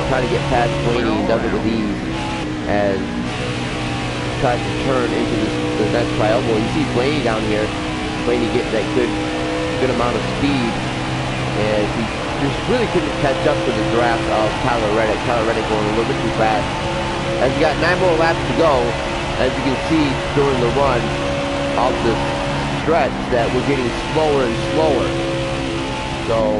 try to get past Blaney and does it with ease as he tries to turn into the next tri-elbow. You see Blaney down here. Blaney getting that good amount of speed, and he just really couldn't catch up to the draft of Tyler Reddick. Tyler Reddick going a little bit too fast. As we got 9 more laps to go, as you can see during the run of this stretch that we're getting slower and slower. So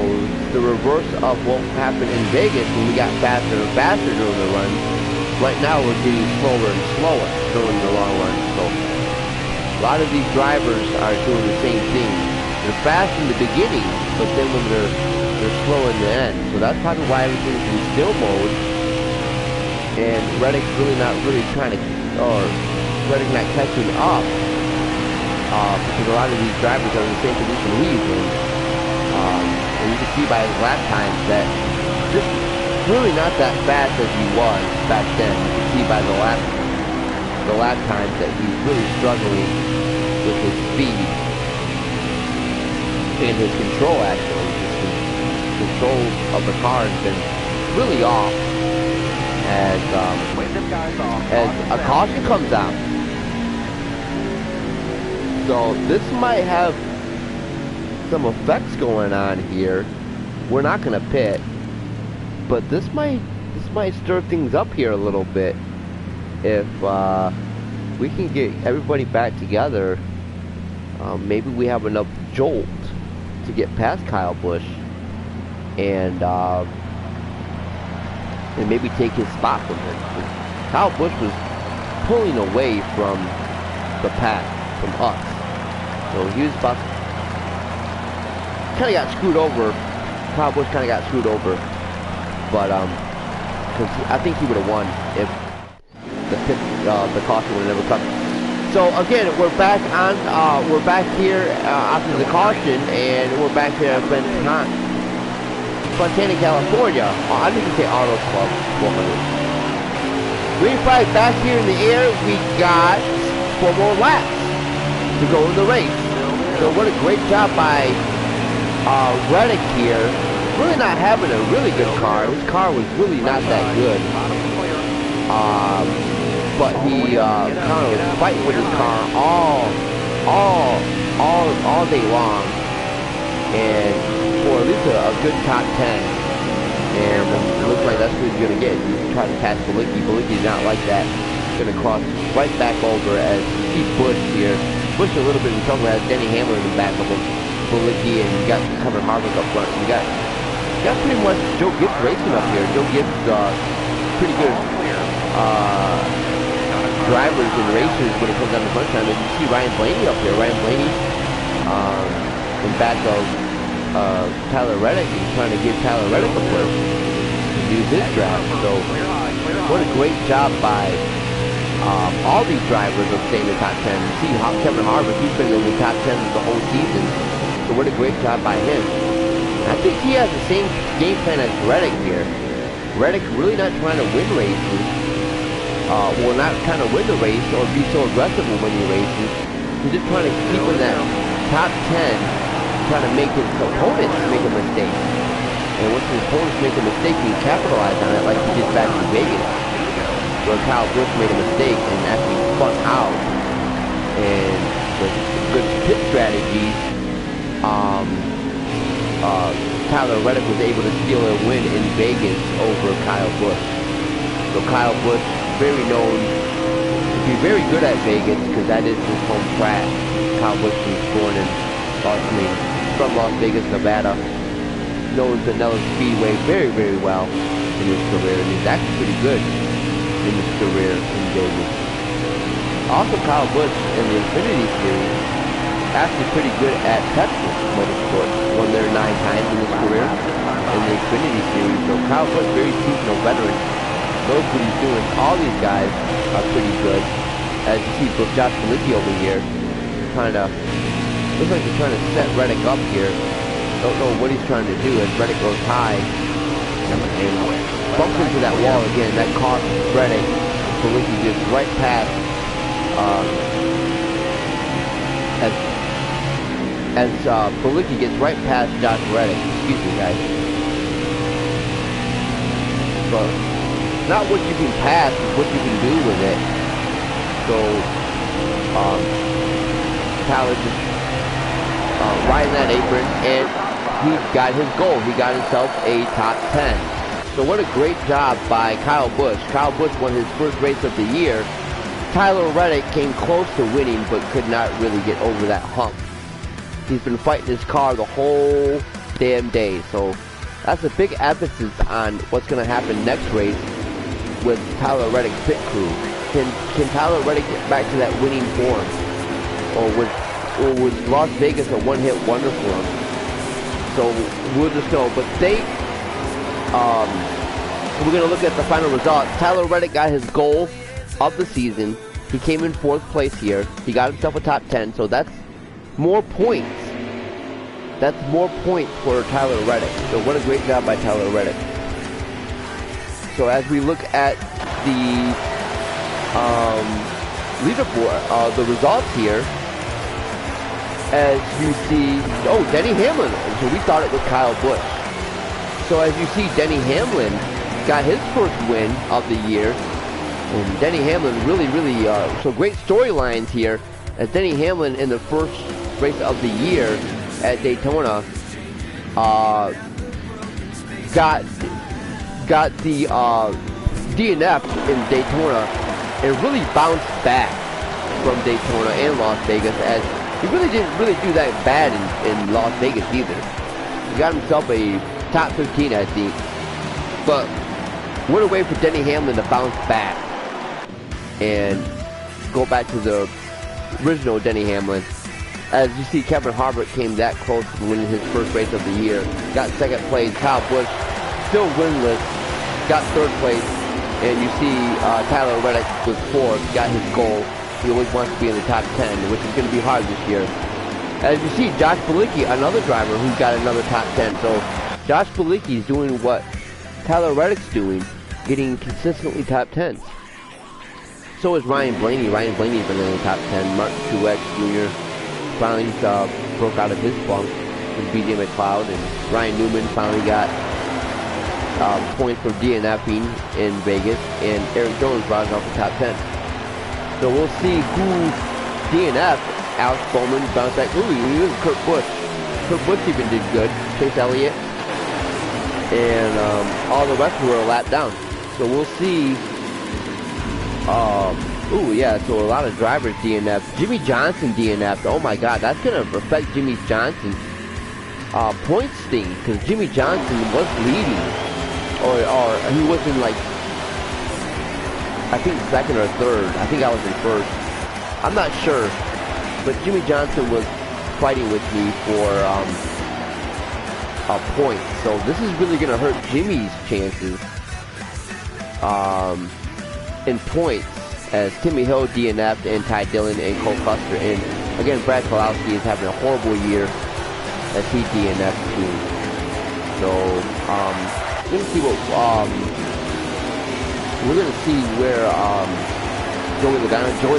the reverse of what happened in Vegas when we got faster and faster during the run. Right now we're getting slower and slower during the long run. So a lot of these drivers are doing the same thing. They're fast in the beginning, but then when they're slow in the end. So that's probably why everything's in still mode. And Reddick's Reddick not catching up. Because a lot of these drivers are in the same position he's in. And you can see by his lap times that just really not that fast as he was back then. You can see by the lap times that he's really struggling with his speed and his control, actually. His control of the car has been really off as a caution comes out. So this might have some effects going on here. We're not going to pit, but this might stir things up here a little bit. If we can get everybody back together, maybe we have enough jolt to get past Kyle Busch and maybe take his spot from him. Kyle Busch was pulling away from the pack, from us. So he was about to, kind of got screwed over. Kyle Busch kind of got screwed over, but because I think he would have won if the caution would have never come. So again, we're back here after the caution, and we're back here at Fontana, California. I think you say Auto Club 400. Green flag back here in the air. We got 4 more laps to go in the race. So what a great job by Reddick here. Really not having a really good car. His car was really not that good. But he kind of was fighting with his car all day long, and for at least a good top 10. And it looks like that's what he's going to get. He's trying to pass Balicki. Balicki's not like that. He's going to cross right back over as you see Busch here. Busch a little bit in trouble, has Denny Hamlin in the back of him. Balicki, and you got Kevin Harvick up front. You got pretty much Joe Gibbs racing up here. Joe Gibbs, pretty good drivers and racers when it comes down to crunch time. And you see Ryan Blaney up here. Ryan Blaney in back of Tyler Reddick. He's trying to give Tyler Reddick a push to use his draft. So what a great job by all these drivers of staying in the top 10. You see Kevin Harvick, he's been in the top 10 the whole season. So what a great job by him. I think he has the same game plan as Reddick here. Reddick really not trying to win races. Well, not trying to win the race or be so aggressive when winning races. He's just trying to keep in that top 10, trying to make his opponents make a mistake. And once his opponents make a mistake, he can capitalize on it like he did back in Vegas, where Kyle Busch made a mistake and actually spun out. And with good pit strategies, Tyler Reddick was able to steal a win in Vegas over Kyle Busch. So Kyle Busch, very known to be very good at Vegas because that is his home track. Kyle Busch was born in, from Las Vegas, Nevada. Knows Vanilla Speedway very, very well in his career, and he's actually pretty good in his career in Vegas. Also, Kyle Busch in the Xfinity Series, actually pretty good at Texas Motorsports. Won there 9 times in his career in the Xfinity Series. So Kyle Busch, very seasoned veteran, knows what he's doing. All these guys are pretty good. As you see, Josh Felicki over here, trying to, looks like he's trying to set Reddick up here. Don't know what he's trying to do as Reddick goes high and bumps into that wall again. That caught Reddick. Felicki just right past as Felicki gets right past Josh Reddick. Excuse me, guys. But not what you can pass, is what you can do with it. So Tyler just riding that apron, and he got his goal. He got himself a top 10. So what a great job by Kyle Busch. Kyle Busch won his first race of the year. Tyler Reddick came close to winning, but could not really get over that hump. He's been fighting his car the whole damn day. So that's a big emphasis on what's going to happen next race with Tyler Reddick's pit crew. Can Tyler Reddick get back to that winning form? Or was Las Vegas a one-hit wonder for him? So we'll just know. But we're going to look at the final results. Tyler Reddick got his goal of the season. He came in 4th place here. He got himself a top 10, so that's more points. That's more points for Tyler Reddick. So what a great job by Tyler Reddick. So as we look at the leaderboard, the results here, as you see, Denny Hamlin. So we thought it was Kyle Busch. So as you see, Denny Hamlin got his first win of the year. And Denny Hamlin really, so great storylines here. As Denny Hamlin in the first race of the year at Daytona, got the DNF in Daytona and really bounced back from Daytona and Las Vegas, as he really didn't do that bad in Las Vegas either. He got himself a top 15, I think. But what a way for Denny Hamlin to bounce back and go back to the original Denny Hamlin. As you see, Kevin Harvick came that close to winning his first race of the year. Got 2nd place. Kyle Busch still winless. Got 3rd place. And you see Tyler Reddick was 4th. Got his goal. He always wants to be in the top 10, which is going to be hard this year. As you see, Josh Felicki, another driver who got another top 10. So Josh Felicki is doing what Tyler Reddick's doing, getting consistently top 10s. So is Ryan Blaney. Ryan Blaney's been in the top 10. Martin Truex Jr. finally broke out of his bunk with BJ McLeod, and Ryan Newman finally got points for DNFing in Vegas, and Eric Jones rounded off the top 10. So we'll see who DNF. Alex Bowman bounced back. Ooh, he was Kurt Busch. Kurt Busch even did good. Chase Elliott. And all the rest were a lap down. So we'll see. So a lot of drivers DNF'd. Jimmy Johnson DNF'd. Oh my God, that's going to affect Jimmy Johnson's point sting, because Jimmy Johnson was leading. Or he was in, like, I think 2nd or 3rd. I think I was in 1st. I'm not sure. But Jimmy Johnson was fighting with me for points. So this is really going to hurt Jimmy's chances in points, as Timmy Hill DNF'd and Ty Dillon and Cole Custer. And again, Brad Keselowski is having a horrible year as he DNF'd too. So we're gonna see what we're gonna see where Joey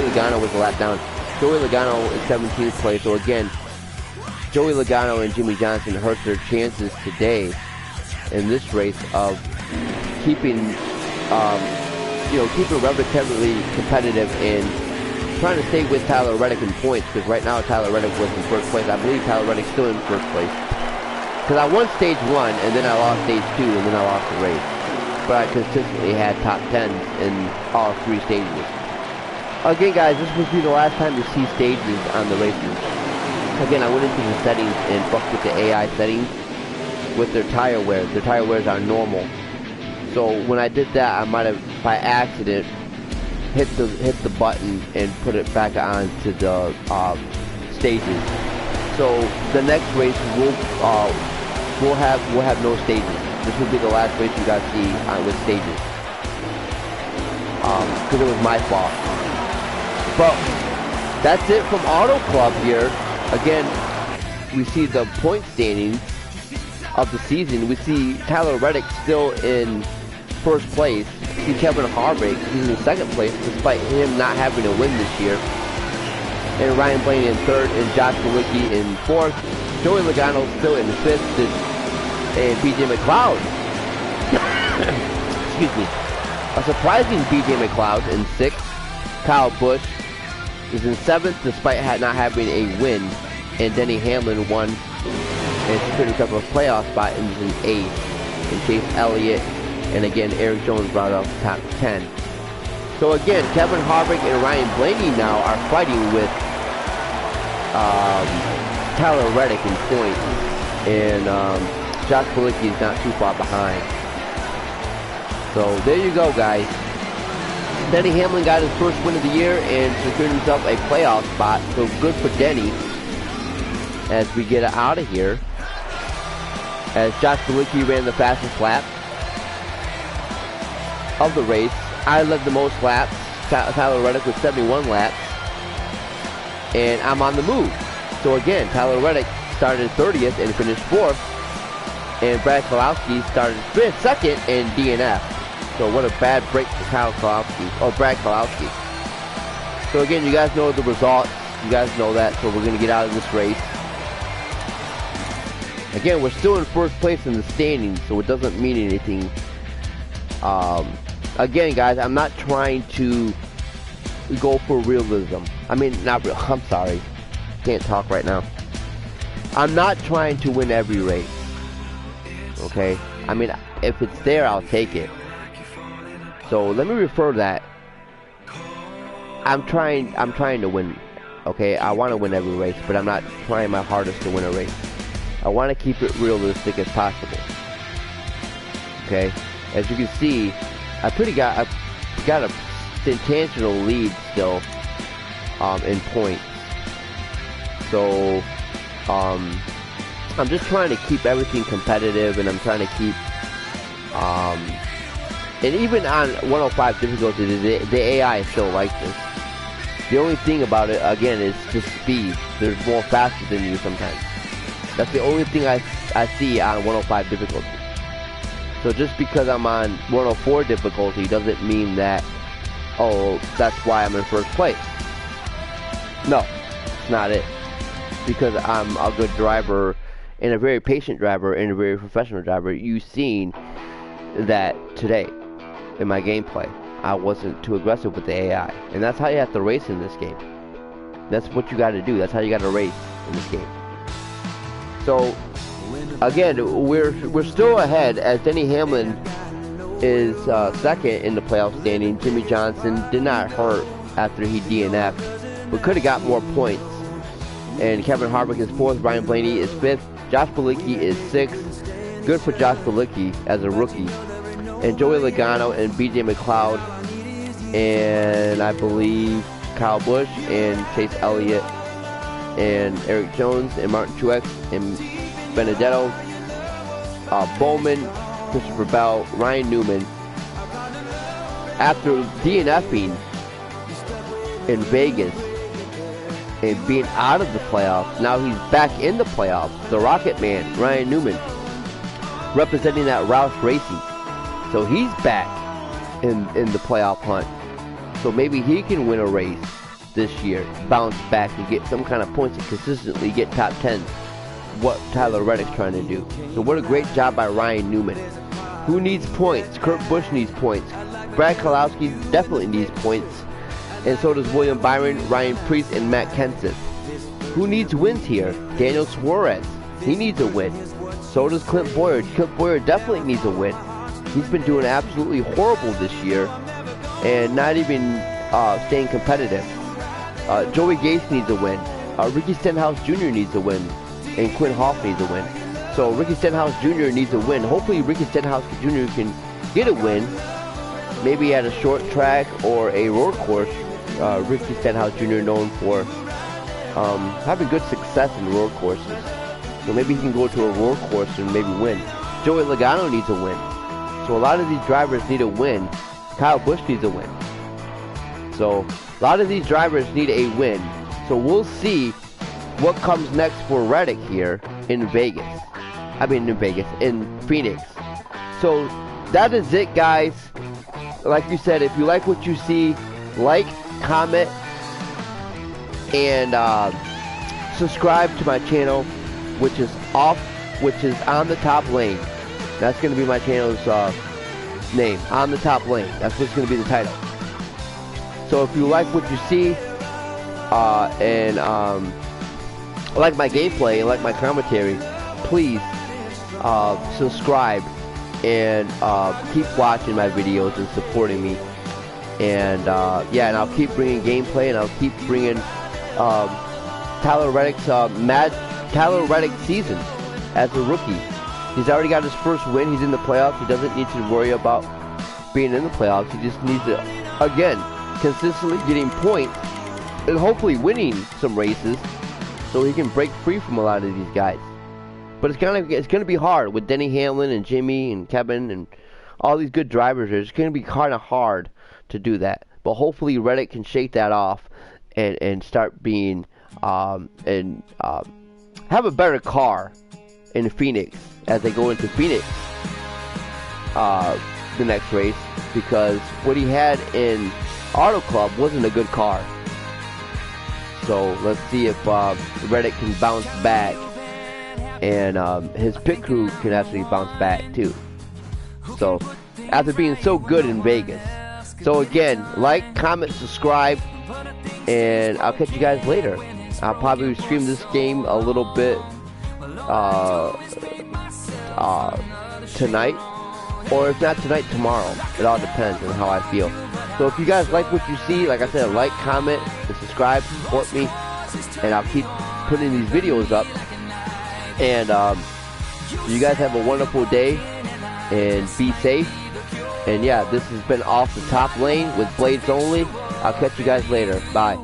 Logano was a lap down. Joey Logano is 17th place. So again, Joey Logano and Jimmy Johnson hurt their chances today in this race of keeping keeping relatively competitive and trying to stay with Tyler Reddick in points, because right now Tyler Reddick was in first place. I believe Tyler Reddick's still in first place. Because I won stage 1, and then I lost stage 2, and then I lost the race. But I consistently had top 10s in all 3 stages. Again, guys, this would be the last time you see stages on the races. Again, I went into the settings and fucked with the AI settings with their tire wear. Their tire wears are normal. So when I did that, I might have, by accident, hit the button and put it back on to the stages. So the next race we'll have no stages. This will be the last race you guys see with stages. Because it was my fault. But that's it from Auto Club here. Again, we see the point standings of the season. We see Tyler Reddick still in first place. We see Kevin Harvick, he's in second place despite him not having a win this year. And Ryan Blaney in third, and Josh Bilicki in fourth. Joey Logano still in fifth, and BJ McLeod. Excuse me. A surprising BJ McLeod in sixth. Kyle Busch is in seventh despite not having a win. And Denny Hamlin won and secured himself a playoff spot and is in eighth. And Chase Elliott and again Eric Jones brought up top 10. So again, Kevin Harvick and Ryan Blaney now are fighting with Tyler Reddick in points, and Josh Bilicki is not too far behind. So there you go, guys. Denny Hamlin got his first win of the year and secured himself a playoff spot. So good for Denny as we get out of here. As Josh Bilicki ran the fastest lap of the race. I led the most laps. Tyler Reddick with 71 laps. And I'm on the move. So again, Tyler Reddick started 30th and finished 4th. And Brad Keselowski started 5th, 2nd, and DNF. So what a bad break for Brad Keselowski. So again, you guys know the results. You guys know that. So we're going to get out of this race. Again, we're still in first place in the standings, so it doesn't mean anything. Again, guys, I'm not trying to go for realism. I mean, not real. I'm sorry. Can't talk right now. I'm not trying to win every race. Okay? I mean, if it's there, I'll take it. So let me refer that. I'm trying to win. Okay? I want to win every race, but I'm not trying my hardest to win a race. I want to keep it realistic as possible. Okay? As you can see, I got a intentional lead still in points. So I'm just trying to keep everything competitive, and I'm trying to keep and even on 105 difficulty, the AI is still like this. The only thing about it again is just speed. They're more faster than you sometimes. That's the only thing I see on 105 difficulty. So just because I'm on 104 difficulty doesn't mean that, oh, that's why I'm in first place. No, it's not it. Because I'm a good driver and a very patient driver and a very professional driver. You've seen that today in my gameplay. I wasn't too aggressive with the AI. And that's how you have to race in this game. That's what you got to do. That's how you got to race in this game. So again, we're still ahead as Denny Hamlin is second in the playoff standing. Jimmy Johnson did not hurt after he DNF'd, but could have got more points. And Kevin Harvick is fourth. Ryan Blaney is fifth. Josh Bilicki is sixth. Good for Josh Bilicki as a rookie. And Joey Logano and BJ McLeod and I believe Kyle Busch and Chase Elliott and Eric Jones and Martin Truex and Benedetto, Bowman, Christopher Bell, Ryan Newman. After DNFing in Vegas and being out of the playoffs, now he's back in the playoffs. The Rocket Man, Ryan Newman. representing that Roush Racing. So he's back in the playoff hunt. So maybe he can win a race this year, bounce back and get some kind of points and consistently get top 10. What Tyler Reddick's trying to do. So what a great job by Ryan Newman. Who needs points? Kurt Busch needs points. Brad Keselowski definitely needs points. And so does William Byron, Ryan Preece, and Matt Kenseth. Who needs wins here? Daniel Suarez. He needs a win. So does Clint Bowyer. Clint Bowyer definitely needs a win. He's been doing absolutely horrible this year and not even staying competitive. Joey Gase needs a win. Ricky Stenhouse Jr. needs a win. And Quinn Hoff needs a win. So Ricky Stenhouse Jr. needs a win. Hopefully Ricky Stenhouse Jr. can get a win. Maybe at a short track or a road course. Ricky Stenhouse Jr. known for having good success in road courses. So maybe he can go to a road course and maybe win. Joey Logano needs a win. So a lot of these drivers need a win. Kyle Busch needs a win. So a lot of these drivers need a win. So we'll see what comes next for Reddick here in Vegas. In Phoenix. So that is it, guys. Like you said, if you like what you see, like, comment, and subscribe to my channel, which is on the top lane. That's going to be my channel's name, On the Top Lane. That's what's going to be the title. So if you like what you see, and like my gameplay and like my commentary, please subscribe and keep watching my videos and supporting me. And yeah, and I'll keep bringing gameplay, and I'll keep bringing Tyler Reddick's Tyler Reddick season as a rookie. He's already got his first win. He's in the playoffs. He doesn't need to worry about being in the playoffs. He just needs to, again, consistently getting points and hopefully winning some races so he can break free from a lot of these guys. But it's gonna be hard with Denny Hamlin and Jimmy and Kevin and all these good drivers. It's gonna be kind of hard to do that. But hopefully Reddick can shake that off and start being have a better car in Phoenix as they go into Phoenix the next race, because what he had in Auto Club wasn't a good car. So let's see if Reddick can bounce back, and his pit crew can actually bounce back too. So after being so good in Vegas. So again, like, comment, subscribe, and I'll catch you guys later. I'll probably stream this game a little bit tonight, or if not tonight, tomorrow. It all depends on how I feel. So if you guys like what you see, like I said, like, comment, and subscribe, support me, and I'll keep putting these videos up. And you guys have a wonderful day, and be safe. And yeah, this has been Off the Top Lane with Blades Only. I'll catch you guys later. Bye.